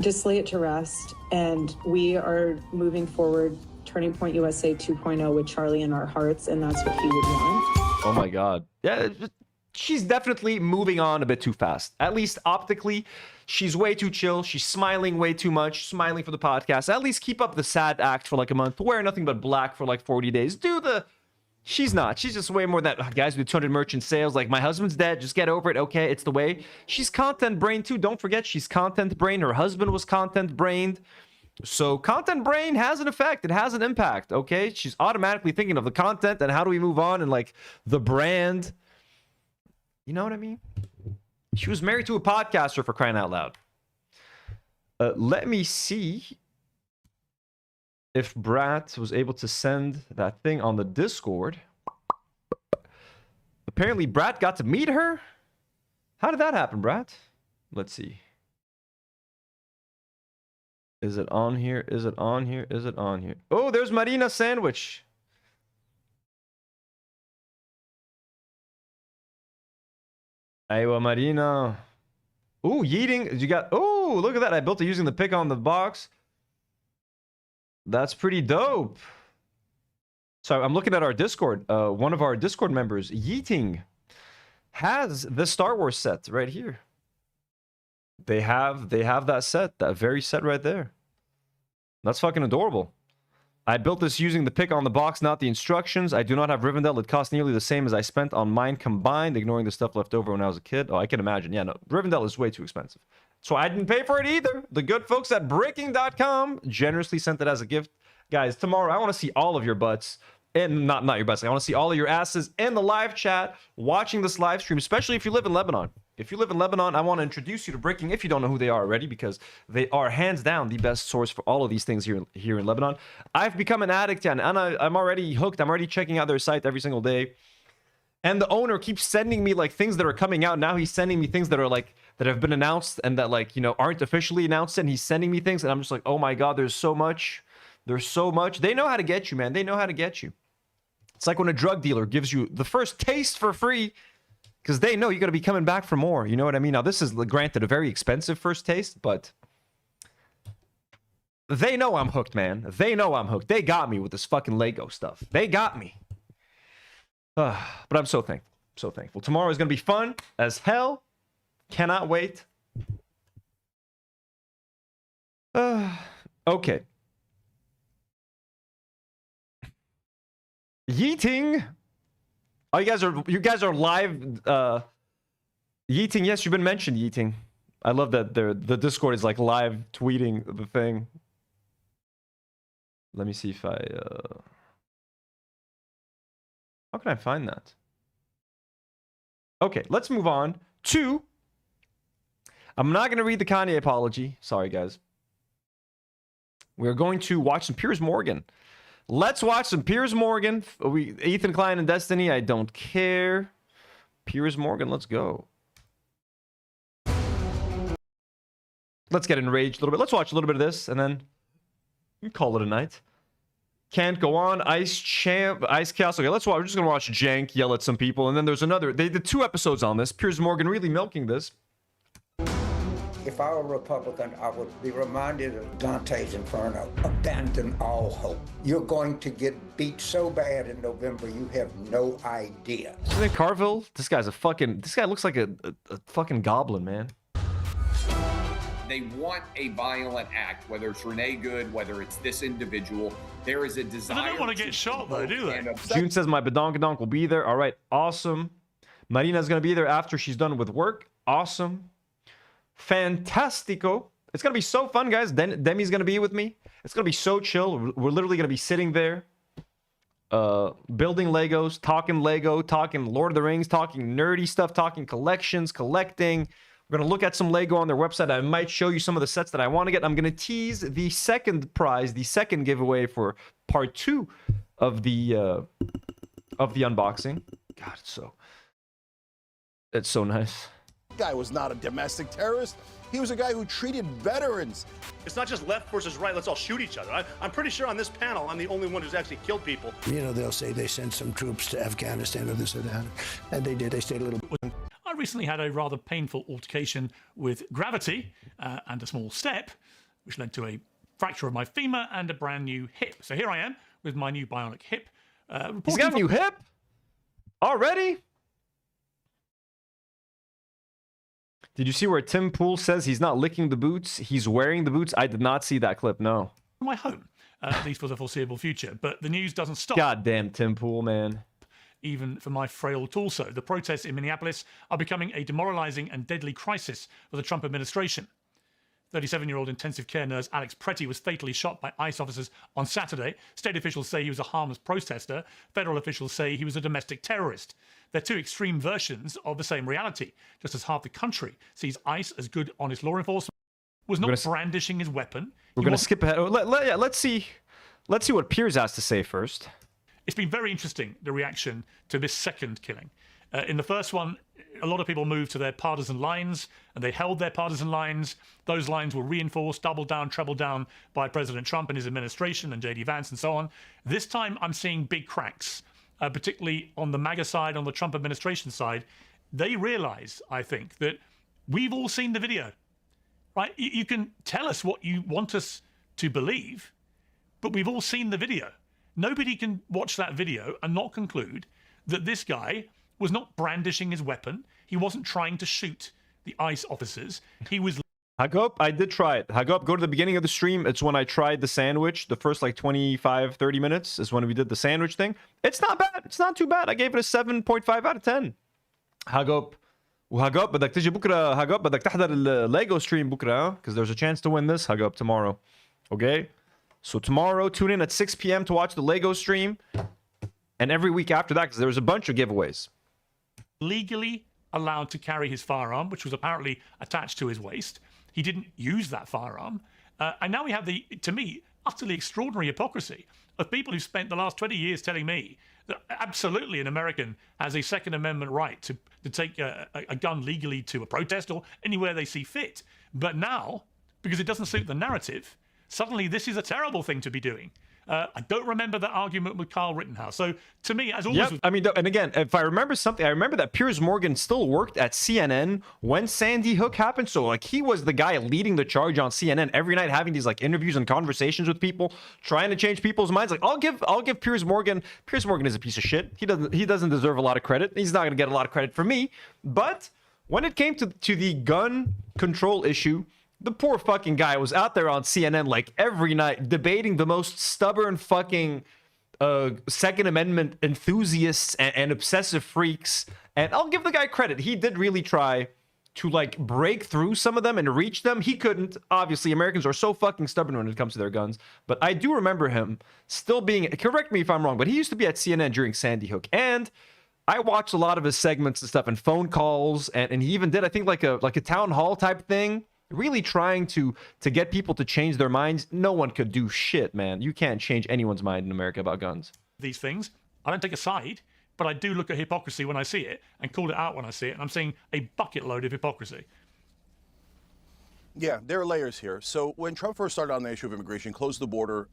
Just lay it to rest, and we are moving forward, Turning Point USA 2.0 with Charlie in our hearts, and that's what he would want. Oh my God. Yeah, she's definitely moving on a bit too fast. At least optically, she's way too chill. She's smiling way too much, smiling for the podcast. At least keep up the sad act for like a month. Wear nothing but black for like 40 days. Do the... She's not. She's just way more than that. Guys with 200 merchant sales. Like, my husband's dead. Just get over it. Okay, it's the way. She's content brain too. Don't forget, she's content brain. Her husband was content brained. So content brain has an effect. It has an impact. Okay, she's automatically thinking of the content and how do we move on and like the brand. You know what I mean? She was married to a podcaster, for crying out loud. Let me see if Brat was able to send that thing on the Discord. Apparently, Brat got to meet her. How did that happen, Brat? Let's see. Is it on here? Is it on here? Is it on here? Oh, there's Marina Sandwich. Aywa, Marina. Ooh, yeeting. You got... Oh, look at that. I built it using the pick on the box. That's pretty dope. So I'm looking at our Discord. One of our Discord members, Yeeting, has the Star Wars set right here. They have that set, that very set right there. That's fucking adorable. I built this using the pick on the box, not the instructions. I do not have Rivendell. It cost nearly the same as I spent on mine combined, ignoring the stuff left over when I was a kid. Oh, I can imagine. Yeah, no, Rivendell is way too expensive. So I didn't pay for it either. The good folks at breaking.com generously sent it as a gift. Guys, tomorrow I want to see all of your butts. And not your butts. I want to see all of your asses in the live chat watching this live stream, especially if you live in Lebanon. If you live in Lebanon, I want to introduce you to Breaking if you don't know who they are already, because they are hands down the best source for all of these things here in Lebanon. I've become an addict, and I'm already hooked. I'm already checking out their site every single day. And the owner keeps sending me like things that are coming out. Now he's sending me things that are like that have been announced and that like, you know, aren't officially announced, and he's sending me things and I'm just like, "Oh my God, there's so much. There's so much." They know how to get you, man. They know how to get you. It's like when a drug dealer gives you the first taste for free because they know you're going to be coming back for more. You know what I mean? Now, this is granted a very expensive first taste, but they know I'm hooked, man. They know I'm hooked. They got me with this fucking Lego stuff. They got me. But I'm so thankful. So thankful. Tomorrow is going to be fun as hell. Cannot wait. Okay. Yeeting. Oh, you guys are live. Yeeting, yes, you've been mentioned, Yeeting. I love that the Discord is like live tweeting the thing. Let me see if I how can I find that? Okay, let's move on to... I'm not going to read the Kanye apology. Sorry, guys. We're going to watch some Piers Morgan. Let's watch some Piers Morgan. Ethan Klein and Destiny, I don't care. Piers Morgan, let's go. Let's get enraged a little bit. Let's watch a little bit of this, and then we call it a night. Can't go on. Ice Chaos. Okay, let's watch. We're just going to watch Jank yell at some people, and then there's another. They did 2 episodes on this. Piers Morgan really milking this. If I were a Republican, I would be reminded of Dante's Inferno. Abandon all hope. You're going to get beat so bad in November, you have no idea. Isn't it Carville? This guy looks like a fucking goblin, man. They want a violent act, whether it's Renee Good, whether it's this individual. There is a desire. They don't want to get shot, though, do they? June says my badonkadonk will be there. All right, awesome. Marina's going to be there after she's done with work. Awesome. Fantastico. It's going to be so fun, guys. Demi's going to be with me. It's going to be so chill. We're literally going to be sitting there, building Legos, talking Lego, talking Lord of the Rings, talking nerdy stuff, talking collections, collecting. We're going to look at some Lego on their website. I might show you some of the sets that I want to get. I'm going to tease the second prize, the second giveaway for part 2 of the unboxing. God, it's so... It's so nice. Guy was not a domestic terrorist. He was a guy who treated veterans. It's not just left versus right. Let's all shoot each other. I'm pretty sure on this panel, I'm the only one who's actually killed people. You know, they'll say they sent some troops to Afghanistan or this or that. And they did. They stayed a little bit. I recently had a rather painful altercation with gravity and a small step, which led to a fracture of my femur and a brand new hip. So here I am with my new bionic hip. He's got a new hip? Already? Did you see where Tim Pool says he's not licking the boots? He's wearing the boots? I did not see that clip, no. My home, at least for the foreseeable future. But the news doesn't stop. Goddamn Tim Pool, man. Even for my frail torso. The protests in Minneapolis are becoming a demoralizing and deadly crisis for the Trump administration. 37-year-old intensive care nurse Alex Pretti was fatally shot by ICE officers on Saturday. State officials say he was a harmless protester. Federal officials say he was a domestic terrorist. They're two extreme versions of the same reality. Just as half the country sees ICE as good, honest law enforcement, was not brandishing his weapon. We're going to skip ahead. Let's see what Piers has to say first. It's been very interesting, the reaction to this second killing. In the first one, a lot of people moved to their partisan lines, and they held their partisan lines. Those lines were reinforced, doubled down, trebled down by President Trump and his administration and J.D. Vance and so on. This time, I'm seeing big cracks, particularly on the MAGA side, on the Trump administration side. They realize, I think, that we've all seen the video, right? You can tell us what you want us to believe, but we've all seen the video. Nobody can watch that video and not conclude that this guy was not brandishing his weapon. He wasn't trying to shoot the ICE officers. He was... Hagop, I did try it. Hagop, go to the beginning of the stream. It's when I tried the sandwich. The first like 25, 30 minutes is when we did the sandwich thing. It's not bad. It's not too bad. I gave it a 7.5 out of 10. Hagop, بدك تجي بكره. Hagop, بدك تحضر Lego stream بكره, because there's a chance to win this, Hagop, tomorrow. Okay? So tomorrow, tune in at 6 p.m. to watch the Lego stream. And every week after that, because there's a bunch of giveaways. Legally allowed to carry his firearm, which was apparently attached to his waist. He didn't use that firearm. And now we have the, to me, utterly extraordinary hypocrisy of people who spent the last 20 years telling me that absolutely an American has a Second Amendment right to take a gun legally to a protest or anywhere they see fit. But now, because it doesn't suit the narrative, suddenly this is a terrible thing to be doing. I don't remember that argument with Kyle Rittenhouse. So to me, as always... Yep. I mean, and again, if I remember something, I remember that Piers Morgan still worked at CNN when Sandy Hook happened. So like he was the guy leading the charge on CNN every night, having these like interviews and conversations with people, trying to change people's minds. Like I'll give Piers Morgan is a piece of shit. He doesn't deserve a lot of credit. He's not going to get a lot of credit from me. But when it came to the gun control issue, the poor fucking guy was out there on CNN like every night debating the most stubborn fucking Second Amendment enthusiasts and obsessive freaks. And I'll give the guy credit. He did really try to like break through some of them and reach them. He couldn't. Obviously, Americans are so fucking stubborn when it comes to their guns. But I do remember him still being, correct me if I'm wrong, but he used to be at CNN during Sandy Hook. And I watched a lot of his segments and stuff and phone calls. And he even did, I think, like a town hall type thing. Really trying to get people to change their minds. No one could do shit, man. You can't change anyone's mind in America about guns. These things, I don't take a side, but I do look at hypocrisy when I see it and call it out when I see it. And I'm seeing a bucket load of hypocrisy. Yeah, there are layers here. So when Trump first started on the issue of immigration, closed the border,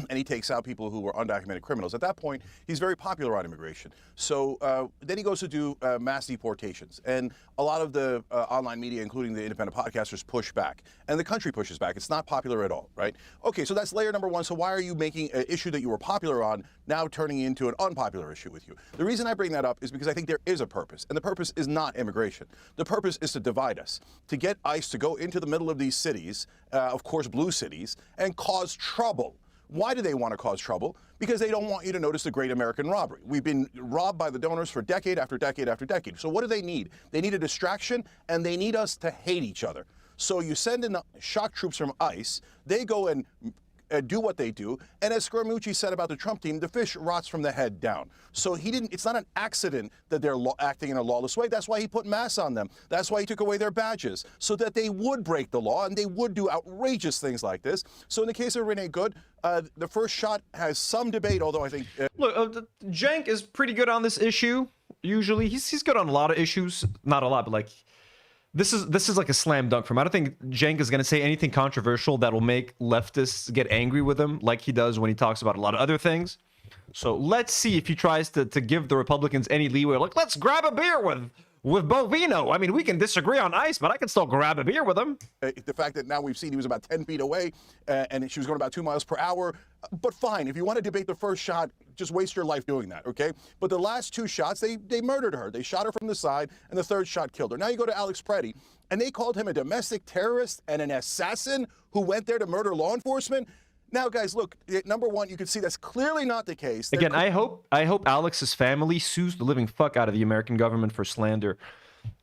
and he takes out people who were undocumented criminals. At that point, he's very popular on immigration. So then he goes to do mass deportations. And a lot of the online media, including the independent podcasters, push back. And the country pushes back. It's not popular at all, right? Okay, so that's layer number one. So why are you making an issue that you were popular on now turning into an unpopular issue with you? The reason I bring that up is because I think there is a purpose. And the purpose is not immigration. The purpose is to divide us, to get ICE to go into the middle of these cities, of course, blue cities, and cause trouble. Why do they want to cause trouble? Because they don't want you to notice the great American robbery. We've been robbed by the donors for decade after decade after decade. So what do they need? They need a distraction, and they need us to hate each other. So you send in the shock troops from ICE. They go and do what they do. And as Scaramucci said about the Trump team, the fish rots from the head down. So it's not an accident that they're acting in a lawless way. That's why he put masks on them. That's why he took away their badges, so that they would break the law and they would do outrageous things like this. So in the case of Renee Good, the first shot has some debate, although I think... Look, Cenk is pretty good on this issue. usually. He's good on a lot of issues. Not a lot, but like this is like a slam dunk for him. I don't think Cenk is gonna say anything controversial that'll make leftists get angry with him like he does when he talks about a lot of other things. So let's see if he tries to give the Republicans any leeway. Like, let's grab a beer with Bovino. I mean, we can disagree on ICE, but I can still grab a beer with him. The fact that now we've seen he was about 10 feet away and she was going about 2 miles per hour. But fine, if you want to debate the first shot, just waste your life doing that, okay? But the last 2 shots, they murdered her. They shot her from the side, and the third shot killed her. Now you go to Alex Pretti, and they called him a domestic terrorist and an assassin who went there to murder law enforcement. Now, guys, look, number one, you can see that's clearly not the case. Again, I hope Alex's family sues the living fuck out of the American government for slander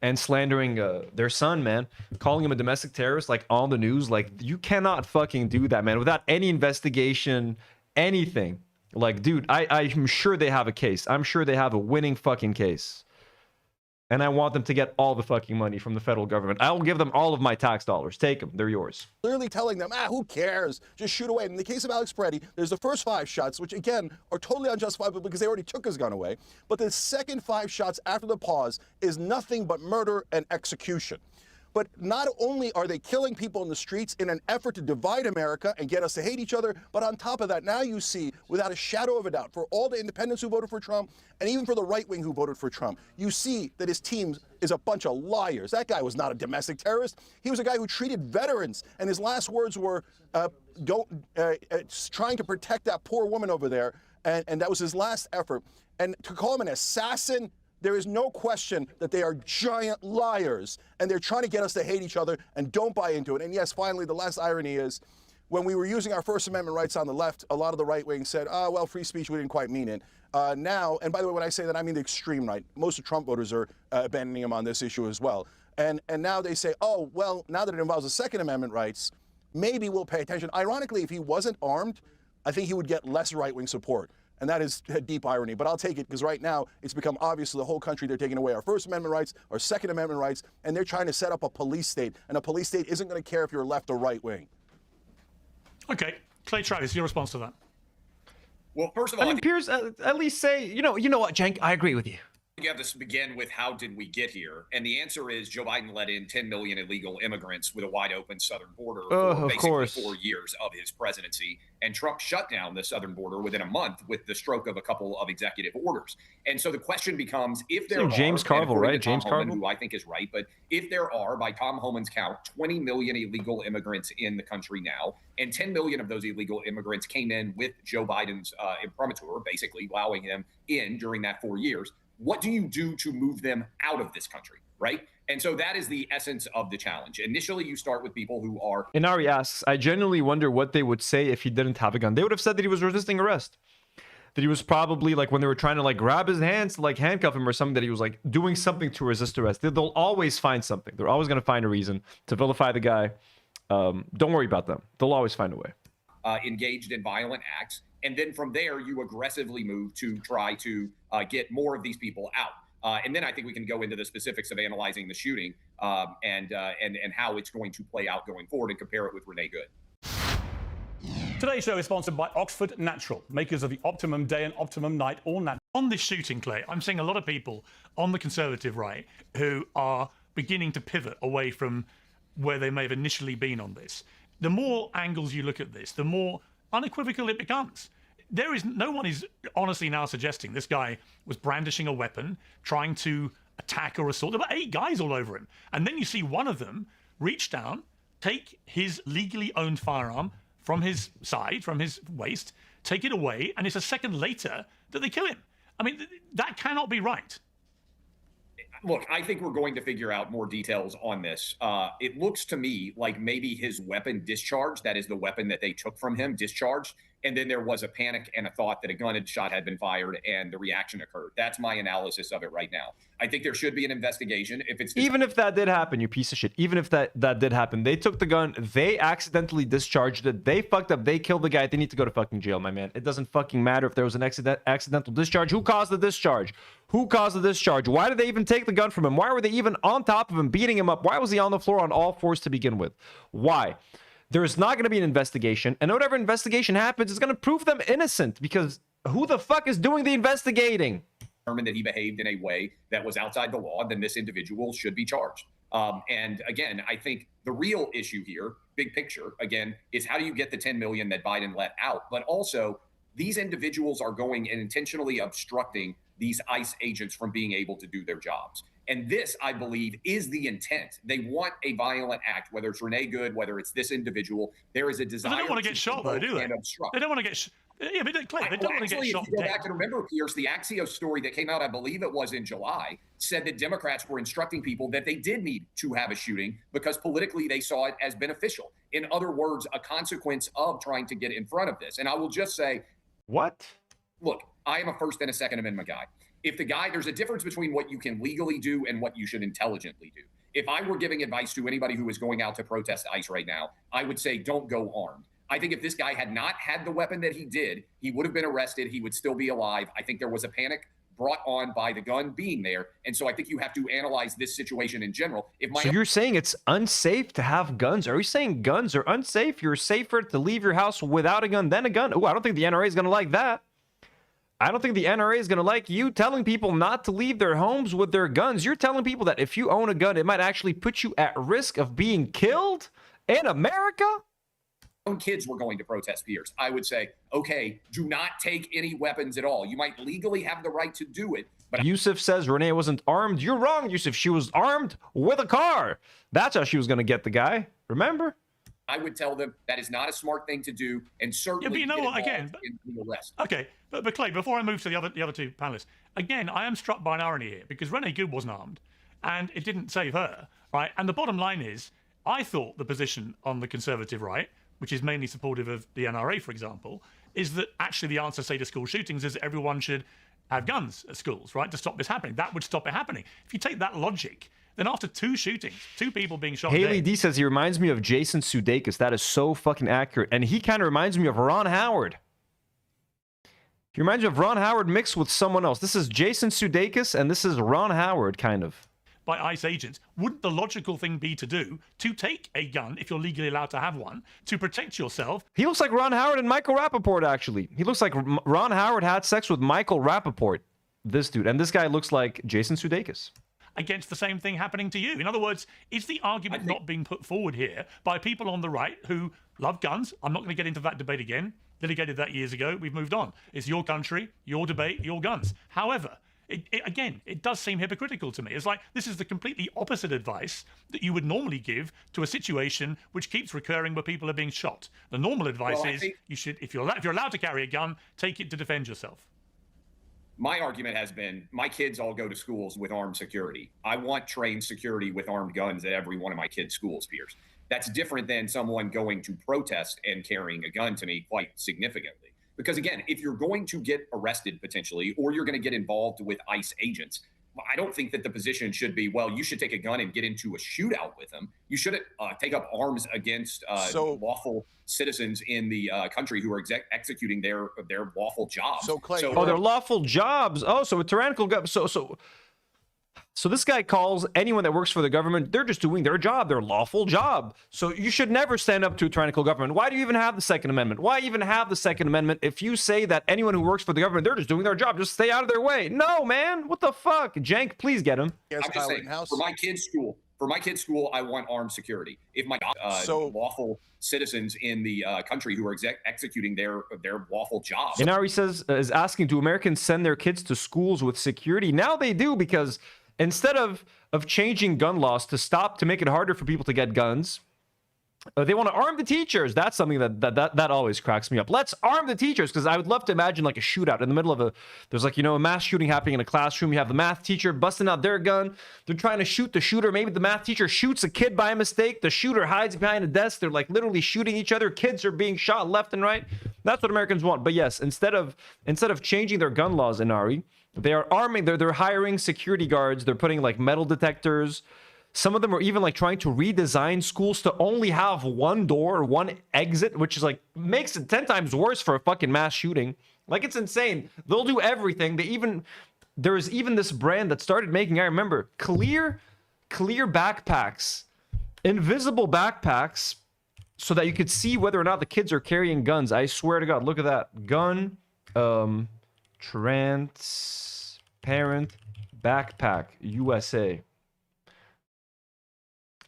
and slandering their son, man. Calling him a domestic terrorist, like, on the news. Like, you cannot fucking do that, man, without any investigation, anything. Like, dude, I'm sure they have a case. I'm sure they have a winning fucking case. And I want them to get all the fucking money from the federal government. I will give them all of my tax dollars. Take them. They're yours. Clearly telling them, who cares? Just shoot away. In the case of Alex Pretti, there's the first 5 shots, which, again, are totally unjustifiable because they already took his gun away. But the second 5 shots after the pause is nothing but murder and execution. But not only are they killing people in the streets in an effort to divide America and get us to hate each other, but on top of that, now you see, without a shadow of a doubt, for all the independents who voted for Trump, and even for the right wing who voted for Trump, you see that his team is a bunch of liars. That guy was not a domestic terrorist. He was a guy who treated veterans, and his last words were, trying to protect that poor woman over there, and that was his last effort. And to call him an assassin, there is no question that they are giant liars, and they're trying to get us to hate each other, and don't buy into it. And yes, finally, the last irony is, when we were using our First Amendment rights on the left, a lot of the right wing said, well, free speech, we didn't quite mean it. Now, and by the way, when I say that, I mean the extreme right. Most of Trump voters are abandoning him on this issue as well. And now they say, oh, well, now that it involves the Second Amendment rights, maybe we'll pay attention. Ironically, if he wasn't armed, I think he would get less right-wing support. And that is a deep irony, but I'll take it because right now it's become obvious to the whole country they're taking away our First Amendment rights, our Second Amendment rights, and they're trying to set up a police state. And a police state isn't going to care if you're left or right wing. Okay, Clay Travis, your response to that? Well, first of all, I mean, Piers, at least say, you know what, Cenk, I agree with you. You have to begin with how did we get here? And the answer is Joe Biden let in 10 million illegal immigrants with a wide open southern border for basically 4 years of his presidency. And Trump shut down the southern border within a month with the stroke of a couple of executive orders. And so the question becomes, if there are, James Carville, right? James Carville, who I think is right, but if there are, by Tom Homan's count, 20 million illegal immigrants in the country now, and 10 million of those illegal immigrants came in with Joe Biden's imprimatur, basically allowing him in during that 4 years, what do you do to move them out of this country, right? And so that is the essence of the challenge. Initially, you start with people who are... Inari asks, I genuinely wonder what they would say if he didn't have a gun. They would have said that he was resisting arrest. That he was probably, like, when they were trying to, like, grab his hands to, like, handcuff him or something, that he was, like, doing something to resist arrest. They'll always find something. They're always going to find a reason to vilify the guy. Don't worry about them. They'll always find a way. Engaged in violent acts. And then from there, you aggressively move to try to get more of these people out. And then I think we can go into the specifics of analyzing the shooting and how it's going to play out going forward and compare it with Renee Good. Today's show is sponsored by Oxford Natural, makers of the Optimum Day and Optimum Night All Natural. On this shooting, Clay, I'm seeing a lot of people on the conservative right who are beginning to pivot away from where they may have initially been on this. The more angles you look at this, the more unequivocal it becomes. No one is honestly now suggesting this guy was brandishing a weapon, trying to attack or assault. There were 8 guys all over him. And then you see one of them reach down, take his legally owned firearm from his side, from his waist, take it away, and it's a second later that they kill him. I mean, that cannot be right. Look, I think we're going to figure out more details on this. It looks to me like maybe his weapon discharged, that is the weapon that they took from him, discharged, and then there was a panic and a thought that a gun shot had been fired and the reaction occurred. That's my analysis of it right now. I think there should be an investigation. Even if that did happen, you piece of shit, even if that did happen, they took the gun, they accidentally discharged it, they fucked up, they killed the guy, they need to go to fucking jail, my man. It doesn't fucking matter if there was an accidental discharge. Who caused the discharge? Who caused the discharge? Why did they even take the gun from him? Why were they even on top of him, beating him up? Why was he on the floor on all fours to begin with? Why? There is not going to be an investigation, and whatever investigation happens is going to prove them innocent, because who the fuck is doing the investigating? determined that he behaved in a way that was outside the law, then this individual should be charged. And again, I think the real issue here, big picture, again, is how do you get the 10 million that Biden let out? But also, these individuals are going and intentionally obstructing these ICE agents from being able to do their jobs. And this, I believe, is the intent. They want a violent act, whether it's Renee Good, whether it's this individual. There is a desire. But they don't want to get shot, though, do they? They don't want to get. Yeah, but Clay, they don't want to get shot. If you go back and remember, Piers, the Axios story that came out, I believe it was in July, said that Democrats were instructing people that they did need to have a shooting because politically they saw it as beneficial. In other words, a consequence of trying to get in front of this. And I will just say, what? Look, I am a First and a Second Amendment guy. If the guy, there's a difference between what you can legally do and what you should intelligently do. If I were giving advice to anybody who is going out to protest ICE right now, I would say don't go armed. I think if this guy had not had the weapon that he did, he would have been arrested. He would still be alive. I think there was a panic brought on by the gun being there. And so I think you have to analyze this situation in general. So you're saying it's unsafe to have guns? Are you saying guns are unsafe? You're safer to leave your house without a gun than a gun? Oh, I don't think the NRA is going to like that. I don't think the NRA is going to like you telling people not to leave their homes with their guns. You're telling people that if you own a gun, it might actually put you at risk of being killed in America? Own kids were going to protest, Piers. I would say, okay, do not take any weapons at all. You might legally have the right to do it, but Yusuf says Renee wasn't armed. You're wrong, Yusuf. She was armed with a car. That's how she was going to get the guy. Remember? I would tell them that is not a smart thing to do, and certainly but you know what? Again, in the arrest. Okay, but Clay, before I move to the other two panelists, again, I am struck by an irony here because Renee Good wasn't armed, and it didn't save her, right? And the bottom line is, I thought the position on the conservative right, which is mainly supportive of the NRA, for example, is that actually the answer, say, to school shootings is that everyone should have guns at schools, right, to stop this happening. That would stop it happening. If you take that logic, then after 2 shootings, 2 people being shot Haley dead, D says he reminds me of Jason Sudeikis. That is so fucking accurate. And he kind of reminds me of Ron Howard. He reminds me of Ron Howard mixed with someone else. This is Jason Sudeikis, and this is Ron Howard, kind of. by ICE agents, wouldn't the logical thing be to do to take a gun, if you're legally allowed to have one, to protect yourself? He looks like Ron Howard and Michael Rappaport, actually. He looks like Ron Howard had sex with Michael Rappaport, this dude. And this guy looks like Jason Sudeikis. Against the same thing happening to you. In other words, is the argument not being put forward here by people on the right who love guns? I'm not going to get into that debate again. Litigated that years ago. We've moved on. It's your country, your debate, your guns. However, it does seem hypocritical to me. It's like this is the completely opposite advice that you would normally give to a situation which keeps recurring where people are being shot. The normal advice is you should, if you're allowed to carry a gun, take it to defend yourself. My argument has been my kids all go to schools with armed security. I want trained security with armed guns at every one of my kids' schools, Piers. That's different than someone going to protest and carrying a gun to me quite significantly. Because again, if you're going to get arrested potentially, or you're going to get involved with ICE agents, I don't think that the position should be, well, you should take a gun and get into a shootout with them. You shouldn't take up arms against lawful citizens in the country who are executing their lawful jobs. So, Clay, their lawful jobs. Oh, so a tyrannical government. So this guy calls anyone that works for the government, they're just doing their job, their lawful job. So you should never stand up to a tyrannical government. Why do you even have the Second Amendment? Why even have the Second Amendment if you say that anyone who works for the government, they're just doing their job, just stay out of their way? No, man. What the fuck? Jank, please get him. I'm just saying, for my kids' school, I want armed security. If my lawful citizens in the country who are executing their lawful jobs. And now he says, is asking, do Americans send their kids to schools with security? Now they do, because instead of changing gun laws to make it harder for people to get guns, they want to arm the teachers. That's something that always cracks me up. Let's arm the teachers, because I would love to imagine like a shootout in the middle of there's like, a mass shooting happening in a classroom. You have the math teacher busting out their gun. They're trying to shoot the shooter. Maybe the math teacher shoots a kid by mistake. The shooter hides behind a desk. They're like literally shooting each other. Kids are being shot left and right. That's what Americans want. But yes, instead of changing their gun laws in Ari, they are arming. They're hiring security guards. They're putting like metal detectors. Some of them are even like trying to redesign schools to only have one door or one exit, which is like makes it 10 times worse for a fucking mass shooting. Like, it's insane. They'll do everything. There is even this brand that started making, I remember, clear backpacks, invisible backpacks, so that you could see whether or not the kids are carrying guns. I swear to God, look at that. Gun, Transparent backpack, USA.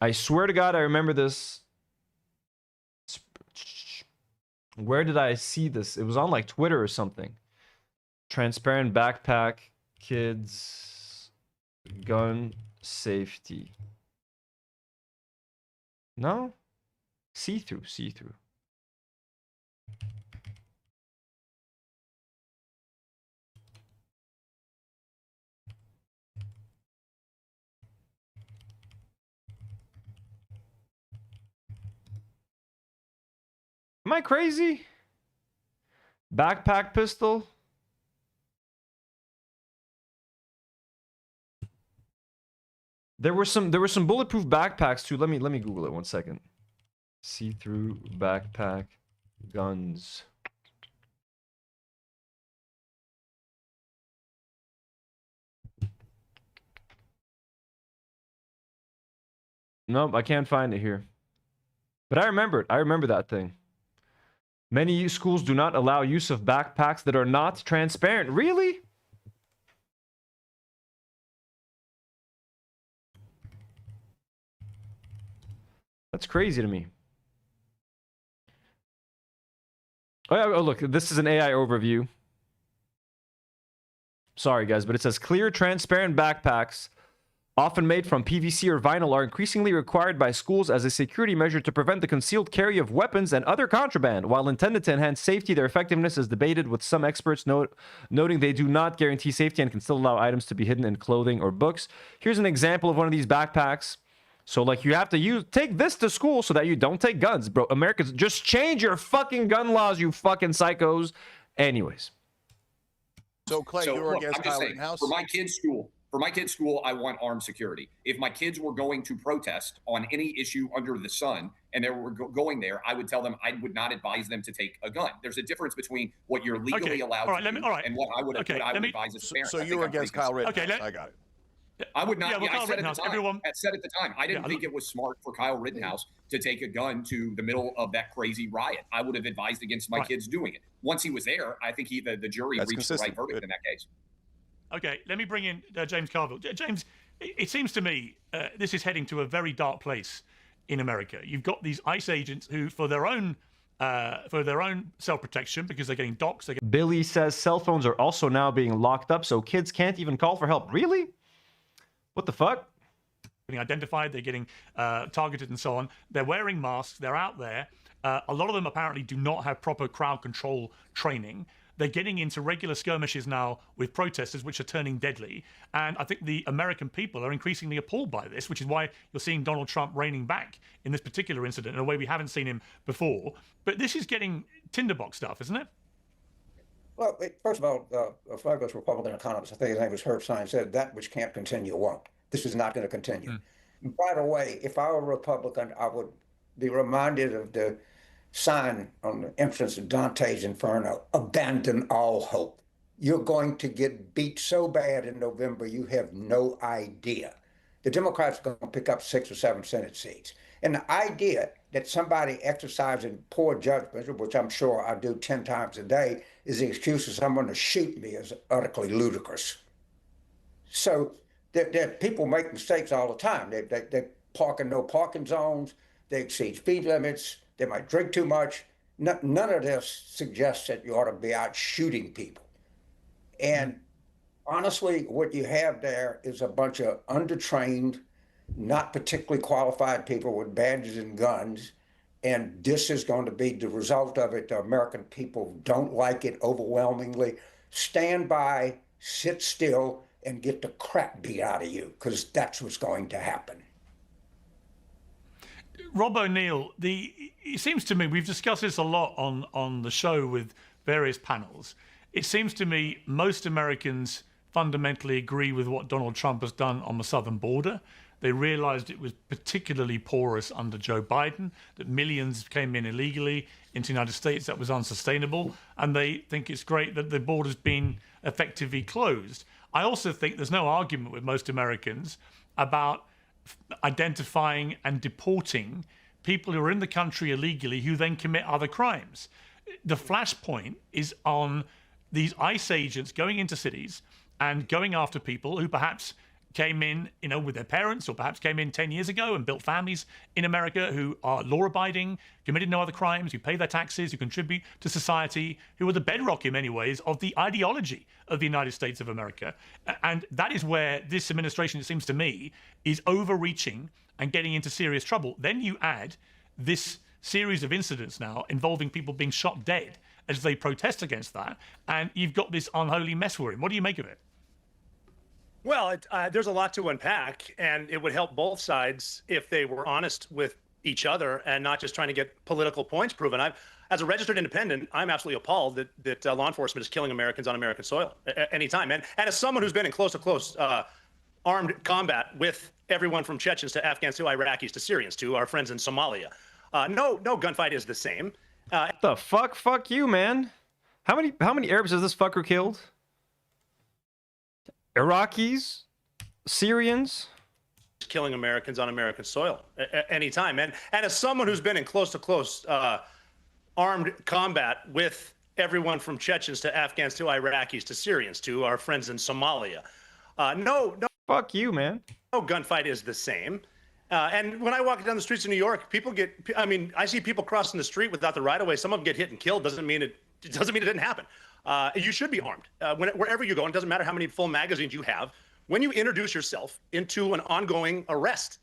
I swear to God, I remember this. Where did I see this? It was on like Twitter or something. Transparent backpack, kids, gun safety. No? See-through, see-through. Am I crazy? Backpack pistol? There were some bulletproof backpacks too. Let me Google it 1 second. See-through backpack guns. Nope, I can't find it here. But I remember it. I remember that thing. Many schools do not allow use of backpacks that are not transparent. Really? That's crazy to me. Oh, look, this is an AI overview. Sorry, guys, but it says clear, transparent backpacks, often made from PVC or vinyl, are increasingly required by schools as a security measure to prevent the concealed carry of weapons and other contraband. While intended to enhance safety, their effectiveness is debated, with some experts noting they do not guarantee safety and can still allow items to be hidden in clothing or books. Here's an example of one of these backpacks. So, like, you have to take this to school so that you don't take guns, bro. Americans, just change your fucking gun laws, you fucking psychos. Anyways. So, Clay, you're against Kyle Rittenhouse? For my kids' school, I want armed security. If my kids were going to protest on any issue under the sun and they were going there, I would tell them I would not advise them to take a gun. There's a difference between what you're legally allowed to do and what I would advise as a parent. So you were against Kyle Rittenhouse. Okay, I got it. I would not. Yeah, well, I said at the time. I didn't Yeah, think it was smart for Kyle Rittenhouse to take a gun to the middle of that crazy riot. I would have advised against my kids doing it. Once he was there, I think the jury reached the right verdict in that case. Okay, let me bring in James Carville. James, it seems to me this is heading to a very dark place in America. You've got these ICE agents who, for their own self-protection, because they're getting doxxed. Billy says cell phones are also now being locked up, so kids can't even call for help. Really? What the fuck? Getting identified, they're getting targeted and so on. They're wearing masks, they're out there. A lot of them apparently do not have proper crowd control training. They're getting into regular skirmishes now with protesters, which are turning deadly. And I think the American people are increasingly appalled by this, which is why you're seeing Donald Trump reining back in this particular incident in a way we haven't seen him before. But this is getting tinderbox stuff, isn't it? Well, first of all, a fabulous Republican economist, I think his name was Herb Stein, said that which can't continue won't. This is not going to continue. By the way, if I were a Republican, I would be reminded of the sign on the entrance of Dante's Inferno: abandon all hope. You're going to get beat so bad in November, you have no idea. The Democrats are going to pick up 6 or 7 Senate seats. And the idea that somebody exercising poor judgment, which I'm sure I do 10 times a day, is the excuse of someone to shoot me is utterly ludicrous. So people make mistakes all the time. They park in no parking zones, they exceed speed limits, they might drink too much. None of this suggests that you ought to be out shooting people. And honestly, what you have there is a bunch of undertrained, not particularly qualified people with badges and guns. And this is going to be the result of it. The American people don't like it overwhelmingly. Stand by, sit still, and get the crap beat out of you, because that's what's going to happen. Rob O'Neill, it seems to me, we've discussed this a lot on the show with various panels. It seems to me most Americans fundamentally agree with what Donald Trump has done on the southern border. They realized it was particularly porous under Joe Biden, that millions came in illegally into the United States. That was unsustainable. And they think it's great that the border's been effectively closed. I also think there's no argument with most Americans about identifying and deporting people who are in the country illegally who then commit other crimes. The flashpoint is on these ICE agents going into cities, and going after people who perhaps came in, with their parents, or perhaps came in 10 years ago and built families in America, who are law-abiding, committed no other crimes, who pay their taxes, who contribute to society, who are the bedrock in many ways of the ideology of the United States of America. And that is where this administration, it seems to me, is overreaching and getting into serious trouble. Then you add this series of incidents now involving people being shot dead as they protest against that, and you've got this unholy mess we're in. What do you make of it? Well, there's a lot to unpack, and it would help both sides if they were honest with each other and not just trying to get political points proven. As a registered independent, I'm absolutely appalled that law enforcement is killing Americans on American soil anytime. And as someone who's been in close armed combat with everyone from Chechens to Afghans to Iraqis to Syrians to our friends in Somalia, no gunfight is the same. The fuck? Fuck you, man. How many Arabs has this fucker killed? Iraqis, Syrians, killing Americans on American soil anytime. And as someone who's been in close armed combat with everyone from Chechens to Afghans to Iraqis to Syrians to our friends in Somalia, no. Fuck you, man. No gunfight is the same. And when I walk down the streets of New York, I see people crossing the street without the right-of-way. Some of them get hit and killed. Doesn't mean it didn't happen. You should be armed wherever you go. And it doesn't matter how many full magazines you have. When you introduce yourself into an ongoing arrest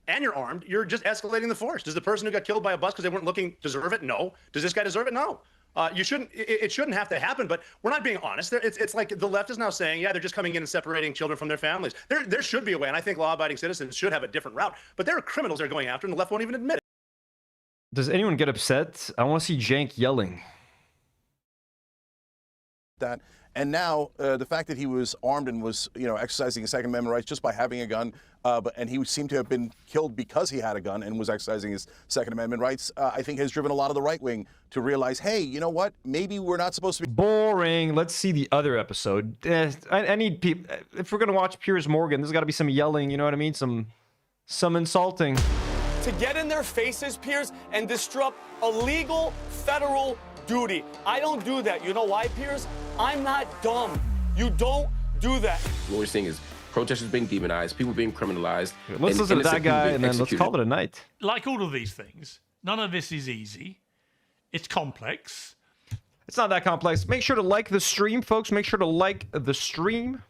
and you're armed, you're just escalating the force. Does the person who got killed by a bus because they weren't looking deserve it? No. Does this guy deserve it? No. You shouldn't. It shouldn't have to happen. But we're not being honest. It's like the left is now saying, yeah, they're just coming in and separating children from their families. There should be a way, and I think law-abiding citizens should have a different route. But there are criminals they're going after, and the left won't even admit it. Does anyone get upset? I want to see Jank yelling. That, and now the fact that he was armed and was exercising his Second Amendment rights just by having a gun, and he seemed to have been killed because he had a gun and was exercising his Second Amendment rights, I think has driven a lot of the right wing to realize, hey, you know what, maybe we're not supposed to be boring. Let's see the other episode. I need people. If we're gonna watch Piers Morgan, there's got to be some yelling, you know what I mean, some insulting. To get in their faces, Piers, and disrupt a legal federal duty. I don't do that. You know why, Piers? I'm not dumb. You don't do that. What we're seeing is protesters being demonized, people being criminalized. Let's listen to that guy and then let's call it a night. Like all of these things, none of this is easy. It's complex. It's not that complex. Make sure to like the stream, folks. Make sure to like the stream.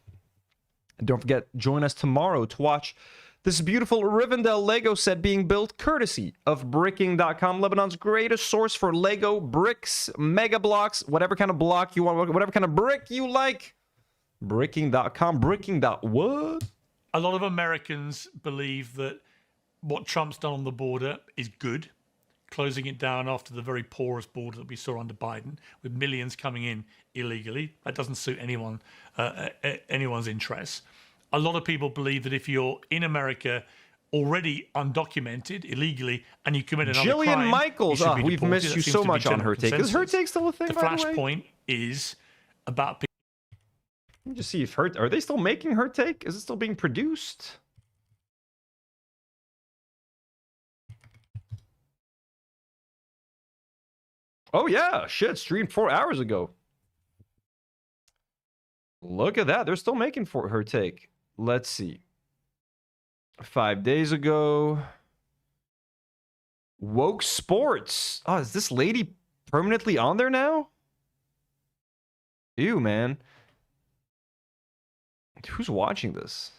And don't forget, join us tomorrow to watch this beautiful Rivendell Lego set being built courtesy of bricking.com, Lebanon's greatest source for Lego bricks, mega blocks, whatever kind of block you want, whatever kind of brick you like. Bricking.com, bricking.what? A lot of Americans believe that what Trump's done on the border is good, closing it down after the very porous border that we saw under Biden, with millions coming in illegally. That doesn't suit anyone's interests. A lot of people believe that if you're in America already undocumented illegally and you commit another crime, Jillian Michaels, we've missed you so much on Her Take. Is Her Take still a thing, by the way? The flashpoint is about... Let me just see if are they still making Her Take? Is it still being produced? Oh yeah, shit, streamed 4 hours ago. Look at that, they're still making Her Take. Let's see. 5 days ago. Woke Sports. Oh, is this lady permanently on there now? Ew, man. Who's watching this?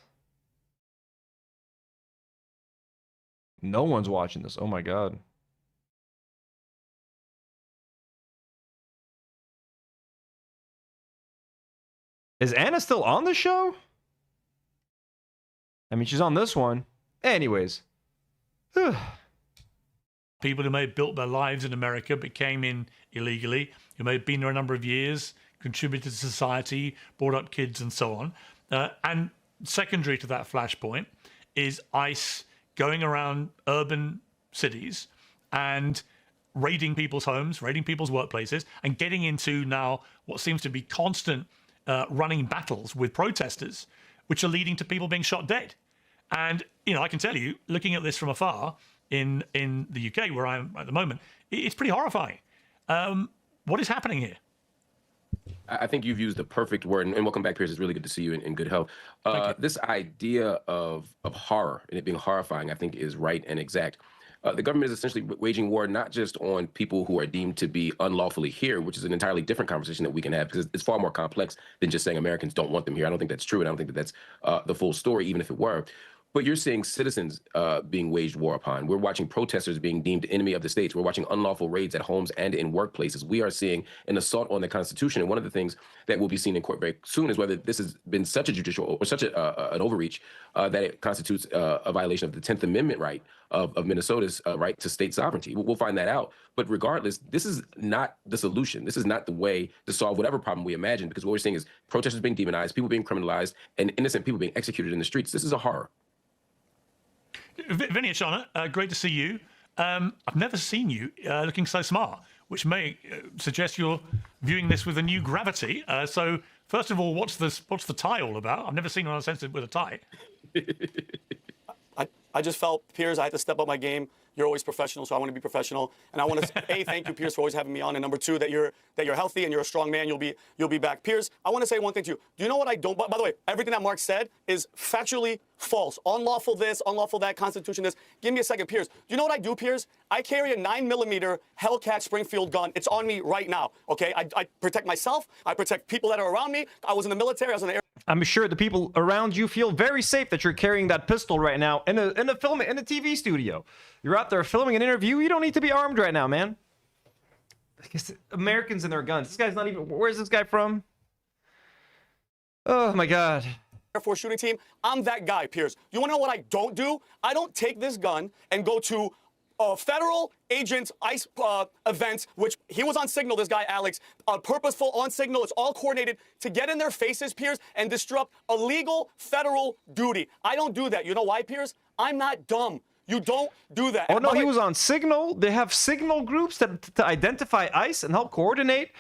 No one's watching this. Oh my god. Is Anna still on the show? I mean, she's on this one. Anyways. People who may have built their lives in America but came in illegally, who may have been there a number of years, contributed to society, brought up kids and so on. And secondary to that flashpoint is ICE going around urban cities and raiding people's homes, raiding people's workplaces, and getting into now what seems to be constant running battles with protesters, which are leading to people being shot dead. And, I can tell you, looking at this from afar in the UK, where I am at the moment, it's pretty horrifying. What is happening here? I think you've used the perfect word, and welcome back, Piers. It's really good to see you in good health. This idea of horror and it being horrifying, I think, is right and exact. The government is essentially waging war not just on people who are deemed to be unlawfully here, which is an entirely different conversation that we can have because it's far more complex than just saying Americans don't want them here. I don't think that's true, and I don't think that that's the full story, even if it were. But you're seeing citizens being waged war upon. We're watching protesters being deemed enemy of the states. We're watching unlawful raids at homes and in workplaces. We are seeing an assault on the Constitution. And one of the things that will be seen in court very soon is whether this has been such a judicial or such an overreach that it constitutes a violation of the 10th Amendment right of Minnesota's right to state sovereignty. We'll find that out. But regardless, this is not the solution. This is not the way to solve whatever problem we imagine, because what we're seeing is protesters being demonized, people being criminalized, and innocent people being executed in the streets. This is a horror. Vinny and Shauna, great to see you. I've never seen you looking so smart, which may suggest you're viewing this with a new gravity. So, first of all, what's the tie all about? I've never seen one sensitive with a tie. I just felt, Piers, I had to step up my game. You're always professional, so I want to be professional. And I want to say, A, thank you, Piers, for always having me on. And number two, that you're healthy and you're a strong man. You'll be back. Piers, I want to say one thing to you. Do you know what I don't? By the way, everything that Mark said is factually false. Unlawful this, unlawful that, Constitution this. Give me a second, Piers. Do you know what I do, Piers? I carry a 9mm Hellcat Springfield gun. It's on me right now. Okay, I protect myself. I protect people that are around me. I was in the military. I was in the air. I'm sure the people around you feel very safe that you're carrying that pistol right now in a TV studio. You're out there filming an interview. You don't need to be armed right now, man. I guess Americans and their guns. This guy's not even. Where's this guy from? Oh my God. Air Force shooting team. I'm that guy, Piers. You want to know what I don't do? I don't take this gun and go to federal agents ICE events, which he was on signal, this guy Alex, purposeful on signal. It's all coordinated to get in their faces, Piers, and disrupt illegal federal duty. I don't do that. You know why, Piers? I'm not dumb. You don't do that. Oh no, he was on signal. They have signal groups to identify ICE and help coordinate.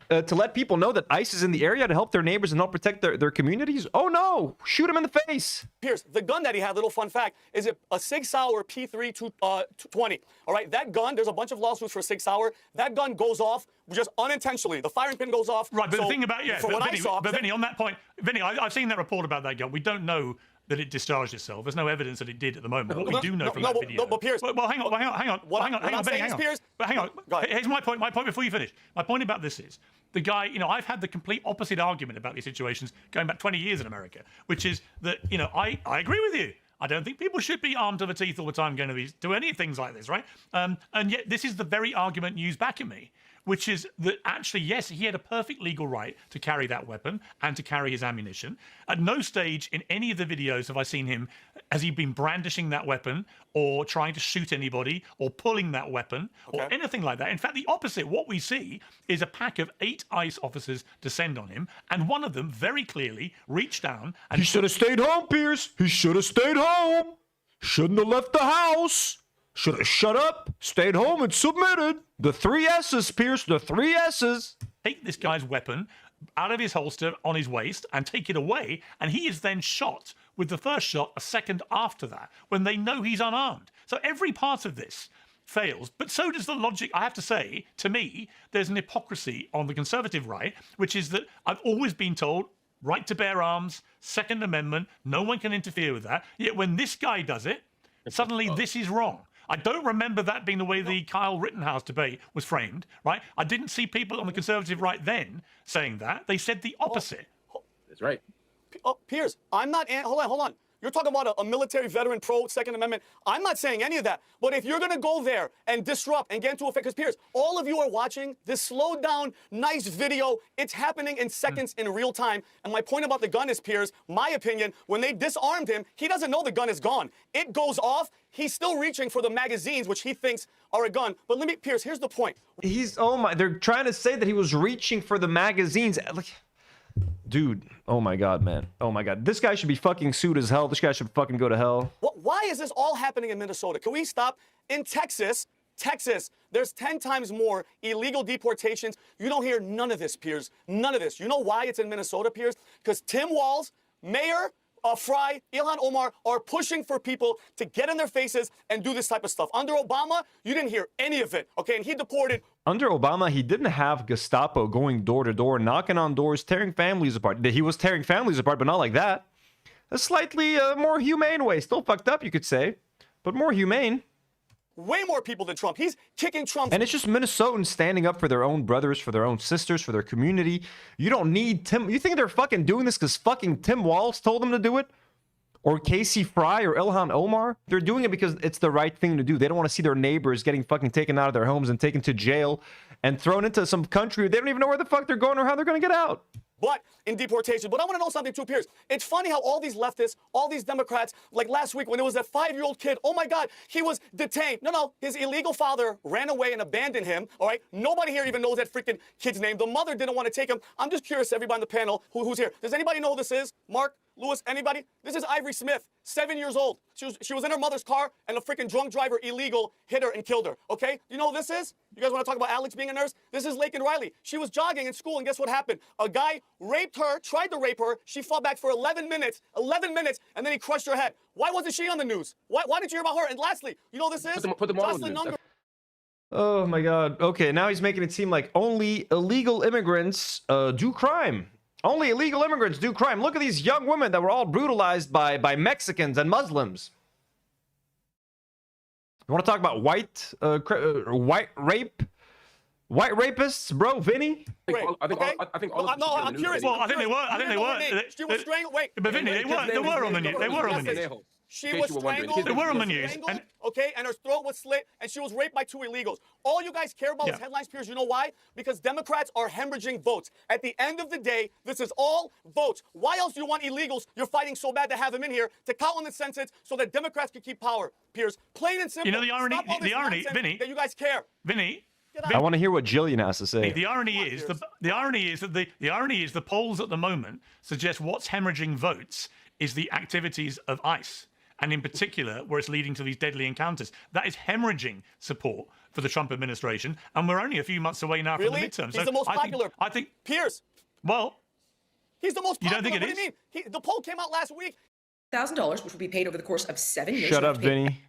To let people know that ICE is in the area to help their neighbors and help protect their communities? Oh no, shoot him in the face. Piers, the gun that he had, little fun fact, is a Sig Sauer P3 220. All right, that gun, there's a bunch of lawsuits for Sig Sauer. That gun goes off just unintentionally. The firing pin goes off. Right, but the thing about, Vinny, on that point, Vinny, I've seen that report about that gun. We don't know that it discharged itself. There's no evidence that it did at the moment. What we do know from that video. But Piers. Well, hang on, Benny, hang on. Piers, but hang on. Here's my point. My point before you finish. My point about this is the guy. You know, I've had the complete opposite argument about these situations going back 20 years in America, which is that I agree with you. I don't think people should be armed to the teeth all the time going to do any things like this, right? And yet this is the very argument used back at me, which is that actually, yes, he had a perfect legal right to carry that weapon and to carry his ammunition. At no stage in any of the videos have I seen him, has he been brandishing that weapon or trying to shoot anybody or pulling that weapon or anything like that. In fact, the opposite. What we see is a pack of 8 ICE officers descend on him, and one of them very clearly reached down and... He should have stayed home, Piers. He should have stayed home. Shouldn't have left the house. Should have shut up, stayed home, and submitted. The 3 S's, Piers, the 3 S's. Take this guy's weapon out of his holster on his waist and take it away, and he is then shot with the first shot a second after that, when they know he's unarmed. So every part of this fails, but so does the logic. I have to say, to me, there's an hypocrisy on the conservative right, which is that I've always been told, right to bear arms, Second Amendment, no one can interfere with that. Yet when this guy does it, suddenly this is wrong. I don't remember that being the way the Kyle Rittenhouse debate was framed, right? I didn't see people on the conservative right then saying that. They said the opposite. That's right. Piers, I'm not... Hold on. You're talking about a military veteran pro-Second Amendment. I'm not saying any of that. But if you're going to go there and disrupt and get into effect... Because, Piers, all of you are watching this slowed down, nice video. It's happening in seconds in real time. And my point about the gun is, Piers, my opinion, when they disarmed him, he doesn't know the gun is gone. It goes off. He's still reaching for the magazines, which he thinks are a gun. But let me... Piers, here's the point. They're trying to say that he was reaching for the magazines. Like... Dude, oh my God, man. Oh my God. This guy should be fucking sued as hell. This guy should fucking go to hell. Why is this all happening in Minnesota? Can we stop? In Texas, there's 10 times more illegal deportations. You don't hear none of this, Piers. None of this. You know why it's in Minnesota, Piers? Because Tim Walz, Mayor Fry, Ilhan Omar are pushing for people to get in their faces and do this type of stuff. Under Obama, you didn't hear any of it, okay? And he deported under Obama, he didn't have Gestapo going door to door, knocking on doors, tearing families apart. He was tearing families apart, but not like that. A slightly more humane way. Still fucked up, you could say, but more humane. Way more people than Trump. He's kicking Trump. And it's just Minnesotans standing up for their own brothers, for their own sisters, for their community. You don't need Tim. You think they're fucking doing this because fucking Tim Walz told them to do it? Or Casey Fry or Ilhan Omar? They're doing it because it's the right thing to do. They don't want to see their neighbors getting fucking taken out of their homes and taken to jail and thrown into some country. They don't even know where the fuck they're going or how they're going to get out. But in deportation. But I want to know something too, Piers. It's funny how all these leftists, all these Democrats, like last week when there was that 5-year-old kid, oh my God, he was detained. No, his illegal father ran away and abandoned him, all right? Nobody here even knows that freaking kid's name. The mother didn't want to take him. I'm just curious, everybody on the panel, who's here. Does anybody know who this is? Mark? Lewis, anybody? This is Ivory Smith, 7 years old. She was in her mother's car, and a freaking drunk driver, illegal, hit her and killed her, okay? You know who this is? You guys want to talk about Alex being a nurse? This is Laken Riley. She was jogging in school, and guess what happened? A guy raped her, tried to rape her. She fought back for 11 minutes, and then he crushed her head. Why wasn't she on the news? Why didn't you hear about her? And lastly, you know who this is? Put them all on the Jocelyn news. Nunger. Oh my God. Okay, now he's making it seem like only illegal immigrants do crime. Only illegal immigrants do crime. Look at these young women that were all brutalized by Mexicans and Muslims. You want to talk about white rapists, bro, Vinny? I'm curious. Well, I think they were. She was strangled. Wait. But Vinny, they were on the news. They were on the news. She was strangled. They were on the news. Okay, and her throat was slit, and she was raped by 2 illegals. All you guys care about is headlines, Piers. You know why? Because Democrats are hemorrhaging votes. At the end of the day, this is all votes. Why else do you want illegals? You're fighting so bad to have them in here to count on the census so that Democrats can keep power, Piers. Plain and simple. You know the irony, Vinny, that you guys care. Vinny. I want to hear what Jillian has to say. The irony is the polls at the moment suggest what's hemorrhaging votes is the activities of ICE, and in particular, where it's leading to these deadly encounters. That is hemorrhaging support for the Trump administration, and we're only a few months away now from the midterms. He's the most popular. I think Piers. Well, he's the most popular. You don't think it is? What do you mean? The poll came out last week. $1,000, which will be paid over the course of 7 years. Shut up, Vinny.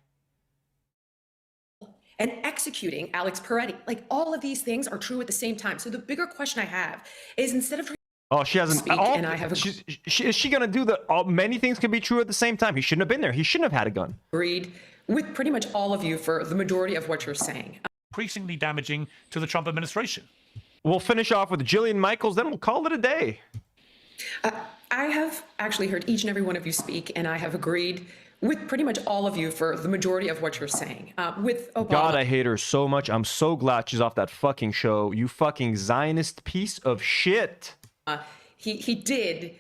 And executing Alex Peretti. Like, all of these things are true at the same time. So the bigger question I have is, instead of Oh, she hasn't. and I have is she going to do the many things can be true at the same time? He shouldn't have been there. He shouldn't have had a gun. agreed with pretty much all of you for the majority of what you're saying. Increasingly damaging to the Trump administration. We'll finish off with Jillian Michaels, then we'll call it a day. I have actually heard each and every one of you speak, and I have agreed with pretty much all of you for the majority of what you're saying. With Obama. God, I hate her so much. I'm so glad she's off that fucking show. You fucking Zionist piece of shit. He did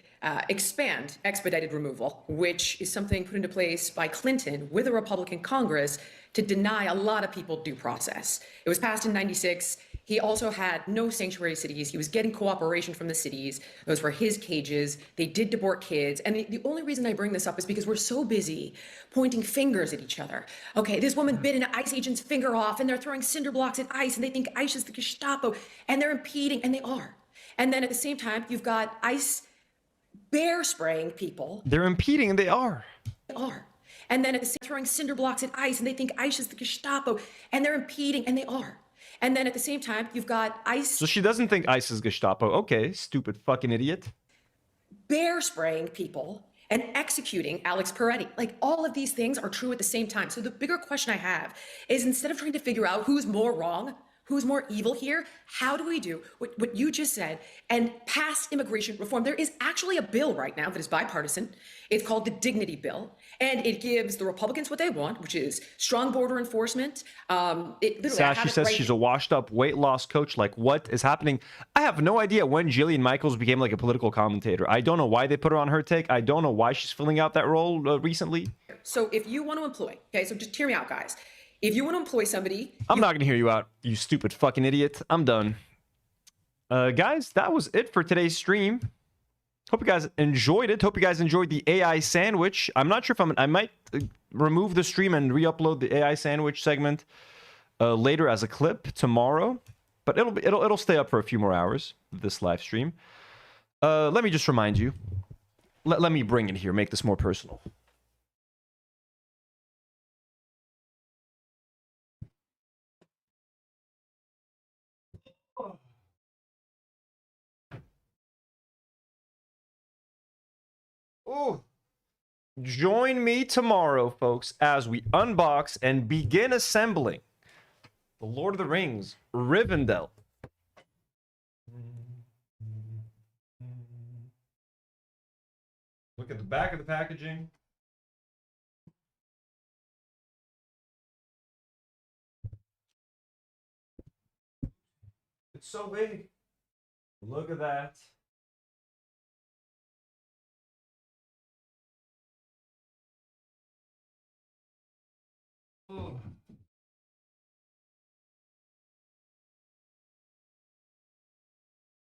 expand expedited removal, which is something put into place by Clinton with a Republican Congress to deny a lot of people due process. It was passed in '96. He also had no sanctuary cities. He was getting cooperation from the cities. Those were his cages. They did deport kids. And the only reason I bring this up is because we're so busy pointing fingers at each other. Okay, this woman bit an ICE agent's finger off, and they're throwing cinder blocks at ICE, and they think ICE is the Gestapo, and they're impeding, and they are. And then at the same time, you've got ICE bear spraying people. They're impeding, and they are. They are. And then at the same time, throwing cinder blocks at ICE, and they think ICE is the Gestapo, and they're impeding, and they are. And then at the same time, you've got ICE. So she doesn't think ICE is Gestapo. Okay, stupid fucking idiot. Bear spraying people and executing Alex Peretti. Like, all of these things are true at the same time. So the bigger question I have is, instead of trying to figure out who's more wrong, who's more evil here, how do we do what you just said and pass immigration reform? There is actually a bill right now that is bipartisan. It's called the Dignity Bill, and it gives the Republicans what they want, which is strong border enforcement. Sashi says she's a washed-up weight loss coach. Like, what is happening? I have no idea when Jillian Michaels became like a political commentator. I don't know why they put her on her take. I don't know why she's filling out that role recently. So if you want to employ, okay, so just hear me out, guys. If you want to employ somebody... I'm not going to hear you out, you stupid fucking idiot. I'm done. Guys, that was it for today's stream. Hope you guys enjoyed it. Hope you guys enjoyed the AI sandwich. I'm not sure if I might remove the stream and re-upload the AI sandwich segment later as a clip tomorrow. But it'll stay up for a few more hours, this live stream. Let me just remind you. Let me bring it here, make this more personal. Ooh. Join me tomorrow, folks, as we unbox and begin assembling the Lord of the Rings Rivendell. Look at the back of the packaging. It's so big. Look at that. Ooh.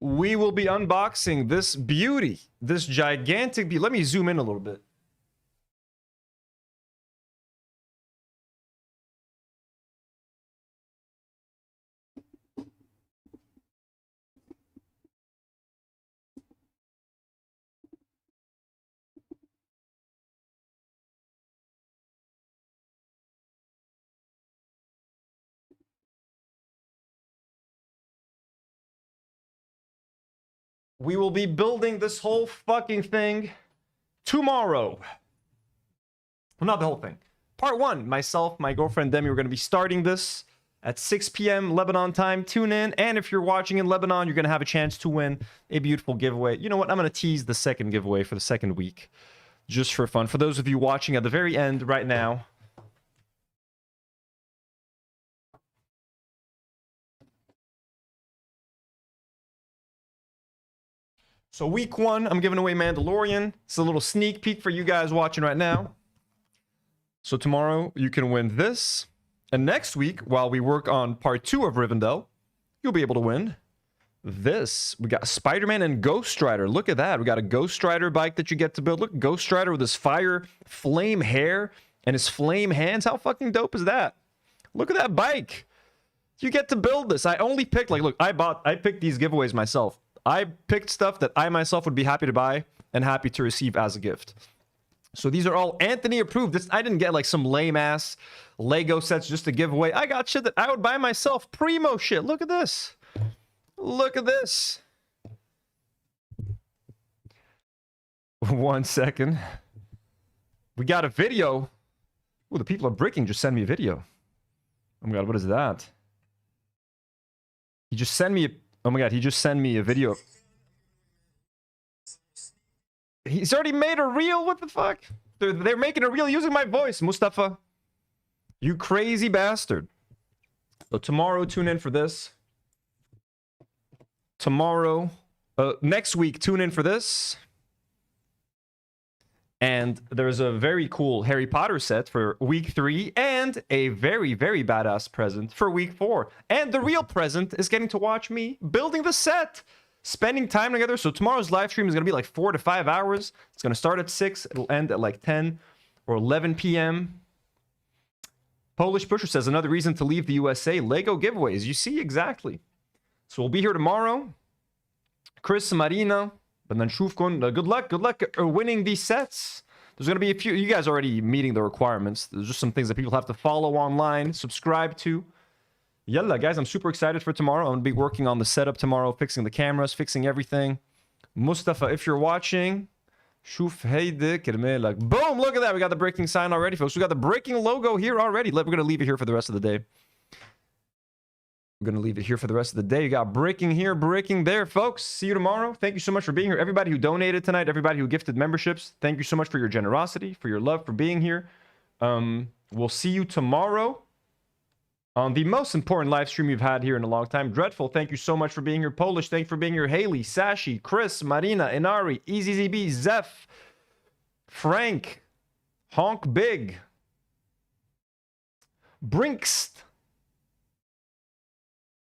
We will be unboxing this beauty, this gigantic beauty. Let me zoom in a little bit. We will be building this whole fucking thing tomorrow. Well, not the whole thing. Part 1, myself, my girlfriend Demi, we're going to be starting this at 6 p.m. Lebanon time. Tune in. And if you're watching in Lebanon, you're going to have a chance to win a beautiful giveaway. You know what? I'm going to tease the second giveaway for the second week, just for fun. For those of you watching at the very end right now, so week 1, I'm giving away Mandalorian. It's a little sneak peek for you guys watching right now. So tomorrow you can win this. And next week, while we work on part 2 of Rivendell, you'll be able to win this. We got Spider-Man and Ghost Rider. Look at that. We got a Ghost Rider bike that you get to build. Look, Ghost Rider with his fire flame hair and his flame hands. How fucking dope is that? Look at that bike. You get to build this. I only picked, like, look, I picked these giveaways myself. I picked stuff that I myself would be happy to buy and happy to receive as a gift. So these are all Anthony approved. I didn't get like some lame ass Lego sets just to give away. I got shit that I would buy myself. Primo shit. Look at this. Look at this. 1 second. We got a video. Ooh, the people are breaking. Just send me a video. Oh my god, what is that? He just sent me a... Oh my god, he just sent me a video. He's already made a reel? What the fuck? They're making a reel using my voice, Mustafa. You crazy bastard. So tomorrow, tune in for this. Tomorrow, next week, tune in for this. And there's a very cool Harry Potter set for week 3 and a very, very badass present for week 4. And the real present is getting to watch me building the set, spending time together. So tomorrow's live stream is going to be like 4 to 5 hours. It's going to start at 6. It'll end at like 10 or 11 p.m. Polish Pusher says, another reason to leave the USA, Lego giveaways. You see, exactly. So we'll be here tomorrow. Chris, Marina, and then Shufkun, good luck winning these sets. There's going to be a few, you guys are already meeting the requirements. There's just some things that people have to follow online, subscribe to. Yalla, guys, I'm super excited for tomorrow. I'm going to be working on the setup tomorrow, fixing the cameras, fixing everything. Mustafa, if you're watching, Shuf heyde kermelak. Boom, look at that. We got the breaking sign already, folks. We got the breaking logo here already. We're going to leave it here for the rest of the day. We're going to leave it here for the rest of the day. You got breaking here, breaking there, folks. See you tomorrow. Thank you so much for being here. Everybody who donated tonight, everybody who gifted memberships, thank you so much for your generosity, for your love, for being here. We'll see you tomorrow on the most important live stream we've had here in a long time. Dreadful, thank you so much for being here. Polish, thank you for being here. Haley, Sashi, Chris, Marina, Inari, EasyZB, Zeph, Frank, Honk Big, Brinkst,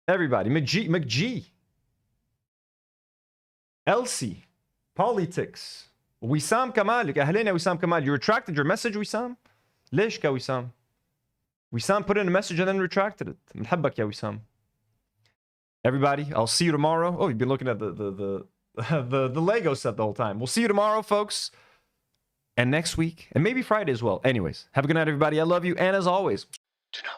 everybody, McG, Elsie, Politics, Wissam Kamal, أهلين يا Wissam Kamal. You retracted your message, Wissam? ليش كا Wissam? Wissam put in a message and then retracted it. بنحبك يا Wissam. Everybody, I'll see you tomorrow. Oh, you've been looking at the Lego set the whole time. We'll see you tomorrow, folks. And next week, and maybe Friday as well. Anyways, have a good night, everybody. I love you. And as always, to know.